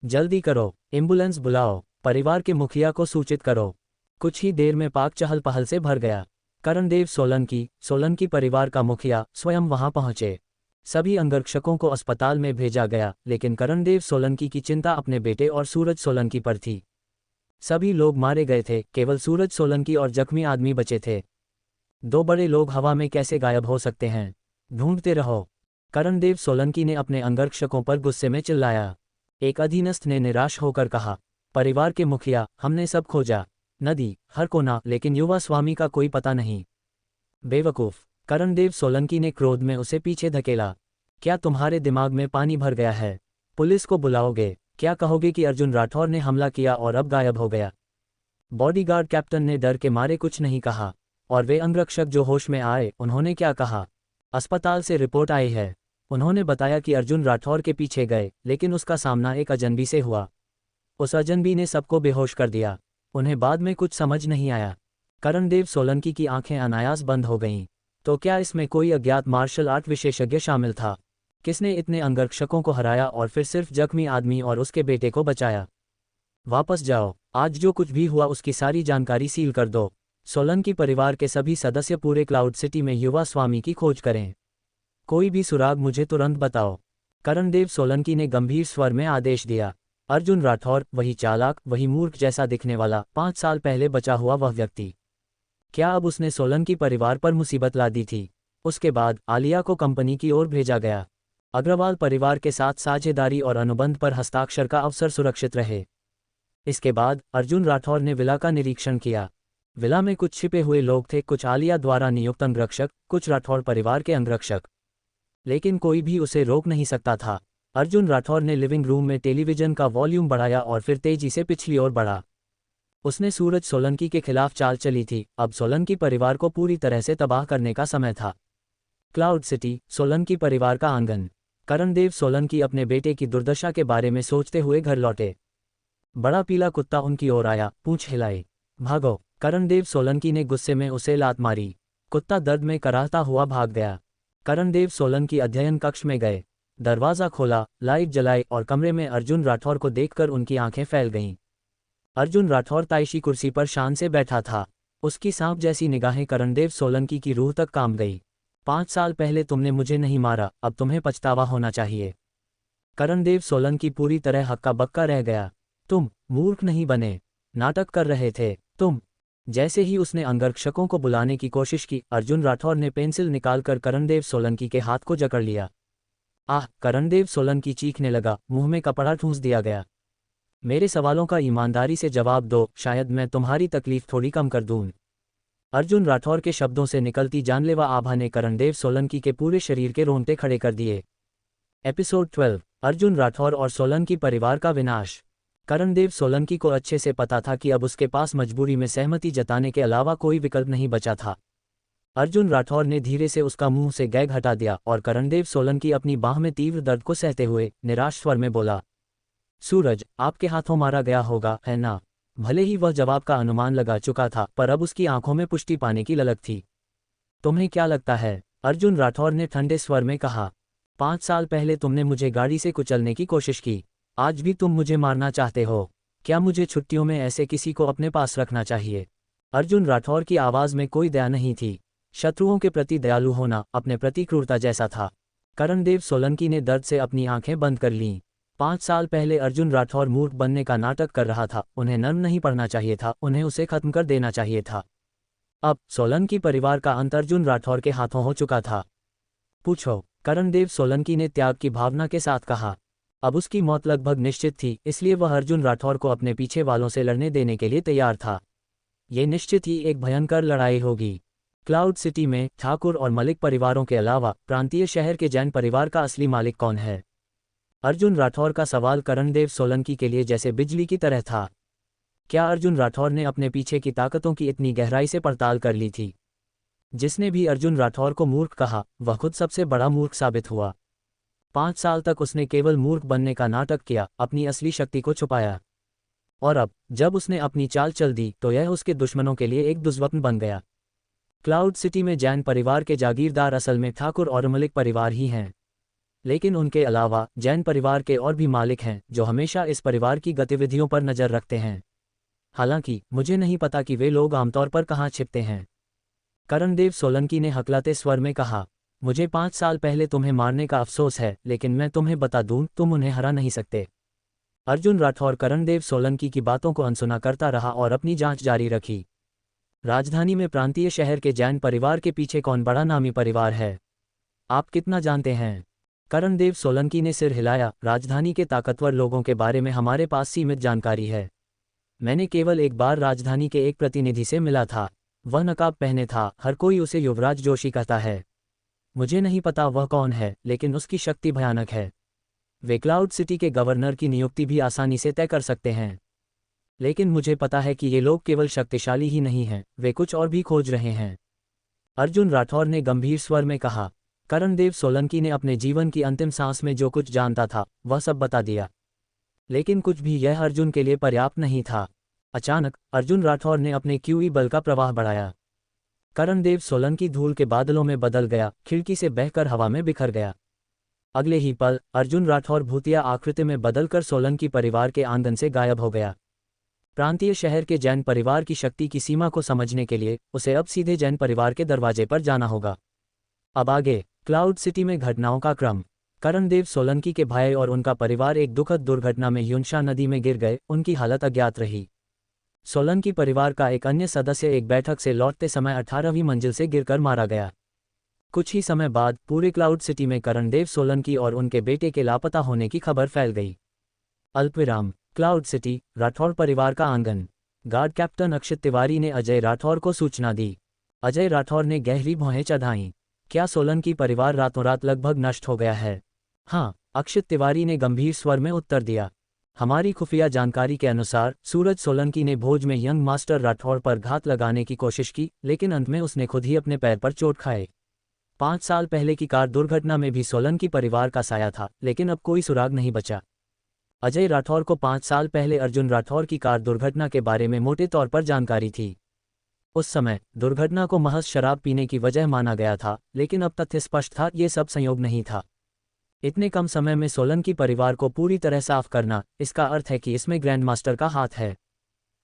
[SPEAKER 1] जल्दी करो, एम्बुलेंस बुलाओ, परिवार के मुखिया को सूचित करो। कुछ ही देर में पार्क चहल पहल से भर गया। करणदेव सोलंकी परिवार का मुखिया स्वयं वहां पहुंचे। सभी अंगरक्षकों को अस्पताल में भेजा गया, लेकिन करणदेव सोलंकी की चिंता अपने बेटे और सूरज सोलंकी पर थी। सभी लोग मारे गए थे, केवल सूरज सोलंकी और जख्मी आदमी बचे थे। 2 बड़े लोग हवा में कैसे गायब हो सकते हैं? ढूंढते रहो। करणदेव सोलंकी ने अपने अंगरक्षकों पर गुस्से में चिल्लाया। एक अधीनस्थ ने निराश होकर कहा, परिवार के मुखिया, हमने सब खोजा, नदी, हर कोना, लेकिन युवा स्वामी का कोई पता नहीं। बेवकूफ, करणदेव सोलंकी ने क्रोध में उसे पीछे धकेला। क्या तुम्हारे दिमाग में पानी भर गया है? पुलिस को बुलाओगे? क्या कहोगे कि अर्जुन राठौर ने हमला किया और अब गायब हो गया? बॉडीगार्ड कैप्टन ने डर के मारे कुछ नहीं कहा। और वे अंगरक्षक जो होश में आए, उन्होंने क्या कहा? अस्पताल से रिपोर्ट आई है। उन्होंने बताया कि अर्जुन राठौर के पीछे गए, लेकिन उसका सामना एक अजनबी से हुआ। उस अजनबी ने सबको बेहोश कर दिया। उन्हें बाद में कुछ समझ नहीं आया। करणदेव सोलंकी की आंखें अनायास बंद हो गईं। तो क्या इसमें कोई अज्ञात मार्शल आर्ट विशेषज्ञ शामिल था? किसने इतने अंगरक्षकों को हराया और फिर सिर्फ जख्मी आदमी और उसके बेटे को बचाया? वापस जाओ, आज जो कुछ भी हुआ उसकी सारी जानकारी सील कर दो। सोलंकी परिवार के सभी सदस्य पूरे क्लाउड सिटी में युवा स्वामी की खोज करें। कोई भी सुराग मुझे तुरंत बताओ। करणदेव सोलंकी ने गंभीर स्वर में आदेश दिया। अर्जुन राठौर, वही चालाक, वही मूर्ख जैसा दिखने वाला, 5 साल पहले बचा हुआ वह व्यक्ति। क्या अब उसने सोलंकी परिवार पर मुसीबत ला दी थी? उसके बाद आलिया को कंपनी की ओर भेजा गया। अग्रवाल परिवार के साथ साझेदारी और अनुबंध पर हस्ताक्षर का अवसर सुरक्षित रहे। इसके बाद अर्जुन राठौर ने विला का निरीक्षण किया। विला में कुछ छिपे हुए लोग थे, कुछ आलिया द्वारा नियुक्त अंगरक्षक, कुछ राठौर परिवार के अंगरक्षक। लेकिन कोई भी उसे रोक नहीं सकता था। अर्जुन राठौर ने लिविंग रूम में टेलीविजन का वॉल्यूम बढ़ाया और फिर तेजी से पिछली ओर बढ़ा। उसने सूरज सोलंकी के खिलाफ चाल चली थी। अब सोलंकी परिवार को पूरी तरह से तबाह करने का समय था। क्लाउड सिटी, सोलंकी परिवार का आंगन। करणदेव सोलंकी अपने बेटे की दुर्दशा के बारे में सोचते हुए घर लौटे। बड़ा पीला कुत्ता उनकी ओर आया, पूंछ हिलाई। भागो! करणदेव सोलंकी ने गुस्से में उसे लात मारी। कुत्ता दर्द में कराहता हुआ भाग गया। करणदेव सोलंकी अध्ययन कक्ष में गए। दरवाज़ा खोला, लाइट जलाई और कमरे में अर्जुन राठौर को देखकर उनकी आंखें फैल गईं। अर्जुन राठौर ताइशी कुर्सी पर शान से बैठा था। उसकी सांप जैसी निगाहें करणदेव सोलंकी की रूह तक काम गई। 5 साल पहले तुमने मुझे नहीं मारा, अब तुम्हें पछतावा होना चाहिए। करणदेव सोलंकी पूरी तरह हक्का बक्का रह गया। तुम मूर्ख नहीं बने, नाटक कर रहे थे तुम। जैसे ही उसने अंगरक्षकों को बुलाने की कोशिश की, अर्जुन राठौर ने पेंसिल निकालकर करणदेव सोलंकी के हाथ को जकड़ लिया। आह! करणदेव सोलंकी चीखने लगा, मुंह में कपड़ा ठूंस दिया गया। मेरे सवालों का ईमानदारी से जवाब दो, शायद मैं तुम्हारी तकलीफ थोड़ी कम कर दूं। अर्जुन राठौर के शब्दों से निकलती जानलेवा आभा ने करणदेव सोलंकी के पूरे शरीर के रोंगटे खड़े कर दिए। एपिसोड 12, अर्जुन राठौर और सोलंकी परिवार का विनाश। करणदेव सोलंकी को अच्छे से पता था कि अब उसके पास मजबूरी में सहमति जताने के अलावा कोई विकल्प नहीं बचा था। अर्जुन राठौर ने धीरे से उसका मुंह से गैग हटा दिया और करणदेव सोलंकी अपनी बाह में तीव्र दर्द को सहते हुए निराश स्वर में बोला, सूरज, आपके हाथों मारा गया होगा, है ना? भले ही वह जवाब का अनुमान लगा चुका था, पर अब उसकी आंखों में पुष्टि पाने की ललक थी। तुम्हें क्या लगता है? अर्जुन राठौर ने ठंडे स्वर में कहा। 5 साल पहले तुमने मुझे गाड़ी से कुचलने की कोशिश की, आज भी तुम मुझे मारना चाहते हो। क्या मुझे छुट्टियों में ऐसे किसी को अपने पास रखना चाहिए? अर्जुन राठौर की आवाज़ में कोई दया नहीं थी। शत्रुओं के प्रति दयालु होना अपने प्रति क्रूरता जैसा था। करणदेव सोलंकी ने दर्द से अपनी आंखें बंद कर लीं। 5 साल पहले अर्जुन राठौर मूर्ख बनने का नाटक कर रहा था। उन्हें नर्म नहीं पड़ना चाहिए था, उन्हें उसे खत्म कर देना चाहिए था। अब सोलंकी परिवार का अंत अर्जुन राठौर के हाथों हो चुका था। पूछो, करणदेव सोलंकी ने त्याग की भावना के साथ कहा। अब उसकी मौत लगभग निश्चित थी, इसलिए वह अर्जुन राठौर को अपने पीछे वालों से लड़ने देने के लिए तैयार था। ये निश्चित ही एक भयंकर लड़ाई होगी। क्लाउड सिटी में ठाकुर और मलिक परिवारों के अलावा प्रांतीय शहर के जैन परिवार का असली मालिक कौन है? अर्जुन राठौर का सवाल करणदेव सोलंकी के लिए जैसे बिजली की तरह था। क्या अर्जुन राठौर ने अपने पीछे की ताकतों की इतनी गहराई से पड़ताल कर ली थी? जिसने भी अर्जुन राठौर को मूर्ख कहा, वह खुद सबसे बड़ा मूर्ख साबित हुआ। 5 साल तक उसने केवल मूर्ख बनने का नाटक किया, अपनी असली शक्ति को छुपाया। और अब जब उसने अपनी चाल चल दी तो यह उसके दुश्मनों के लिए एक दुर्स्वप्न बन गया। क्लाउड सिटी में जैन परिवार के जागीरदार असल में ठाकुर और मलिक परिवार ही हैं। लेकिन उनके अलावा जैन परिवार के और भी मालिक हैं जो हमेशा इस परिवार की गतिविधियों पर नज़र रखते हैं। हालांकि मुझे नहीं पता कि वे लोग आमतौर पर कहाँ छिपते हैं। कर्णदेव सोलंकी ने हकलाते स्वर में कहा, मुझे 5 साल पहले तुम्हें मारने का अफसोस है, लेकिन मैं तुम्हें बता दूं, तुम उन्हें हरा नहीं सकते। अर्जुन राठौर कर्णदेव सोलंकी की बातों को अनसुना करता रहा और अपनी जांच जारी रखी। राजधानी में प्रांतीय शहर के जैन परिवार के पीछे कौन बड़ा नामी परिवार है? आप कितना जानते हैं? कर्णदेव सोलंकी ने सिर हिलाया। राजधानी के ताकतवर लोगों के बारे में हमारे पास सीमित जानकारी है। मैंने केवल एक बार राजधानी के एक प्रतिनिधि से मिला था। वह नकाब पहने था, हर कोई उसे युवराज जोशी कहता है। मुझे नहीं पता वह कौन है, लेकिन उसकी शक्ति भयानक है। वे क्लाउड सिटी के गवर्नर की नियुक्ति भी आसानी से तय कर सकते हैं। लेकिन मुझे पता है कि ये लोग केवल शक्तिशाली ही नहीं हैं, वे कुछ और भी खोज रहे हैं। अर्जुन राठौर ने गंभीर स्वर में कहा। कर्णदेव सोलंकी ने अपने जीवन की अंतिम सांस में जो कुछ जानता था वह सब बता दिया। लेकिन कुछ भी यह अर्जुन के लिए पर्याप्त नहीं था। अचानक अर्जुन राठौर ने अपने क्यूई बल का प्रवाह बढ़ाया। कर्णदेव सोलंकी धूल के बादलों में बदल गया, खिड़की से बहकर हवा में बिखर गया। अगले ही पल अर्जुन राठौर भूतिया आकृति में बदलकर सोलंकी परिवार के आंगन से गायब हो गया। प्रांतीय शहर के जैन परिवार की शक्ति की सीमा को समझने के लिए उसे अब सीधे जैन परिवार के दरवाजे पर जाना होगा। अब आगे क्लाउड सिटी में घटनाओं का क्रम। कर्णदेव सोलंकी के भाई और उनका परिवार एक दुखद दुर्घटना में युनशा नदी में गिर गए। उनकी हालत अज्ञात रही। सोलंकी परिवार का एक अन्य सदस्य एक बैठक से लौटते समय 18वीं मंजिल से गिरकर मारा गया। कुछ ही समय बाद पूरे क्लाउड सिटी में कर्णदेव सोलंकी और उनके बेटे के लापता होने की खबर फैल गई। अल्पविराम। क्लाउड सिटी, राठौर परिवार का आंगन। गार्ड कैप्टन अक्षित तिवारी ने अजय राठौर को सूचना दी। अजय राठौर ने गहरी भौहें चढ़ाईं। क्या सोलंकी परिवार रातों रात लगभग नष्ट हो गया है? हाँ, अक्षित तिवारी ने गंभीर स्वर में उत्तर दिया। हमारी खुफिया जानकारी के अनुसार सूरज सोलंकी ने भोज में यंग मास्टर राठौर पर घात लगाने की कोशिश की, लेकिन अंत में उसने खुद ही अपने पैर पर चोट खाए। 5 साल पहले की कार दुर्घटना में भी सोलंकी परिवार का साया था, लेकिन अब कोई सुराग नहीं बचा। अजय राठौर को 5 साल पहले अर्जुन राठौर की कार दुर्घटना के बारे में मोटे तौर पर जानकारी थी। उस समय दुर्घटना को महज शराब पीने की वजह माना गया था, लेकिन अब तथ्य स्पष्ट था, ये सब संयोग नहीं था। इतने कम समय में सोलंकी परिवार को पूरी तरह साफ करना, इसका अर्थ है कि इसमें ग्रैंड मास्टर का हाथ है।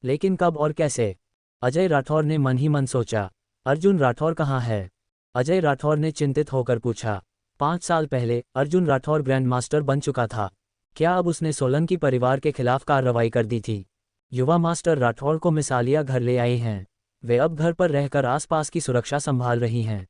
[SPEAKER 1] लेकिन कब और कैसे? अजय राठौर ने मन ही मन सोचा। अर्जुन राठौर कहाँ है? अजय राठौर ने चिंतित होकर पूछा। 5 साल पहले अर्जुन राठौर ग्रैंड मास्टर बन चुका था। क्या अब उसने सोलंकी परिवार के खिलाफ कार्रवाई कर दी थी? युवा मास्टर राठौर को मिसालिया घर ले आए हैं। वे अब घर पर रहकर आसपास की सुरक्षा संभाल रही हैं।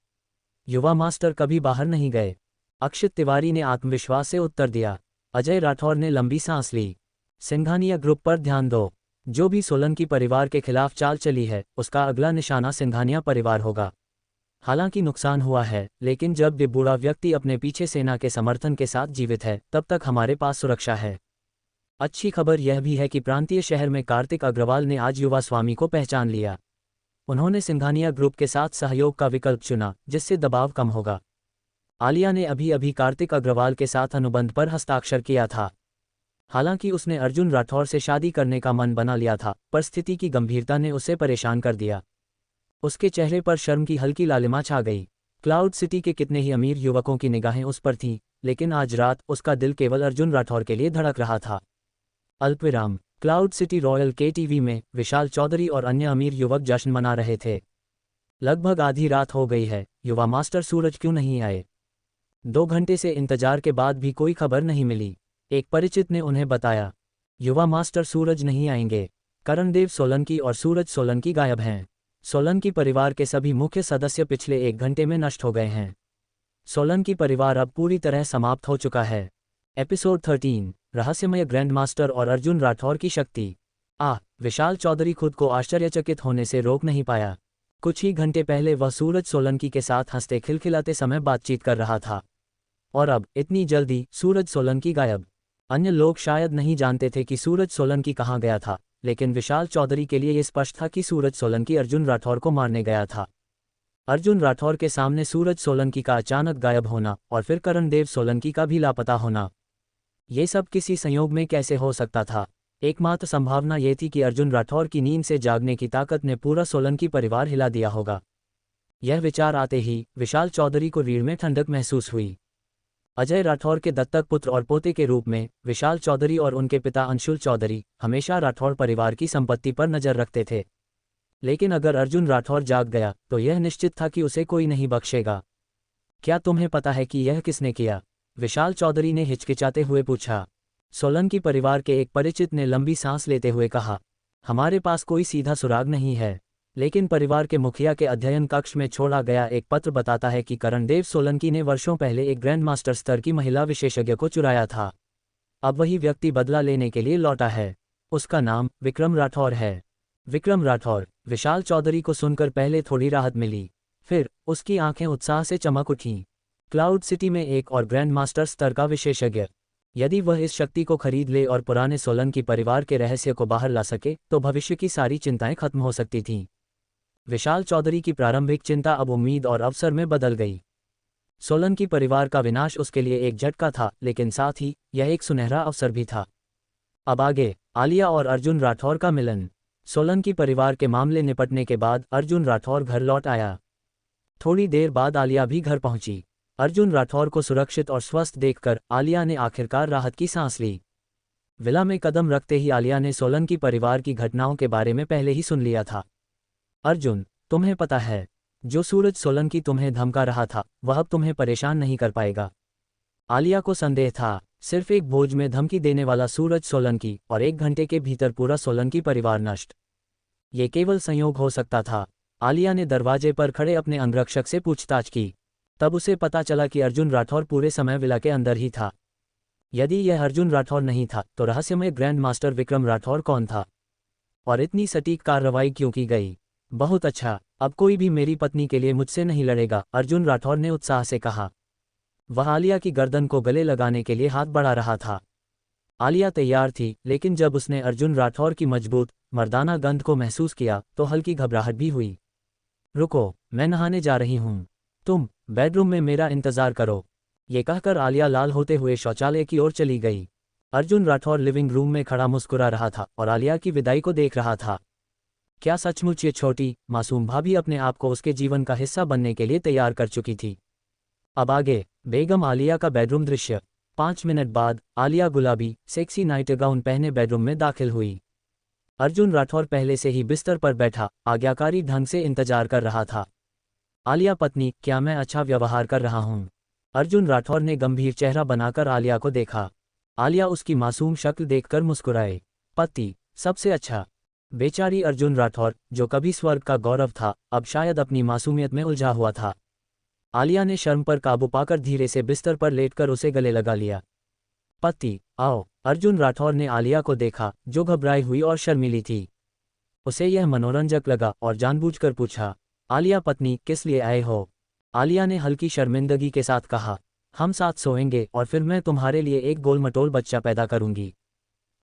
[SPEAKER 1] युवा मास्टर कभी बाहर नहीं गए। अक्षित तिवारी ने आत्मविश्वास से उत्तर दिया। अजय राठौर ने लंबी सांस ली। सिंघानिया ग्रुप पर ध्यान दो। जो भी सोलंकी परिवार के खिलाफ चाल चली है, उसका अगला निशाना सिंघानिया परिवार होगा। हालांकि नुकसान हुआ है, लेकिन जब ये बूढ़ा व्यक्ति अपने पीछे सेना के समर्थन के साथ जीवित है, तब तक हमारे पास सुरक्षा है। अच्छी खबर यह भी है कि प्रांतीय शहर में कार्तिक अग्रवाल ने आज युवा स्वामी को पहचान लिया। उन्होंने सिंघानिया ग्रुप के साथ सहयोग का विकल्प चुना, जिससे दबाव कम होगा। आलिया ने अभी अभी कार्तिक अग्रवाल के साथ अनुबंध पर हस्ताक्षर किया था। हालांकि उसने अर्जुन राठौर से शादी करने का मन बना लिया था, पर स्थिति की गंभीरता ने उसे परेशान कर दिया। उसके चेहरे पर शर्म की हल्की लालिमा छा गई। क्लाउड सिटी के कितने ही अमीर युवकों की निगाहें उस पर थीं, लेकिन आज रात उसका दिल केवल अर्जुन राठौर के लिए धड़क रहा था। अल्पविराम। क्लाउड सिटी रॉयल केटीवी में विशाल चौधरी और अन्य अमीर युवक जश्न मना रहे थे। लगभग आधी रात हो गई है, युवा मास्टर सूरज क्यों नहीं आए? 2 घंटे से इंतजार के बाद भी कोई खबर नहीं मिली। एक परिचित ने उन्हें बताया, युवा मास्टर सूरज नहीं आएंगे। कर्णदेव सोलंकी और सूरज सोलंकी गायब हैं। सोलंकी परिवार के सभी मुख्य सदस्य पिछले 1 घंटे में नष्ट हो गए हैं। सोलंकी परिवार अब पूरी तरह समाप्त हो चुका है। एपिसोड 13, रहस्यमय ग्रैंड मास्टर और अर्जुन राठौर की शक्ति। विशाल चौधरी खुद को आश्चर्यचकित होने से रोक नहीं पाया। कुछ ही घंटे पहले वह सूरज सोलंकी के साथ हंसते खिलखिलाते समय बातचीत कर रहा था, और अब इतनी जल्दी सूरज सोलंकी गायब। अन्य लोग शायद नहीं जानते थे कि सूरज सोलंकी कहाँ गया था, लेकिन विशाल चौधरी के लिए यह स्पष्ट था कि सूरज सोलंकी अर्जुन राठौर को मारने गया था। अर्जुन राठौर के सामने सूरज सोलंकी का अचानक गायब होना और फिर कर्णदेव सोलंकी का भी लापता होना, ये सब किसी संयोग में कैसे हो सकता था? एकमात्र संभावना ये थी कि अर्जुन राठौर की नींद से जागने की ताकत ने पूरा सोलंकी परिवार हिला दिया होगा। यह विचार आते ही विशाल चौधरी को रीढ़ में ठंडक महसूस हुई। अजय राठौर के दत्तक पुत्र और पोते के रूप में विशाल चौधरी और उनके पिता अंशुल चौधरी हमेशा राठौर परिवार की संपत्ति पर नजर रखते थे। लेकिन अगर अर्जुन राठौर जाग गया तो यह निश्चित था कि उसे कोई नहीं बख्शेगा। क्या तुम्हें पता है कि यह किसने किया? विशाल चौधरी ने हिचकिचाते हुए पूछा। सोलंकी परिवार के एक परिचित ने लंबी सांस लेते हुए कहा, हमारे पास कोई सीधा सुराग नहीं है, लेकिन परिवार के मुखिया के अध्ययन कक्ष में छोड़ा गया एक पत्र बताता है कि करणदेव सोलंकी ने वर्षों पहले एक ग्रैंड मास्टर स्तर की महिला विशेषज्ञ को चुराया था। अब वही व्यक्ति बदला लेने के लिए लौटा है। उसका नाम विक्रम राठौर है। विक्रम राठौर। विशाल चौधरी को सुनकर पहले थोड़ी राहत मिली, फिर उसकी आंखें उत्साह से चमक उठीं। क्लाउड सिटी में एक और ग्रैंड मास्टर स्तर का विशेषज्ञ। यदि वह इस शक्ति को खरीद ले और पुराने सोलंकी परिवार के रहस्य को बाहर ला सके तो भविष्य की सारी चिंताएं खत्म हो सकती थीं। विशाल चौधरी की प्रारंभिक चिंता अब उम्मीद और अवसर में बदल गई। सोलंकी परिवार का विनाश उसके लिए एक झटका था, लेकिन साथ ही यह एक सुनहरा अवसर भी था। अब आगे आलिया और अर्जुन राठौर का मिलन। सोलंकी परिवार के मामले निपटने के बाद अर्जुन राठौर घर लौट आया। थोड़ी देर बाद आलिया भी घर पहुंची। अर्जुन राठौर को सुरक्षित और स्वस्थ देखकर आलिया ने आखिरकार राहत की सांस ली। विला में कदम रखते ही आलिया ने सोलंकी परिवार की घटनाओं के बारे में पहले ही सुन लिया था। अर्जुन, तुम्हें पता है, जो सूरज सोलंकी तुम्हें धमका रहा था वह अब तुम्हें परेशान नहीं कर पाएगा। आलिया को संदेह था, सिर्फ एक भोज में धमकी देने वाला सूरज सोलंकी और 1 घंटे के भीतर पूरा सोलंकी परिवार नष्ट। ये केवल संयोग हो सकता था। आलिया ने दरवाजे पर खड़े अपने अंगरक्षक से पूछताछ की। तब उसे पता चला कि अर्जुन राठौर पूरे समय विला के अंदर ही था। यदि यह अर्जुन राठौर नहीं था तो रहस्यमय ग्रैंड मास्टर विक्रम राठौर कौन था? और इतनी सटीक कार्रवाई क्यों की गई? बहुत अच्छा, अब कोई भी मेरी पत्नी के लिए मुझसे नहीं लड़ेगा, अर्जुन राठौर ने उत्साह से कहा। वह आलिया की गर्दन को गले लगाने के लिए हाथ बढ़ा रहा था। आलिया तैयार थी, लेकिन जब उसने अर्जुन राठौर की मजबूत मर्दाना गंध को महसूस किया तो हल्की घबराहट भी हुई। रुको, मैं नहाने जा रही हूँ, तुम बेडरूम में मेरा इंतजार करो। ये कहकर आलिया लाल होते हुए शौचालय की ओर चली गई। अर्जुन राठौर लिविंग रूम में खड़ा मुस्कुरा रहा था और आलिया की विदाई को देख रहा था। क्या सचमुच ये छोटी मासूम भाभी अपने आप को उसके जीवन का हिस्सा बनने के लिए तैयार कर चुकी थी? अब आगे बेगम आलिया का बेडरूम दृश्य। 5 मिनट बाद आलिया गुलाबी सेक्सी नाइट गाउन पहने बेडरूम में दाखिल हुई। अर्जुन राठौर पहले से ही बिस्तर पर बैठा आज्ञाकारी ढंग से इंतजार कर रहा था। आलिया पत्नी, क्या मैं अच्छा व्यवहार कर रहा हूँ? अर्जुन राठौर ने गंभीर चेहरा बनाकर आलिया को देखा। आलिया उसकी मासूम शक्ल देखकर मुस्कुराए। पति, सबसे अच्छा। बेचारी अर्जुन राठौर, जो कभी स्वर्ग का गौरव था, अब शायद अपनी मासूमियत में उलझा हुआ था। आलिया ने शर्म पर काबू पाकर धीरे से बिस्तर पर लेटकर उसे गले लगा लिया। पति, आओ। अर्जुन राठौर ने आलिया को देखा, जो घबराई हुई और शर्मीली थी। उसे यह मनोरंजक लगा और जानबूझकर पूछा, आलिया पत्नी, किस लिए आए हो? आलिया ने हल्की शर्मिंदगी के साथ कहा, हम साथ सोएंगे और फिर मैं तुम्हारे लिए एक गोलमटोल बच्चा पैदा करूंगी।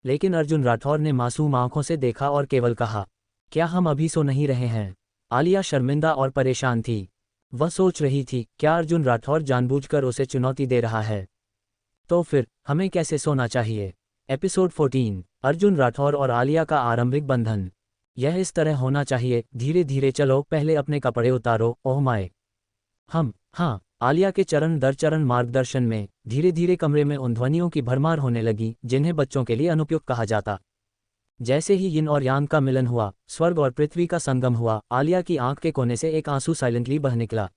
[SPEAKER 1] लेकिन अर्जुन राठौर ने मासूम आंखों से देखा और केवल कहा, क्या हम अभी सो नहीं रहे हैं? आलिया शर्मिंदा और परेशान थी। वह सोच रही थी, क्या अर्जुन राठौर जानबूझकर उसे चुनौती दे रहा है? तो फिर हमें कैसे सोना चाहिए? एपिसोड 14, अर्जुन राठौर और आलिया का आरंभिक बंधन। यह इस तरह होना चाहिए, धीरे धीरे चलो, पहले अपने कपड़े उतारो, ओह माय। हाँ। आलिया के चरण दर चरण मार्गदर्शन में धीरे धीरे कमरे में उन ध्वनियों की भरमार होने लगी जिन्हें बच्चों के लिए अनुपयुक्त कहा जाता। जैसे ही यिन और यांग का मिलन हुआ, स्वर्ग और पृथ्वी का संगम हुआ, आलिया की आंख के कोने से एक आंसू साइलेंटली बह निकला।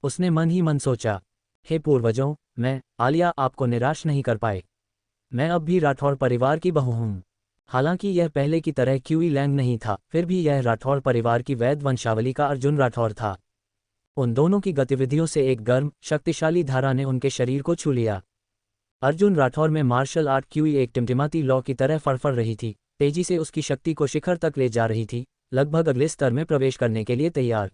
[SPEAKER 1] उसने मन ही मन सोचा, हे पूर्वजों, मैं आलिया आपको निराश नहीं कर पाए। मैं अब भी राठौर परिवार की बहू हूँ। हालांकि यह पहले की तरह क्यूई लैंग नहीं था, फिर भी यह राठौर परिवार की वैध वंशावली का अर्जुन राठौर था। उन दोनों की गतिविधियों से एक गर्म, शक्तिशाली धारा ने उनके शरीर को छू लिया। अर्जुन राठौर में मार्शल आर्ट क्यूई एक टिमटिमाती लौ की तरह फड़फड़ रही थी, तेजी से उसकी शक्ति को शिखर तक ले जा रही थी, लगभग अगले स्तर में प्रवेश करने के लिए तैयार।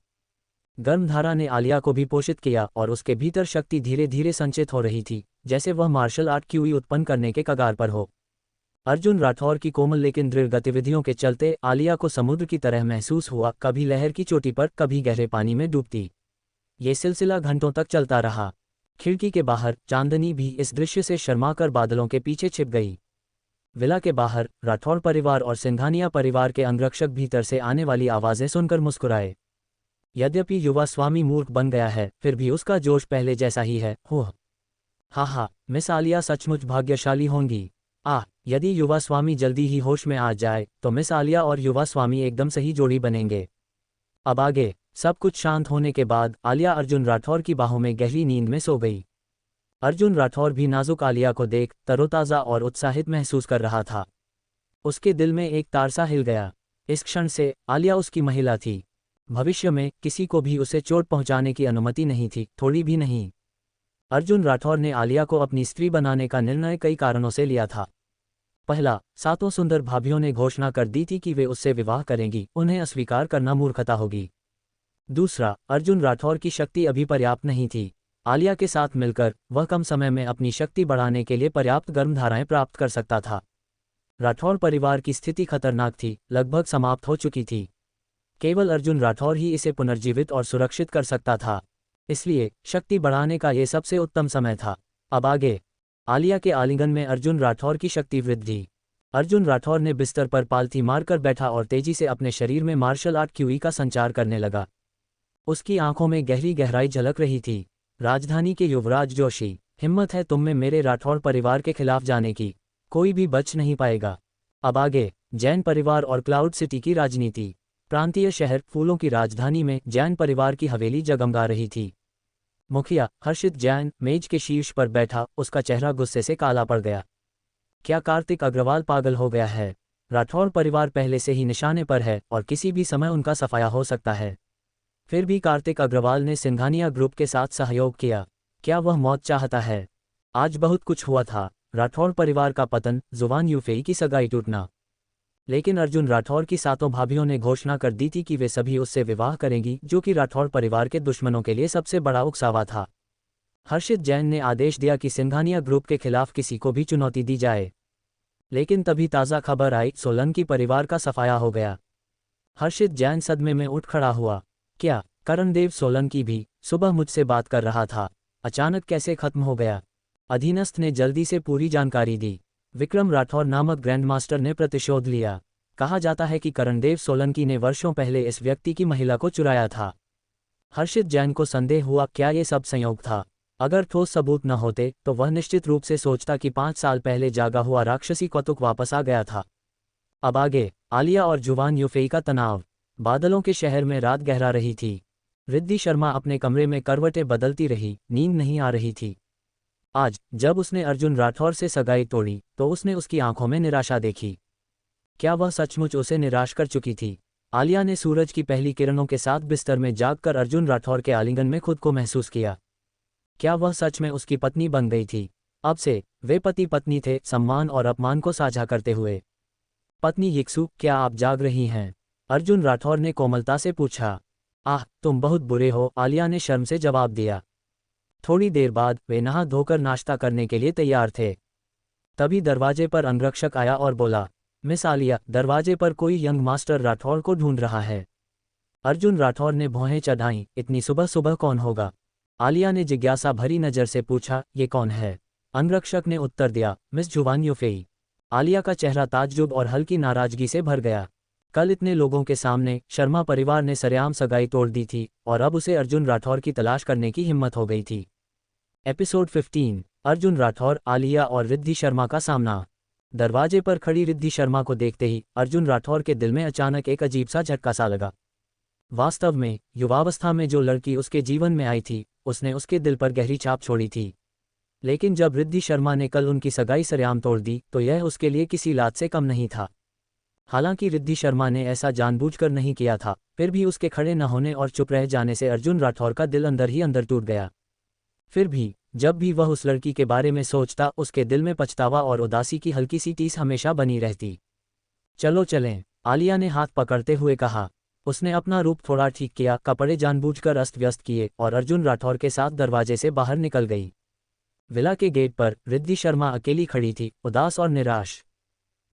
[SPEAKER 1] गर्म धारा ने आलिया को भी पोषित किया और उसके भीतर शक्ति धीरे धीरे संचित हो रही थी, जैसे वह मार्शल आर्ट क्यूई उत्पन्न करने के कगार पर हो। अर्जुन राठौर की कोमल लेकिन दृढ़ गतिविधियों के चलते आलिया को समुद्र की तरह महसूस हुआ, कभी लहर की चोटी पर, कभी गहरे पानी में डूबती। ये सिलसिला घंटों तक चलता रहा। खिड़की के बाहर चांदनी भी इस दृश्य से शर्माकर बादलों के पीछे छिप गई। विला के बाहर राठौर परिवार और सिंघानिया परिवार के अंगरक्षक भीतर से आने वाली आवाजें सुनकर मुस्कुराए। यद्यपि युवा स्वामी मूर्ख बन गया है, फिर भी उसका जोश पहले जैसा ही है। हो हा, मिस आलिया सचमुच भाग्यशाली होंगी। यदि युवा स्वामी जल्दी ही होश में आ जाए तो मिस आलिया और युवा स्वामी एकदम सही जोड़ी बनेंगे। अब आगे सब कुछ शांत होने के बाद आलिया अर्जुन राठौर की बाहों में गहरी नींद में सो गई। अर्जुन राठौर भी नाजुक आलिया को देख तरोताज़ा और उत्साहित महसूस कर रहा था। उसके दिल में एक तार सा हिल गया। इस क्षण से आलिया उसकी महिला थी। भविष्य में किसी को भी उसे चोट पहुंचाने की अनुमति नहीं थी, थोड़ी भी नहीं। अर्जुन राठौर ने आलिया को अपनी स्त्री बनाने का निर्णय कई कारणों से लिया था। पहला, सातों सुंदर भाभियों ने घोषणा कर दी थी कि वे उससे विवाह करेंगी, उन्हें अस्वीकार करना मूर्खता होगी। दूसरा, अर्जुन राठौर की शक्ति अभी पर्याप्त नहीं थी। आलिया के साथ मिलकर वह कम समय में अपनी शक्ति बढ़ाने के लिए पर्याप्त गर्मधाराएं प्राप्त कर सकता था। राठौर परिवार की स्थिति खतरनाक थी, लगभग समाप्त हो चुकी थी। केवल अर्जुन राठौर ही इसे पुनर्जीवित और सुरक्षित कर सकता था। इसलिए शक्ति बढ़ाने का ये सबसे उत्तम समय था। अब आगे आलिया के आलिंगन में अर्जुन राठौर की शक्ति वृद्धि। अर्जुन राठौर ने बिस्तर पर पालथी मारकर बैठा और तेजी से अपने शरीर में मार्शल आर्ट क्यूई का संचार करने लगा। उसकी आंखों में गहरी गहराई झलक रही थी। राजधानी के युवराज जोशी, हिम्मत है तुम में मेरे राठौर परिवार के खिलाफ जाने की, कोई भी बच नहीं पाएगा। अब आगे जैन परिवार और क्लाउड सिटी की राजनीति। प्रांतीय शहर फूलों की राजधानी में जैन परिवार की हवेली जगमगा रही थी। मुखिया हर्षित जैन मेज के शीर्ष पर बैठा, उसका चेहरा गुस्से से काला पड़ गया। क्या कार्तिक अग्रवाल पागल हो गया है? राठौर परिवार पहले से ही निशाने पर है और किसी भी समय उनका सफाया हो सकता है। फिर भी कार्तिक अग्रवाल ने सिंघानिया ग्रुप के साथ सहयोग किया। क्या वह मौत चाहता है? आज बहुत कुछ हुआ था। राठौर परिवार का पतन, जुवान यूफेई की सगाई टूटना। लेकिन अर्जुन राठौर की सातों भाभियों ने घोषणा कर दी थी कि वे सभी उससे विवाह करेंगी, जो कि राठौर परिवार के दुश्मनों के लिए सबसे बड़ा उकसावा था। हर्षित जैन ने आदेश दिया कि सिंघानिया ग्रुप के खिलाफ किसी को भी चुनौती दी जाए। लेकिन तभी ताज़ा खबर आई, सोलंकी परिवार का सफाया हो गया। हर्षित जैन सदमे में उठ खड़ा हुआ। क्या करणदेव सोलंकी भी सुबह मुझसे बात कर रहा था? अचानक कैसे खत्म हो गया? अधीनस्थ ने जल्दी से पूरी जानकारी दी। विक्रम राठौर नामक ग्रैंडमास्टर ने प्रतिशोध लिया। कहा जाता है कि करणदेव सोलंकी ने वर्षों पहले इस व्यक्ति की महिला को चुराया था। हर्षित जैन को संदेह हुआ, क्या ये सब संयोग था? अगर ठोस सबूत न होते तो वह निश्चित रूप से सोचता कि 5 साल पहले जागा हुआ राक्षसी कौतुक वापस आ गया था। अब आगे आलिया और जुवान यूफेई का तनाव। बादलों के शहर में रात गहरा रही थी। रिद्धि शर्मा अपने कमरे में करवटें बदलती रही, नींद नहीं आ रही थी। आज जब उसने अर्जुन राठौर से सगाई तोड़ी तो उसने उसकी आंखों में निराशा देखी। क्या वह सचमुच उसे निराश कर चुकी थी? आलिया ने सूरज की पहली किरणों के साथ बिस्तर में जागकर अर्जुन राठौर के आलिंगन में खुद को महसूस किया। क्या वह सच में उसकी पत्नी बन गई थी? अब से वे पति पत्नी थे, सम्मान और अपमान को साझा करते हुए। पत्नी यिक्सु, क्या आप जाग रही हैं? अर्जुन राठौर ने कोमलता से पूछा। तुम बहुत बुरे हो, आलिया ने शर्म से जवाब दिया। थोड़ी देर बाद वे नहा धोकर नाश्ता करने के लिए तैयार थे। तभी दरवाजे पर अंगरक्षक आया और बोला, मिस आलिया, दरवाजे पर कोई यंग मास्टर राठौर को ढूंढ रहा है। अर्जुन राठौर ने भौहें चढ़ाईं, इतनी सुबह सुबह कौन होगा? आलिया ने जिज्ञासा भरी नज़र से पूछा, ये कौन है? अंगरक्षक ने उत्तर दिया, मिस जुवान यूफेई। आलिया का चेहरा ताज्जुब और हल्की नाराजगी से भर गया। कल इतने लोगों के सामने शर्मा परिवार ने सरेआम सगाई तोड़ दी थी और अब उसे अर्जुन राठौर की तलाश करने की हिम्मत हो गई थी। एपिसोड 15, अर्जुन राठौर, आलिया और रिद्धि शर्मा का सामना। दरवाजे पर खड़ी रिद्धि शर्मा को देखते ही अर्जुन राठौर के दिल में अचानक एक अजीब सा झटका सा लगा। वास्तव में युवावस्था में जो लड़की उसके जीवन में आई थी, उसने उसके दिल पर गहरी छाप छोड़ी थी। लेकिन जब रिद्धि शर्मा ने कल उनकी सगाई सरेआम तोड़ दी तो यह उसके लिए किसी लात से कम नहीं था। हालांकि रिद्धि शर्मा ने ऐसा जानबूझकर नहीं किया था, फिर भी उसके खड़े न होने और चुप रह जाने से अर्जुन राठौर का दिल अंदर ही अंदर टूट गया। फिर भी जब भी वह उस लड़की के बारे में सोचता, उसके दिल में पछतावा और उदासी की हल्की सी टीस हमेशा बनी रहती। चलो चलें, आलिया ने हाथ पकड़ते हुए कहा। उसने अपना रूप थोड़ा ठीक किया, कपड़े जानबूझकर अस्त व्यस्त किए और अर्जुन राठौर के साथ दरवाजे से बाहर निकल गई। विला के गेट पर रिद्धि शर्मा अकेली खड़ी थी, उदास और निराश।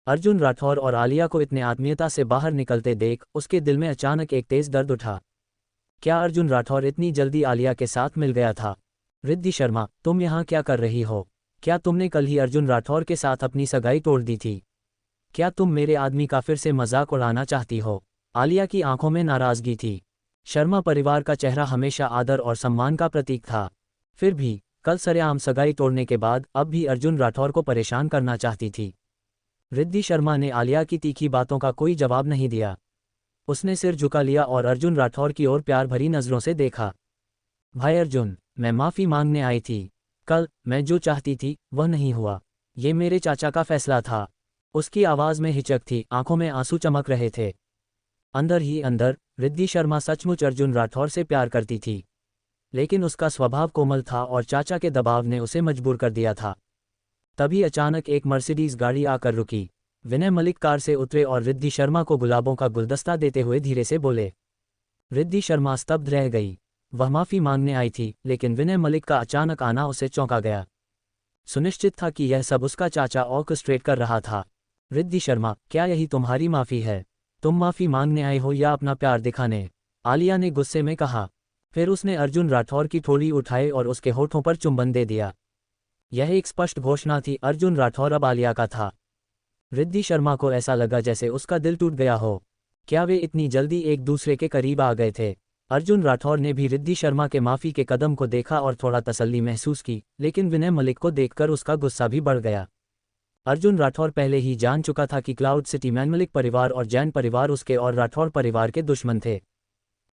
[SPEAKER 1] अर्जुन राठौर और आलिया को इतने आत्मीयता से बाहर निकलते देख उसके दिल में अचानक एक तेज दर्द उठा। क्या अर्जुन राठौर इतनी जल्दी आलिया के साथ मिल गया था? रिद्धि शर्मा, तुम यहाँ क्या कर रही हो? क्या तुमने कल ही अर्जुन राठौर के साथ अपनी सगाई तोड़ दी थी? क्या तुम मेरे आदमी का फिर से मजाक उड़ाना चाहती हो? आलिया की आंखों में नाराजगी थी। शर्मा परिवार का चेहरा हमेशा आदर और सम्मान का प्रतीक था। फिर भी कल सरेआम सगाई तोड़ने के बाद अब भी अर्जुन राठौर को परेशान करना चाहती थी। रिद्धि शर्मा ने आलिया की तीखी बातों का कोई जवाब नहीं दिया। उसने सिर झुका लिया और अर्जुन राठौर की ओर प्यार भरी नजरों से देखा। भाई अर्जुन, मैं माफ़ी मांगने आई थी। कल मैं जो चाहती थी वह नहीं हुआ। ये मेरे चाचा का फैसला था। उसकी आवाज़ में हिचक थी, आंखों में आंसू चमक रहे थे। अंदर ही अंदर रिद्धि शर्मा सचमुच अर्जुन राठौर से प्यार करती थी, लेकिन उसका स्वभाव कोमल था और चाचा के दबाव ने उसे मजबूर कर दिया था। तभी अचानक एक मर्सिडीज गाड़ी आकर रुकी। विनय मलिक कार से उतरे और रिद्धि शर्मा को गुलाबों का गुलदस्ता देते हुए धीरे से बोले। रिद्धि शर्मा स्तब्ध रह गई। वह माफ़ी मांगने आई थी, लेकिन विनय मलिक का अचानक आना उसे चौंका गया। सुनिश्चित था कि यह सब उसका चाचा ऑर्केस्ट्रेट कर रहा था। रिद्धि शर्मा, क्या यही तुम्हारी माफ़ी है? तुम माफ़ी मांगने आए हो या अपना प्यार दिखाने? आलिया ने गुस्से में कहा। फिर उसने अर्जुन राठौर की ठोड़ी उठाई और उसके होठों पर चुंबन दे दिया। यह एक स्पष्ट घोषणा थी, अर्जुन राठौर अब आलिया का था। रिद्धि शर्मा को ऐसा लगा जैसे उसका दिल टूट गया हो। क्या वे इतनी जल्दी एक दूसरे के करीब आ गए थे? अर्जुन राठौर ने भी रिद्धि शर्मा के माफ़ी के कदम को देखा और थोड़ा तसल्ली महसूस की, लेकिन विनय मलिक को देखकर उसका गुस्सा भी बढ़ गया। अर्जुन राठौर पहले ही जान चुका था कि क्लाउड सिटी में मलिक परिवार और जैन परिवार उसके और राठौर परिवार के दुश्मन थे।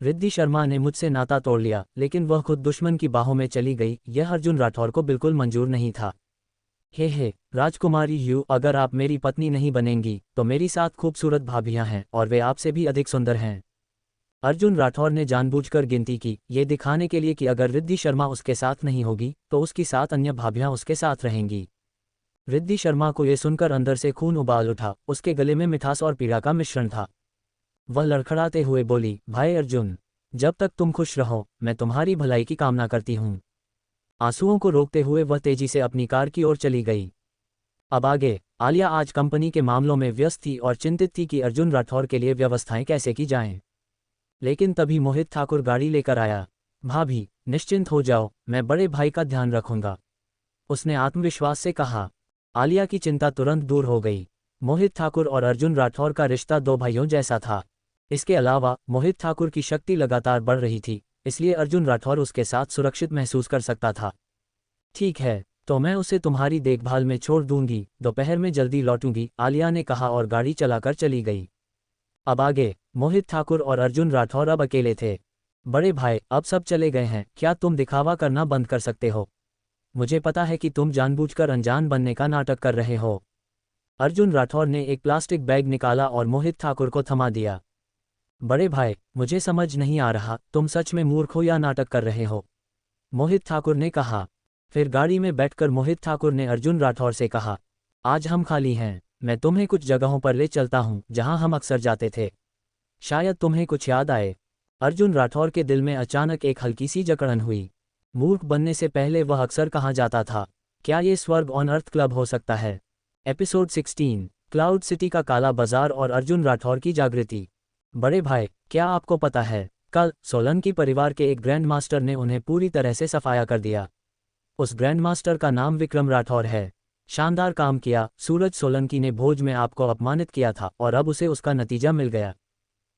[SPEAKER 1] रिद्धि शर्मा ने मुझसे नाता तोड़ लिया, लेकिन वह खुद दुश्मन की बाहों में चली गई, यह अर्जुन राठौर को बिल्कुल मंजूर नहीं था। हे राजकुमारी ह्यू, अगर आप मेरी पत्नी नहीं बनेंगी तो मेरी 7 खूबसूरत भाभियां हैं और वे आपसे भी अधिक सुंदर हैं। अर्जुन राठौर ने जानबूझकर गिनती की, ये दिखाने के लिए कि अगर रिद्धि शर्मा उसके साथ नहीं होगी तो उसकी 7 अन्य भाभियां उसके साथ रहेंगी। रिद्धि शर्मा को यह सुनकर अंदर से खून उबाल उठा। उसके गले में मिठास और पीड़ा का मिश्रण था। वह लड़खड़ाते हुए बोली, भाई अर्जुन, जब तक तुम खुश रहो मैं तुम्हारी भलाई की कामना करती हूँ। आंसुओं को रोकते हुए वह तेजी से अपनी कार की ओर चली गई। अब आगे। आलिया आज कंपनी के मामलों में व्यस्त थी और चिंतित थी कि अर्जुन राठौर के लिए व्यवस्थाएं कैसे की जाएं। लेकिन तभी मोहित ठाकुर गाड़ी लेकर आया। भाभी, निश्चिंत हो जाओ, मैं बड़े भाई का ध्यान रखूंगा, उसने आत्मविश्वास से कहा। आलिया की चिंता तुरंत दूर हो गई। मोहित ठाकुर और अर्जुन राठौर का रिश्ता 2 भाइयों जैसा था। इसके अलावा मोहित ठाकुर की शक्ति लगातार बढ़ रही थी, इसलिए अर्जुन राठौर उसके साथ सुरक्षित महसूस कर सकता था। ठीक है, तो मैं उसे तुम्हारी देखभाल में छोड़ दूंगी, दोपहर में जल्दी लौटूंगी, आलिया ने कहा और गाड़ी चलाकर चली गई। अब आगे। मोहित ठाकुर और अर्जुन राठौर अब अकेले थे। बड़े भाई, अब सब चले गए हैं, क्या तुम दिखावा करना बंद कर सकते हो? मुझे पता है कि तुम जानबूझकर अनजान बनने का नाटक कर रहे हो। अर्जुन राठौर ने एक प्लास्टिक बैग निकाला और मोहित ठाकुर को थमा दिया। बड़े भाई, मुझे समझ नहीं आ रहा, तुम सच में मूर्ख हो या नाटक कर रहे हो? मोहित ठाकुर ने कहा। फिर गाड़ी में बैठकर मोहित ठाकुर ने अर्जुन राठौर से कहा, आज हम खाली हैं, मैं तुम्हें कुछ जगहों पर ले चलता हूं जहां हम अक्सर जाते थे। शायद तुम्हें कुछ याद आए। अर्जुन राठौर के दिल में अचानक एक हल्की सी जकड़न हुई। मूर्ख बनने से पहले वह अक्सर कहाँ जाता था? क्या ये स्वर्ग ऑन अर्थ क्लब हो सकता है? एपिसोड 16, क्लाउड सिटी का काला बाजार और अर्जुन राठौर की जागृति। बड़े भाई, क्या आपको पता है, कल सोलंकी परिवार के एक ग्रैंड मास्टर ने उन्हें पूरी तरह से सफाया कर दिया। उस ग्रैंड मास्टर का नाम विक्रम राठौर है। शानदार काम किया। सूरज सोलंकी ने भोज में आपको अपमानित किया था और अब उसे उसका नतीजा मिल गया।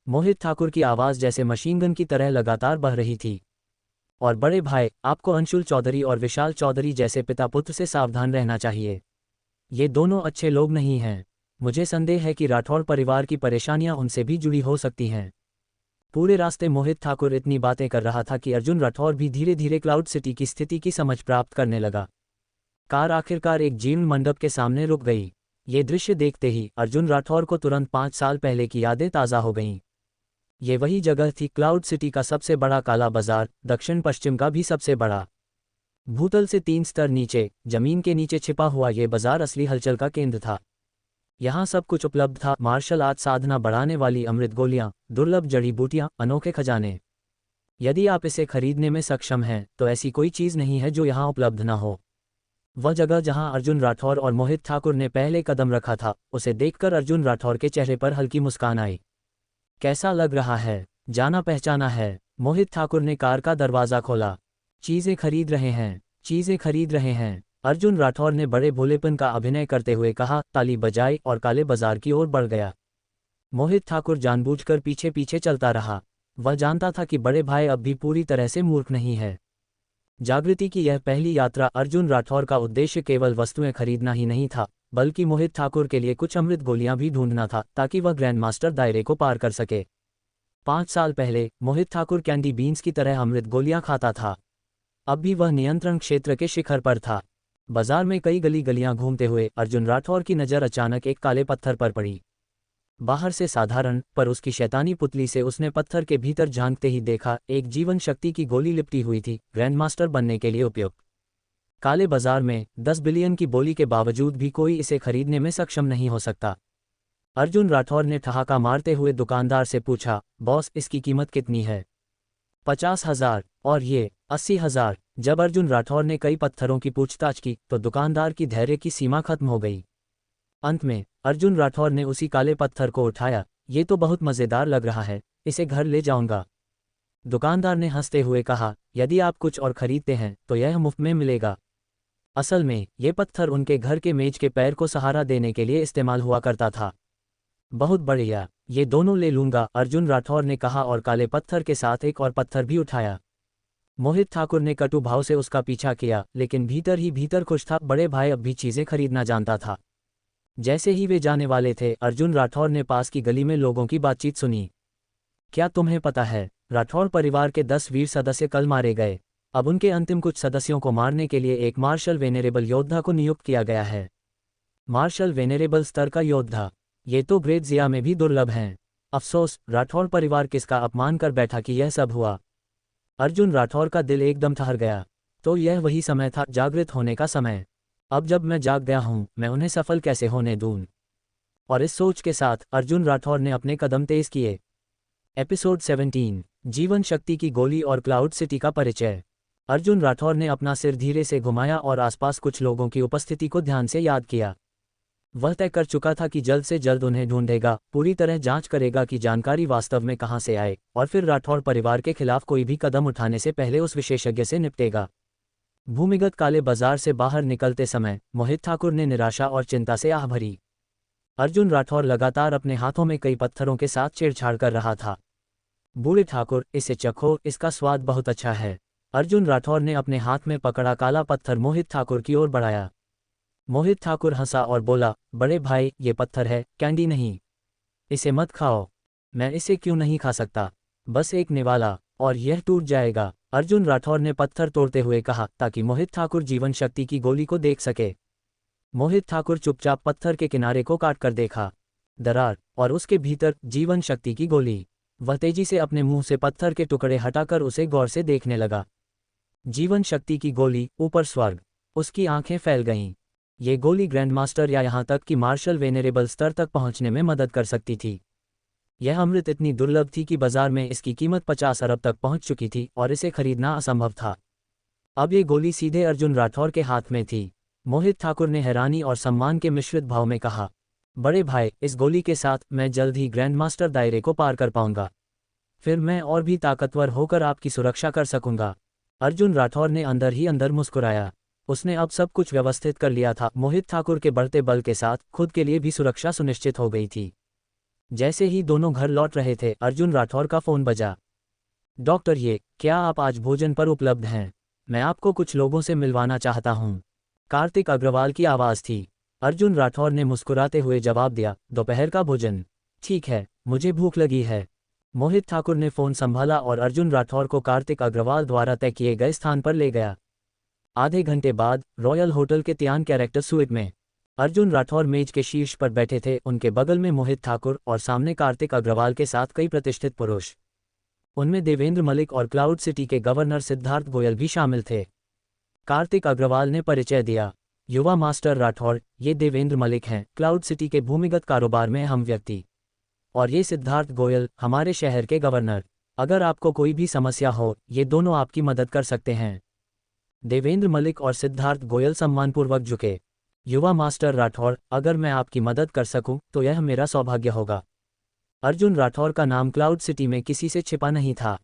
[SPEAKER 1] मोहित ठाकुर की आवाज़ जैसे मशीनगन की तरह लगातार बह रही थी। और बड़े भाई, आपको अंशुल चौधरी और विशाल चौधरी जैसे पिता पुत्र से सावधान रहना चाहिए। ये दोनों अच्छे लोग नहीं हैं। मुझे संदेह है कि राठौर परिवार की परेशानियां उनसे भी जुड़ी हो सकती हैं। पूरे रास्ते मोहित ठाकुर इतनी बातें कर रहा था कि अर्जुन राठौर भी धीरे धीरे क्लाउड सिटी की स्थिति की समझ प्राप्त करने लगा। कार आखिरकार एक जीर्ण मंडप के सामने रुक गई। ये दृश्य देखते ही अर्जुन राठौर को तुरंत 5 साल पहले की यादें ताज़ा हो गईं। ये वही जगह थी, क्लाउड सिटी का सबसे बड़ा काला बाजार, दक्षिण पश्चिम का भी सबसे बड़ा। भूतल से 3 स्तर नीचे, जमीन के नीचे छिपा हुआ ये बाजार असली हलचल का केंद्र था। यहाँ सब कुछ उपलब्ध था, मार्शल आर्ट साधना बढ़ाने वाली अमृत गोलियाँ, दुर्लभ जड़ी बूटियाँ, अनोखे खजाने। यदि आप इसे खरीदने में सक्षम हैं तो ऐसी कोई चीज़ नहीं है जो यहाँ उपलब्ध न हो। वह जगह जहाँ अर्जुन राठौर और मोहित ठाकुर ने पहले कदम रखा था, उसे देखकर अर्जुन राठौर के चेहरे पर हल्की मुस्कान आई। कैसा लग रहा है? जाना पहचाना है। मोहित ठाकुर ने कार का दरवाज़ा खोला। चीज़ें खरीद रहे हैं, चीज़ें खरीद रहे हैं। अर्जुन राठौर ने बड़े भोलेपन का अभिनय करते हुए कहा, ताली बजाई और काले बाजार की ओर बढ़ गया। मोहित ठाकुर जानबूझकर पीछे पीछे चलता रहा। वह जानता था कि बड़े भाई अब भी पूरी तरह से मूर्ख नहीं है। जागृति की यह पहली यात्रा अर्जुन राठौर का उद्देश्य केवल वस्तुएं खरीदना ही नहीं था, बल्कि मोहित ठाकुर के लिए कुछ अमृत गोलियां भी ढूंढना था, ताकि वह ग्रैंड मास्टर दायरे को पार कर सके। 5 साल पहले मोहित ठाकुर कैंडी बीन्स की तरह अमृत गोलियां खाता था। अब भी वह नियंत्रण क्षेत्र के शिखर पर था। बाजार में कई गली गलियां घूमते हुए अर्जुन राठौर की नज़र अचानक एक काले पत्थर पर पड़ी। बाहर से साधारण, पर उसकी शैतानी पुतली से उसने पत्थर के भीतर झांकते ही देखा, एक जीवन शक्ति की गोली लिपटी हुई थी, ग्रैंड मास्टर बनने के लिए उपयुक्त। काले बाजार में 10 बिलियन की बोली के बावजूद भी कोई इसे खरीदने में सक्षम नहीं हो सकता। अर्जुन राठौर ने ठहाका मारते हुए दुकानदार से पूछा, बॉस, इसकी कीमत कितनी है? 50,000। और ये 80,000। जब अर्जुन राठौर ने कई पत्थरों की पूछताछ की तो दुकानदार की धैर्य की सीमा खत्म हो गई। अंत में अर्जुन राठौर ने उसी काले पत्थर को उठाया। ये तो बहुत मज़ेदार लग रहा है, इसे घर ले जाऊंगा। दुकानदार ने हंसते हुए कहा, यदि आप कुछ और खरीदते हैं तो यह मुफ्त में मिलेगा। असल में ये पत्थर उनके घर के मेज के पैर को सहारा देने के लिए इस्तेमाल हुआ करता था। बहुत बढ़िया, ये दोनों ले लूंगा, अर्जुन राठौर ने कहा और काले पत्थर के साथ एक और पत्थर भी उठाया। मोहित ठाकुर ने कटु भाव से उसका पीछा किया, लेकिन भीतर ही भीतर खुश था। बड़े भाई अब भी चीज़ें खरीदना जानता था। जैसे ही वे जाने वाले थे, अर्जुन राठौर ने पास की गली में लोगों की बातचीत सुनी। क्या तुम्हें पता है, राठौर परिवार के 10 वीर सदस्य कल मारे गए। अब उनके अंतिम कुछ सदस्यों को मारने के लिए एक मार्शल वेनेरेबल योद्धा को नियुक्त किया गया है। मार्शल वेनेरेबल स्तर का योद्धा, ये तो ग्रेट ज़िया में भी दुर्लभ हैं। अफसोस, राठौर परिवार किसका अपमान कर बैठा कि यह सब हुआ। अर्जुन राठौर का दिल एकदम ठहर गया। तो यह वही समय था, जागृत होने का समय। अब जब मैं जाग गया हूं, मैं उन्हें सफल कैसे होने दूं। और इस सोच के साथ अर्जुन राठौर ने अपने कदम तेज किए। एपिसोड 17, जीवन शक्ति की गोली और क्लाउड सिटी का परिचय। अर्जुन राठौर ने अपना सिर धीरे से घुमाया और आसपास कुछ लोगों की उपस्थिति को ध्यान से याद किया। वह तय कर चुका था कि जल्द से जल्द उन्हें ढूंढेगा, पूरी तरह जांच करेगा कि जानकारी वास्तव में कहां से आए, और फिर राठौर परिवार के खिलाफ कोई भी कदम उठाने से पहले उस विशेषज्ञ से निपटेगा। भूमिगत काले बाजार से बाहर निकलते समय मोहित ठाकुर ने निराशा और चिंता से आह भरी। अर्जुन राठौर लगातार अपने हाथों में कई पत्थरों के साथ छेड़छाड़ कर रहा था। बूढ़े ठाकुर, इसे चखो, इसका स्वाद बहुत अच्छा है। अर्जुन राठौर ने अपने हाथ में पकड़ा काला पत्थर मोहित ठाकुर की ओर बढ़ाया। मोहित ठाकुर हंसा और बोला, बड़े भाई, ये पत्थर है, कैंडी नहीं। इसे मत खाओ। मैं इसे क्यों नहीं खा सकता? बस एक निवाला और यह टूट जाएगा। अर्जुन राठौर ने पत्थर तोड़ते हुए कहा, ताकि मोहित ठाकुर जीवन शक्ति की गोली को देख सके। मोहित ठाकुर चुपचाप पत्थर के किनारे को काट कर देखा। दरार, और उसके भीतर जीवन शक्ति की गोली। वह तेजी से अपने मुंह से पत्थर के टुकड़े हटाकर उसे गौर से देखने लगा। जीवन शक्ति की गोली, ऊपर स्वर्ग। उसकी आंखें फैल गईं। ये गोली ग्रैंडमास्टर या यहाँ तक कि मार्शल वेनेरेबल स्तर तक पहुँचने में मदद कर सकती थी। यह अमृत इतनी दुर्लभ थी कि बाजार में इसकी कीमत 50 अरब तक पहुंच चुकी थी और इसे खरीदना असंभव था। अब ये गोली सीधे अर्जुन राठौर के हाथ में थी। मोहित ठाकुर ने हैरानी और सम्मान के मिश्रित भाव में कहा, बड़े भाई, इस गोली के साथ मैं जल्द ही ग्रैंडमास्टर दायरे को पार कर पाऊंगा। फिर मैं और भी ताकतवर होकर आपकी सुरक्षा कर सकूंगा। अर्जुन राठौर ने अंदर ही अंदर मुस्कुराया। उसने अब सब कुछ व्यवस्थित कर लिया था। मोहित ठाकुर के बढ़ते बल के साथ खुद के लिए भी सुरक्षा सुनिश्चित हो गई थी। जैसे ही दोनों घर लौट रहे थे, अर्जुन राठौर का फोन बजा। डॉक्टर, ये क्या आप आज भोजन पर उपलब्ध हैं? मैं आपको कुछ लोगों से मिलवाना चाहता हूँ। कार्तिक अग्रवाल की आवाज़ थी। अर्जुन राठौर ने मुस्कुराते हुए जवाब दिया, दोपहर का भोजन? ठीक है, मुझे भूख लगी है। मोहित ठाकुर ने फ़ोन संभाला और अर्जुन राठौर को कार्तिक अग्रवाल द्वारा तय किए गए स्थान पर ले गया। आधे घंटे बाद रॉयल होटल के त्यान कैरेक्टर स्वीट में अर्जुन राठौर मेज के शीर्ष पर बैठे थे। उनके बगल में मोहित ठाकुर और सामने कार्तिक अग्रवाल के साथ कई प्रतिष्ठित पुरुष। उनमें देवेंद्र मलिक और क्लाउड सिटी के गवर्नर सिद्धार्थ गोयल भी शामिल थे। कार्तिक अग्रवाल ने परिचय दिया, युवा मास्टर राठौर, ये देवेंद्र मलिक हैं, क्लाउड सिटी के भूमिगत कारोबार में अहम व्यक्ति। और ये सिद्धार्थ गोयल, हमारे शहर के गवर्नर। अगर आपको कोई भी समस्या हो, ये दोनों आपकी मदद कर सकते हैं। देवेंद्र मलिक और सिद्धार्थ गोयल सम्मानपूर्वक झुके। युवा मास्टर राठौर, अगर मैं आपकी मदद कर सकूं तो यह मेरा सौभाग्य होगा। अर्जुन राठौर का नाम क्लाउड सिटी में किसी से छिपा नहीं था।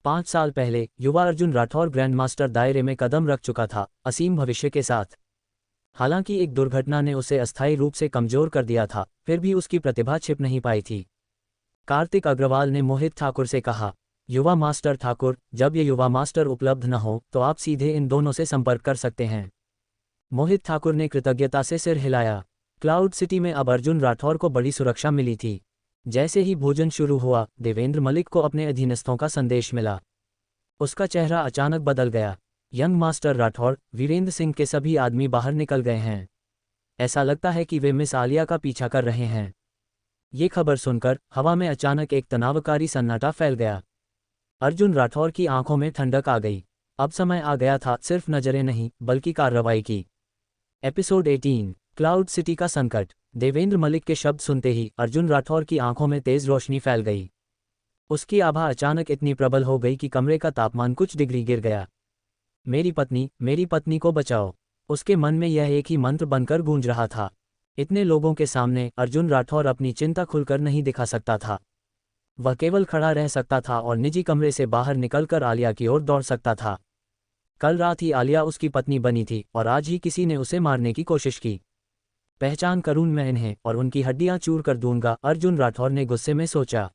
[SPEAKER 1] 5 साल पहले युवा अर्जुन राठौर ग्रैंड मास्टर दायरे में कदम रख चुका था, असीम भविष्य के साथ। हालांकि एक दुर्घटना ने उसे अस्थायी रूप से कमजोर कर दिया था, फिर भी उसकी प्रतिभा छिप नहीं पाई थी। कार्तिक अग्रवाल ने मोहित ठाकुर से कहा, युवा मास्टर ठाकुर, जब ये युवा मास्टर उपलब्ध न हो तो आप सीधे इन दोनों से संपर्क कर सकते हैं। मोहित ठाकुर ने कृतज्ञता से सिर हिलाया। क्लाउड सिटी में अब अर्जुन राठौर को बड़ी सुरक्षा मिली थी। जैसे ही भोजन शुरू हुआ, देवेंद्र मलिक को अपने अधीनस्थों का संदेश मिला। उसका चेहरा अचानक बदल गया। यंग मास्टर राठौर, वीरेंद्र सिंह के सभी आदमी बाहर निकल गए हैं। ऐसा लगता है कि वे मिस आलिया का पीछा कर रहे हैं। ये खबर सुनकर हवा में अचानक एक तनावकारी सन्नाटा फैल गया। अर्जुन राठौर की आंखों में ठंडक आ गई। अब समय आ गया था सिर्फ नजरें नहीं, बल्कि कार्रवाई की। एपिसोड 18, क्लाउड सिटी का संकट। देवेंद्र मलिक के शब्द सुनते ही अर्जुन राठौर की आंखों में तेज रोशनी फैल गई। उसकी आभा अचानक इतनी प्रबल हो गई कि कमरे का तापमान कुछ डिग्री गिर गया। मेरी पत्नी को बचाओ। उसके मन में यह एक ही मंत्र बनकर गूंज रहा था। इतने लोगों के सामने अर्जुन राठौर अपनी चिंता खुलकर नहीं दिखा सकता था। वह केवल खड़ा रह सकता था और निजी कमरे से बाहर निकलकर आलिया की ओर दौड़ सकता था। कल रात ही आलिया उसकी पत्नी बनी थी और आज ही किसी ने उसे मारने की कोशिश की। पहचान करूं मैं इन्हें और उनकी हड्डियां चूर कर दूंगा, अर्जुन राठौर ने गुस्से में सोचा।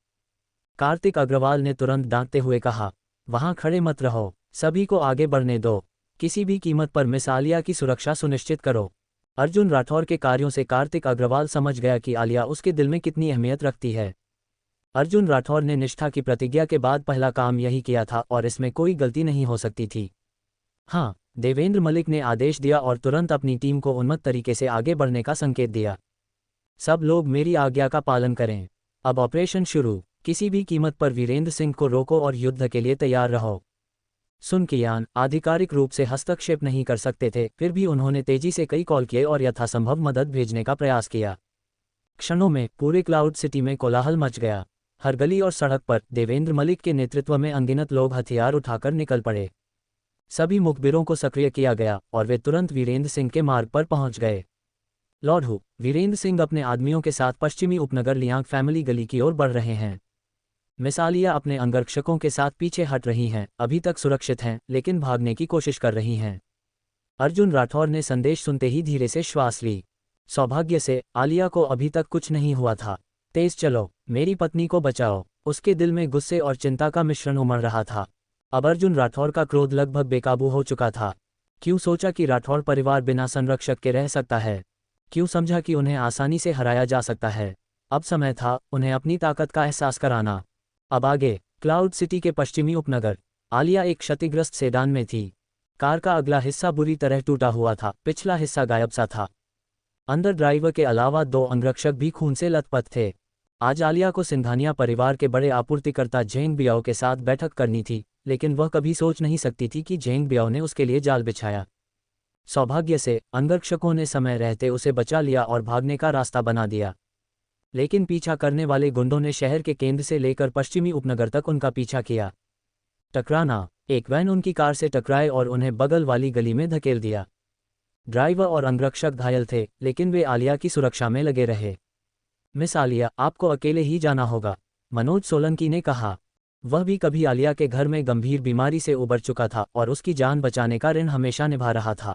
[SPEAKER 1] कार्तिक अग्रवाल ने तुरंत डांटते हुए कहा, वहां खड़े मत रहो, सभी को आगे बढ़ने दो। किसी भी कीमत पर मिस आलिया की सुरक्षा सुनिश्चित करो। अर्जुन राठौर के कार्यों से कार्तिक अग्रवाल समझ गया कि आलिया उसके दिल में कितनी अहमियत रखती है। अर्जुन राठौर ने निष्ठा की प्रतिज्ञा के बाद पहला काम यही किया था और इसमें कोई गलती नहीं हो सकती थी। हाँ, देवेंद्र मलिक ने आदेश दिया और तुरंत अपनी टीम को उन्मत्त तरीके से आगे बढ़ने का संकेत दिया। सब लोग मेरी आज्ञा का पालन करें। अब ऑपरेशन शुरू। किसी भी कीमत पर वीरेंद्र सिंह को रोको और युद्ध के लिए तैयार रहो। सुन कियान आधिकारिक रूप से हस्तक्षेप नहीं कर सकते थे, फिर भी उन्होंने तेजी से कई कॉल किए और यथासंभव मदद भेजने का प्रयास किया। क्षणों में पूरे क्लाउड सिटी में कोलाहल मच गया। हर गली और सड़क पर देवेंद्र मलिक के नेतृत्व में अनगिनत लोग हथियार उठाकर निकल पड़े। सभी मुखबिरों को सक्रिय किया गया और वे तुरंत वीरेंद्र सिंह के मार्ग पर पहुंच गए। लॉर्ड हु, वीरेंद्र सिंह अपने आदमियों के साथ पश्चिमी उपनगर लियांग फैमिली गली की ओर बढ़ रहे हैं। मिस आलिया अपने अंगरक्षकों के साथ पीछे हट रही हैं, अभी तक सुरक्षित हैं, लेकिन भागने की कोशिश कर रही हैं। अर्जुन राठौर ने संदेश सुनते ही धीरे से श्वास ली। सौभाग्य से आलिया को अभी तक कुछ नहीं हुआ था। तेज चलो, मेरी पत्नी को बचाओ। उसके दिल में गुस्से और चिंता का मिश्रण उमड़ रहा था। अब अर्जुन राठौर का क्रोध लगभग बेकाबू हो चुका था। क्यों सोचा कि राठौर परिवार बिना संरक्षक के रह सकता है? क्यों समझा कि उन्हें आसानी से हराया जा सकता है? अब समय था उन्हें अपनी ताकत का एहसास कराना। अब आगे क्लाउड सिटी के पश्चिमी उपनगर। आलिया एक क्षतिग्रस्त सेडान में थी। कार का अगला हिस्सा बुरी तरह टूटा हुआ था, पिछला हिस्सा गायब सा था। अंदर ड्राइवर के अलावा 2 अंगरक्षक भी खून से लथपथ थे। आज आलिया को सिंघानिया परिवार के बड़े आपूर्तिकर्ता जेंग बियाओ के साथ बैठक करनी थी, लेकिन वह कभी सोच नहीं सकती थी कि जेंग बियाओ ने उसके लिए जाल बिछाया। सौभाग्य से अंगरक्षकों ने समय रहते उसे बचा लिया और भागने का रास्ता बना दिया। लेकिन पीछा करने वाले गुंडों ने शहर के केंद्र से लेकर पश्चिमी उपनगर तक उनका पीछा किया। टकराना, एक वैन उनकी कार से टकराए और उन्हें बगल वाली गली में धकेल दिया। ड्राइवर और अंगरक्षक घायल थे, लेकिन वे आलिया की सुरक्षा में लगे रहे। मिस आलिया, आपको अकेले ही जाना होगा, मनोज सोलंकी ने कहा। वह भी कभी आलिया के घर में गंभीर बीमारी से उबर चुका था और उसकी जान बचाने का ऋण हमेशा निभा रहा था।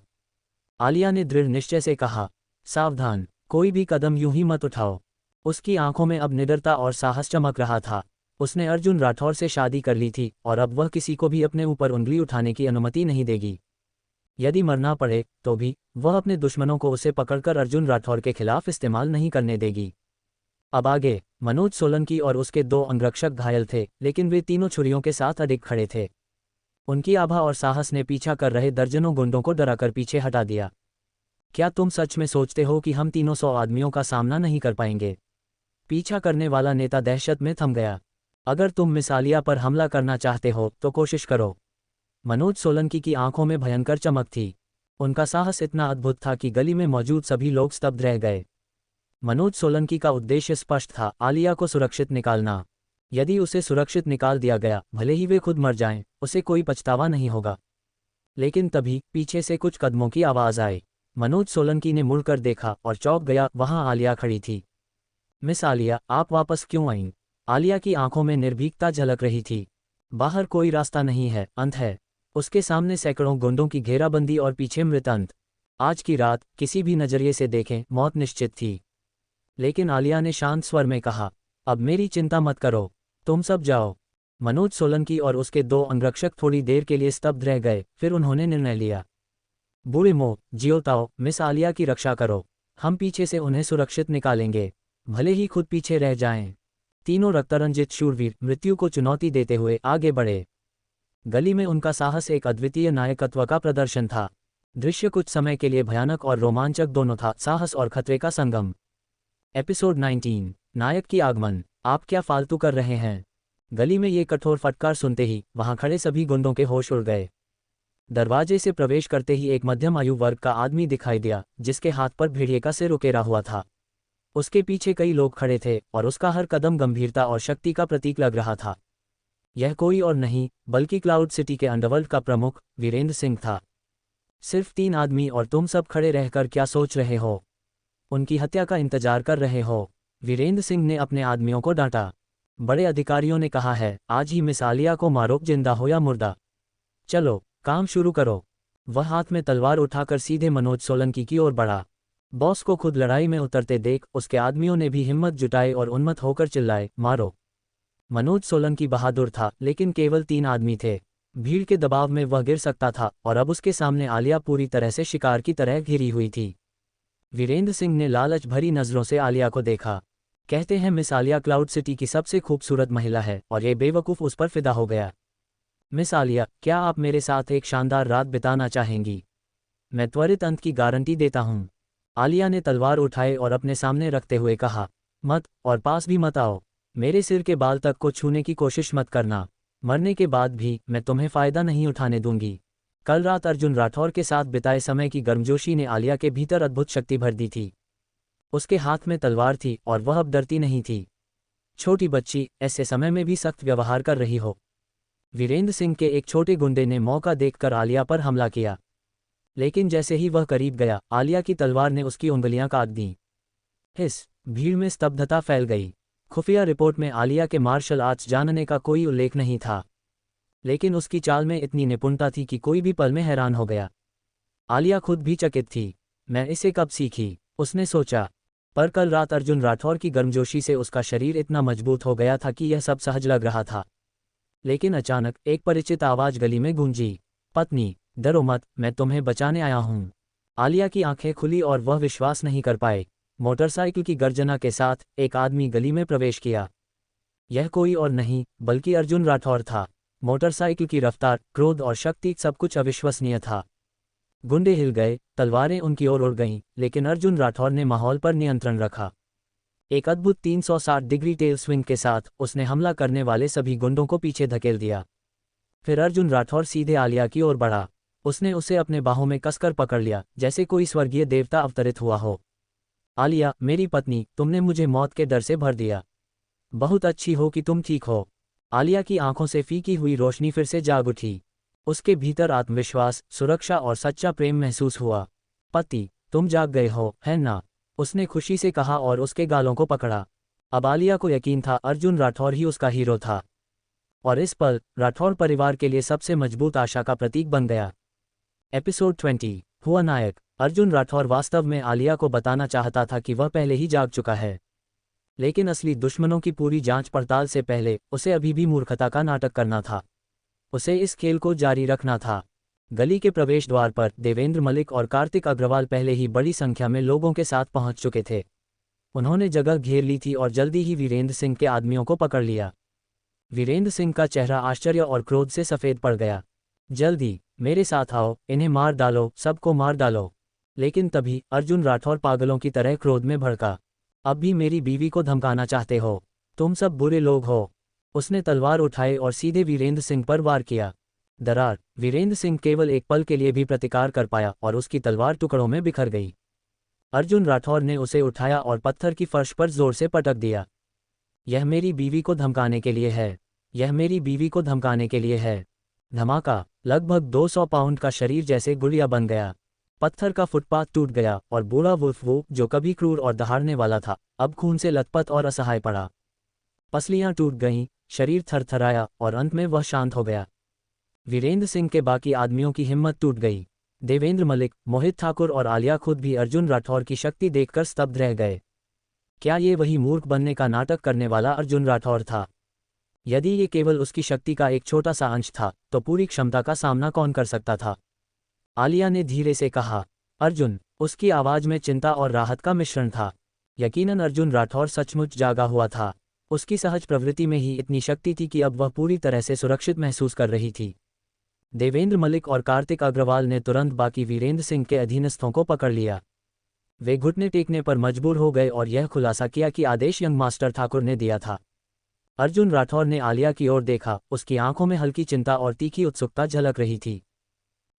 [SPEAKER 1] आलिया ने दृढ़ निश्चय से कहा, सावधान, कोई भी कदम यूं ही मत उठाओ। उसकी आंखों में अब निडरता और साहस चमक रहा था। उसने अर्जुन राठौर से शादी कर ली थी और अब वह किसी को भी अपने ऊपर उंगली उठाने की अनुमति नहीं देगी। यदि मरना पड़े तो भी वह अपने दुश्मनों को उसे पकड़कर अर्जुन राठौर के खिलाफ इस्तेमाल नहीं करने देगी। अब आगे मनोज सोलंकी और उसके 2 अंगरक्षक घायल थे, लेकिन वे तीनों छुरियों के साथ अडिग खड़े थे। उनकी आभा और साहस ने पीछा कर रहे दर्जनों गुंडों को डराकर पीछे हटा दिया। क्या तुम सच में सोचते हो कि हम तीनों 100 आदमियों का सामना नहीं कर पाएंगे? पीछा करने वाला नेता दहशत में थम गया। अगर तुम मिस आलिया पर हमला करना चाहते हो तो कोशिश करो। मनोज सोलंकी की आंखों में भयंकर चमक थी। उनका साहस इतना अद्भुत था कि गली में मौजूद सभी लोग स्तब्ध रह गए। मनोज सोलंकी का उद्देश्य स्पष्ट था, आलिया को सुरक्षित निकालना। यदि उसे सुरक्षित निकाल दिया गया, भले ही वे खुद मर जाएं, उसे कोई पछतावा नहीं होगा। लेकिन तभी पीछे से कुछ कदमों की आवाज आई। मनोज सोलंकी ने मुड़कर देखा और चौंक गया। वहां आलिया खड़ी थी। मिस आलिया, आप वापस क्यों आईं? आलिया की आंखों में निर्भीकता झलक रही थी। बाहर कोई रास्ता नहीं है, अंत है। उसके सामने सैकड़ों गुंडों की घेराबंदी और पीछे मृत अंत। आज की रात किसी भी नजरिए से देखें, मौत निश्चित थी। लेकिन आलिया ने शांत स्वर में कहा, अब मेरी चिंता मत करो, तुम सब जाओ। मनोज सोलंकी और उसके 2 अंगरक्षक थोड़ी देर के लिए स्तब्ध रह गए, फिर उन्होंने निर्णय लिया। बूढ़े मो, जियोताओ, मिस आलिया की रक्षा करो। हम पीछे से उन्हें सुरक्षित निकालेंगे, भले ही खुद पीछे रह जाएं। तीनों रक्तरंजित शूरवीर मृत्यु को चुनौती देते हुए आगे बढ़े। गली में उनका साहस एक अद्वितीय नायकत्व का प्रदर्शन था। दृश्य कुछ समय के लिए भयानक और रोमांचक दोनों था, साहस और खतरे का संगम। एपिसोड 19, नायक की आगमन। आप क्या फालतू कर रहे हैं? गली में ये कठोर फटकार सुनते ही वहां खड़े सभी गुंडों के होश उड़ गए। दरवाजे से प्रवेश करते ही एक मध्यम आयु वर्ग का आदमी दिखाई दिया, जिसके हाथ पर भेड़िए का सिर उकेरा हुआ था। उसके पीछे कई लोग खड़े थे और उसका हर कदम गंभीरता और शक्ति का प्रतीक लग रहा था। यह कोई और नहीं बल्कि क्लाउड सिटी के अंडरवर्ल्ड का प्रमुख वीरेंद्र सिंह था। सिर्फ 3 आदमी और तुम सब खड़े रहकर क्या सोच रहे हो? उनकी हत्या का इंतजार कर रहे हो? वीरेंद्र सिंह ने अपने आदमियों को डांटा। बड़े अधिकारियों ने कहा है, आज ही मिस आलिया को मारो, जिंदा हो या मुर्दा। चलो काम शुरू करो। वह हाथ में तलवार उठाकर सीधे मनोज सोलंकी की ओर बढ़ा। बॉस को खुद लड़ाई में उतरते देख उसके आदमियों ने भी हिम्मत जुटाई और उन्मत्त होकर चिल्लाए, मारो। मनोज सोलंकी बहादुर था, लेकिन केवल 3 आदमी थे। भीड़ के दबाव में वह गिर सकता था और अब उसके सामने आलिया पूरी तरह से शिकार की तरह घिरी हुई थी। वीरेंद्र सिंह ने लालच भरी नजरों से आलिया को देखा। कहते हैं मिस आलिया क्लाउड सिटी की सबसे खूबसूरत महिला है और ये बेवकूफ़ उस पर फिदा हो गया। मिस आलिया, क्या आप मेरे साथ एक शानदार रात बिताना चाहेंगी? मैं त्वरित अंत की गारंटी देता हूँ। आलिया ने तलवार उठाए और अपने सामने रखते हुए कहा, मत, और पास भी मत आओ। मेरे सिर के बाल तक को छूने की कोशिश मत करना। मरने के बाद भी मैं तुम्हें फ़ायदा नहीं उठाने दूंगी। कल रात अर्जुन राठौर के साथ बिताए समय की गर्मजोशी ने आलिया के भीतर अद्भुत शक्ति भर दी थी। उसके हाथ में तलवार थी और वह अब डरती नहीं थी। छोटी बच्ची, ऐसे समय में भी सख्त व्यवहार कर रही हो। वीरेंद्र सिंह के एक छोटे गुंडे ने मौका देखकर आलिया पर हमला किया, लेकिन जैसे ही वह करीब गया, आलिया की तलवार ने उसकी उंगलियां काट दीं। हिस, भीड़ में स्तब्धता फैल गई। खुफिया रिपोर्ट में आलिया के मार्शल आर्ट्स जानने का कोई उल्लेख नहीं था, लेकिन उसकी चाल में इतनी निपुणता थी कि कोई भी पल में हैरान हो गया। आलिया खुद भी चकित थी। मैं इसे कब सीखी, उसने सोचा। पर कल रात अर्जुन राठौर की गर्मजोशी से उसका शरीर इतना मजबूत हो गया था कि यह सब सहज लग रहा था। लेकिन अचानक एक परिचित आवाज गली में गूंजी, पत्नी, डरो मत, मैं तुम्हें बचाने आया हूँ। आलिया की आंखें खुली और वह विश्वास नहीं कर पाए। मोटरसाइकिल की गर्जना के साथ एक आदमी गली में प्रवेश किया। यह कोई और नहीं बल्कि अर्जुन राठौर था। मोटरसाइकिल की रफ्तार, क्रोध और शक्ति, सब कुछ अविश्वसनीय था। गुंडे हिल गए, तलवारें उनकी ओर उड़ गईं, लेकिन अर्जुन राठौर ने माहौल पर नियंत्रण रखा। एक अद्भुत 360 डिग्री टेल स्विंग के साथ उसने हमला करने वाले सभी गुंडों को पीछे धकेल दिया। फिर अर्जुन राठौर सीधे आलिया की ओर बढ़ा। उसने उसे अपने बाहों में कसकर पकड़ लिया, जैसे कोई स्वर्गीय देवता अवतरित हुआ हो। आलिया, मेरी पत्नी, तुमने मुझे मौत के डर से भर दिया। बहुत अच्छी हो कि तुम ठीक हो। आलिया की आंखों से फीकी हुई रोशनी फिर से जाग उठी। उसके भीतर आत्मविश्वास, सुरक्षा और सच्चा प्रेम महसूस हुआ। पति, तुम जाग गए हो, है ना? उसने खुशी से कहा और उसके गालों को पकड़ा। अब आलिया को यकीन था अर्जुन राठौर ही उसका हीरो था, और इस पल राठौर परिवार के लिए सबसे मजबूत आशा का प्रतीक बन गया। एपिसोड 20, हुआ नायक। अर्जुन राठौर वास्तव में आलिया को बताना चाहता था कि वह पहले ही जाग चुका है, लेकिन असली दुश्मनों की पूरी जांच पड़ताल से पहले उसे अभी भी मूर्खता का नाटक करना था। उसे इस खेल को जारी रखना था। गली के प्रवेश द्वार पर देवेंद्र मलिक और कार्तिक अग्रवाल पहले ही बड़ी संख्या में लोगों के साथ पहुंच चुके थे। उन्होंने जगह घेर ली थी और जल्दी ही वीरेंद्र सिंह के आदमियों को पकड़ लिया। वीरेंद्र सिंह का चेहरा आश्चर्य और क्रोध से सफ़ेद पड़ गया। जल्दी मेरे साथ आओ, इन्हें मार डालो, सबको मार डालो। लेकिन तभी अर्जुन राठौर पागलों की तरह क्रोध में भड़का। अब भी मेरी बीवी को धमकाना चाहते हो? तुम सब बुरे लोग हो। उसने तलवार उठाई और सीधे वीरेंद्र सिंह पर वार किया। दरार, वीरेंद्र सिंह केवल एक पल के लिए भी प्रतिकार कर पाया और उसकी तलवार टुकड़ों में बिखर गई। अर्जुन राठौर ने उसे उठाया और पत्थर की फर्श पर जोर से पटक दिया। यह मेरी बीवी को धमकाने के लिए है, यह मेरी बीवी को धमकाने के लिए है। धमाका, लगभग 200 पाउंड का शरीर जैसे गुड़िया बन गया। पत्थर का फुटपाथ टूट गया और बूढ़ा वुल्फ, वो जो कभी क्रूर और दहाड़ने वाला था, अब खून से लथपथ और असहाय पड़ा। पसलियां टूट गईं, शरीर थरथराया और अंत में वह शांत हो गया। वीरेंद्र सिंह के बाकी आदमियों की हिम्मत टूट गई। देवेंद्र मलिक, मोहित ठाकुर और आलिया खुद भी अर्जुन राठौर की शक्ति देखकर स्तब्ध रह गए। क्या ये वही मूर्ख बनने का नाटक करने वाला अर्जुन राठौर था? यदि ये केवल उसकी शक्ति का एक छोटा सा अंश था, तो पूरी क्षमता का सामना कौन कर सकता था? आलिया ने धीरे से कहा। अर्जुन। उसकी आवाज में चिंता और राहत का मिश्रण था। यकीनन अर्जुन राठौर सचमुच जागा हुआ था। उसकी सहज प्रवृत्ति में ही इतनी शक्ति थी कि अब वह पूरी तरह से सुरक्षित महसूस कर रही थी। देवेंद्र मलिक और कार्तिक अग्रवाल ने तुरंत बाकी वीरेंद्र सिंह के अधीनस्थों को पकड़ लिया। वे घुटने टेकने पर मजबूर हो गए और यह खुलासा किया कि आदेश यंग मास्टर ठाकुर ने दिया था। अर्जुन राठौर ने आलिया की ओर देखा, उसकी आंखों में हल्की चिंता और तीखी उत्सुकता झलक रही थी।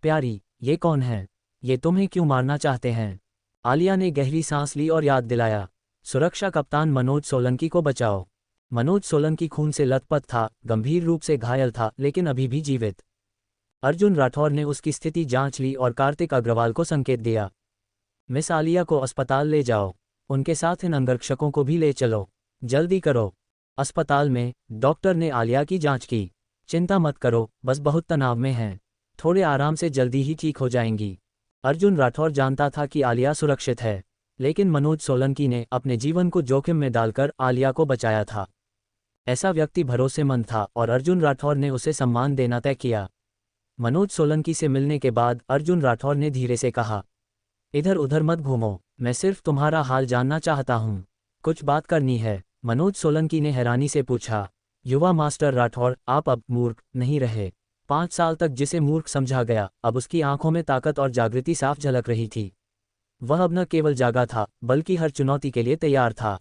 [SPEAKER 1] प्यारी, ये कौन है? ये तुम्हें क्यों मारना चाहते हैं? आलिया ने गहरी सांस ली और याद दिलाया। सुरक्षा कप्तान मनोज सोलंकी को बचाओ। मनोज सोलंकी खून से लथपथ था, गंभीर रूप से घायल था, लेकिन अभी भी जीवित। अर्जुन राठौर ने उसकी स्थिति जांच ली और कार्तिक अग्रवाल को संकेत दिया। मिस आलिया को अस्पताल ले जाओ। उनके साथ इन अंगरक्षकों को भी ले चलो। जल्दी करो। अस्पताल में डॉक्टर ने आलिया की जांच की। चिंता मत करो, बस बहुत तनाव में हैं। थोड़े आराम से जल्दी ही ठीक हो जाएंगी। अर्जुन राठौर जानता था कि आलिया सुरक्षित है, लेकिन मनोज सोलंकी ने अपने जीवन को जोखिम में डालकर आलिया को बचाया था। ऐसा व्यक्ति भरोसेमंद था और अर्जुन राठौर ने उसे सम्मान देना तय किया। मनोज सोलंकी से मिलने के बाद अर्जुन राठौर ने धीरे से कहा, इधर उधर मत घूमो, मैं सिर्फ तुम्हारा हाल जानना चाहता हूँ। कुछ बात करनी है। मनोज सोलंकी ने हैरानी से पूछा। युवा मास्टर राठौर, आप अब मूर्ख नहीं रहे। 5 साल तक जिसे मूर्ख समझा गया, अब उसकी आंखों में ताकत और जागृति साफ झलक रही थी। वह अब न केवल जागा था, बल्कि हर चुनौती के लिए तैयार था।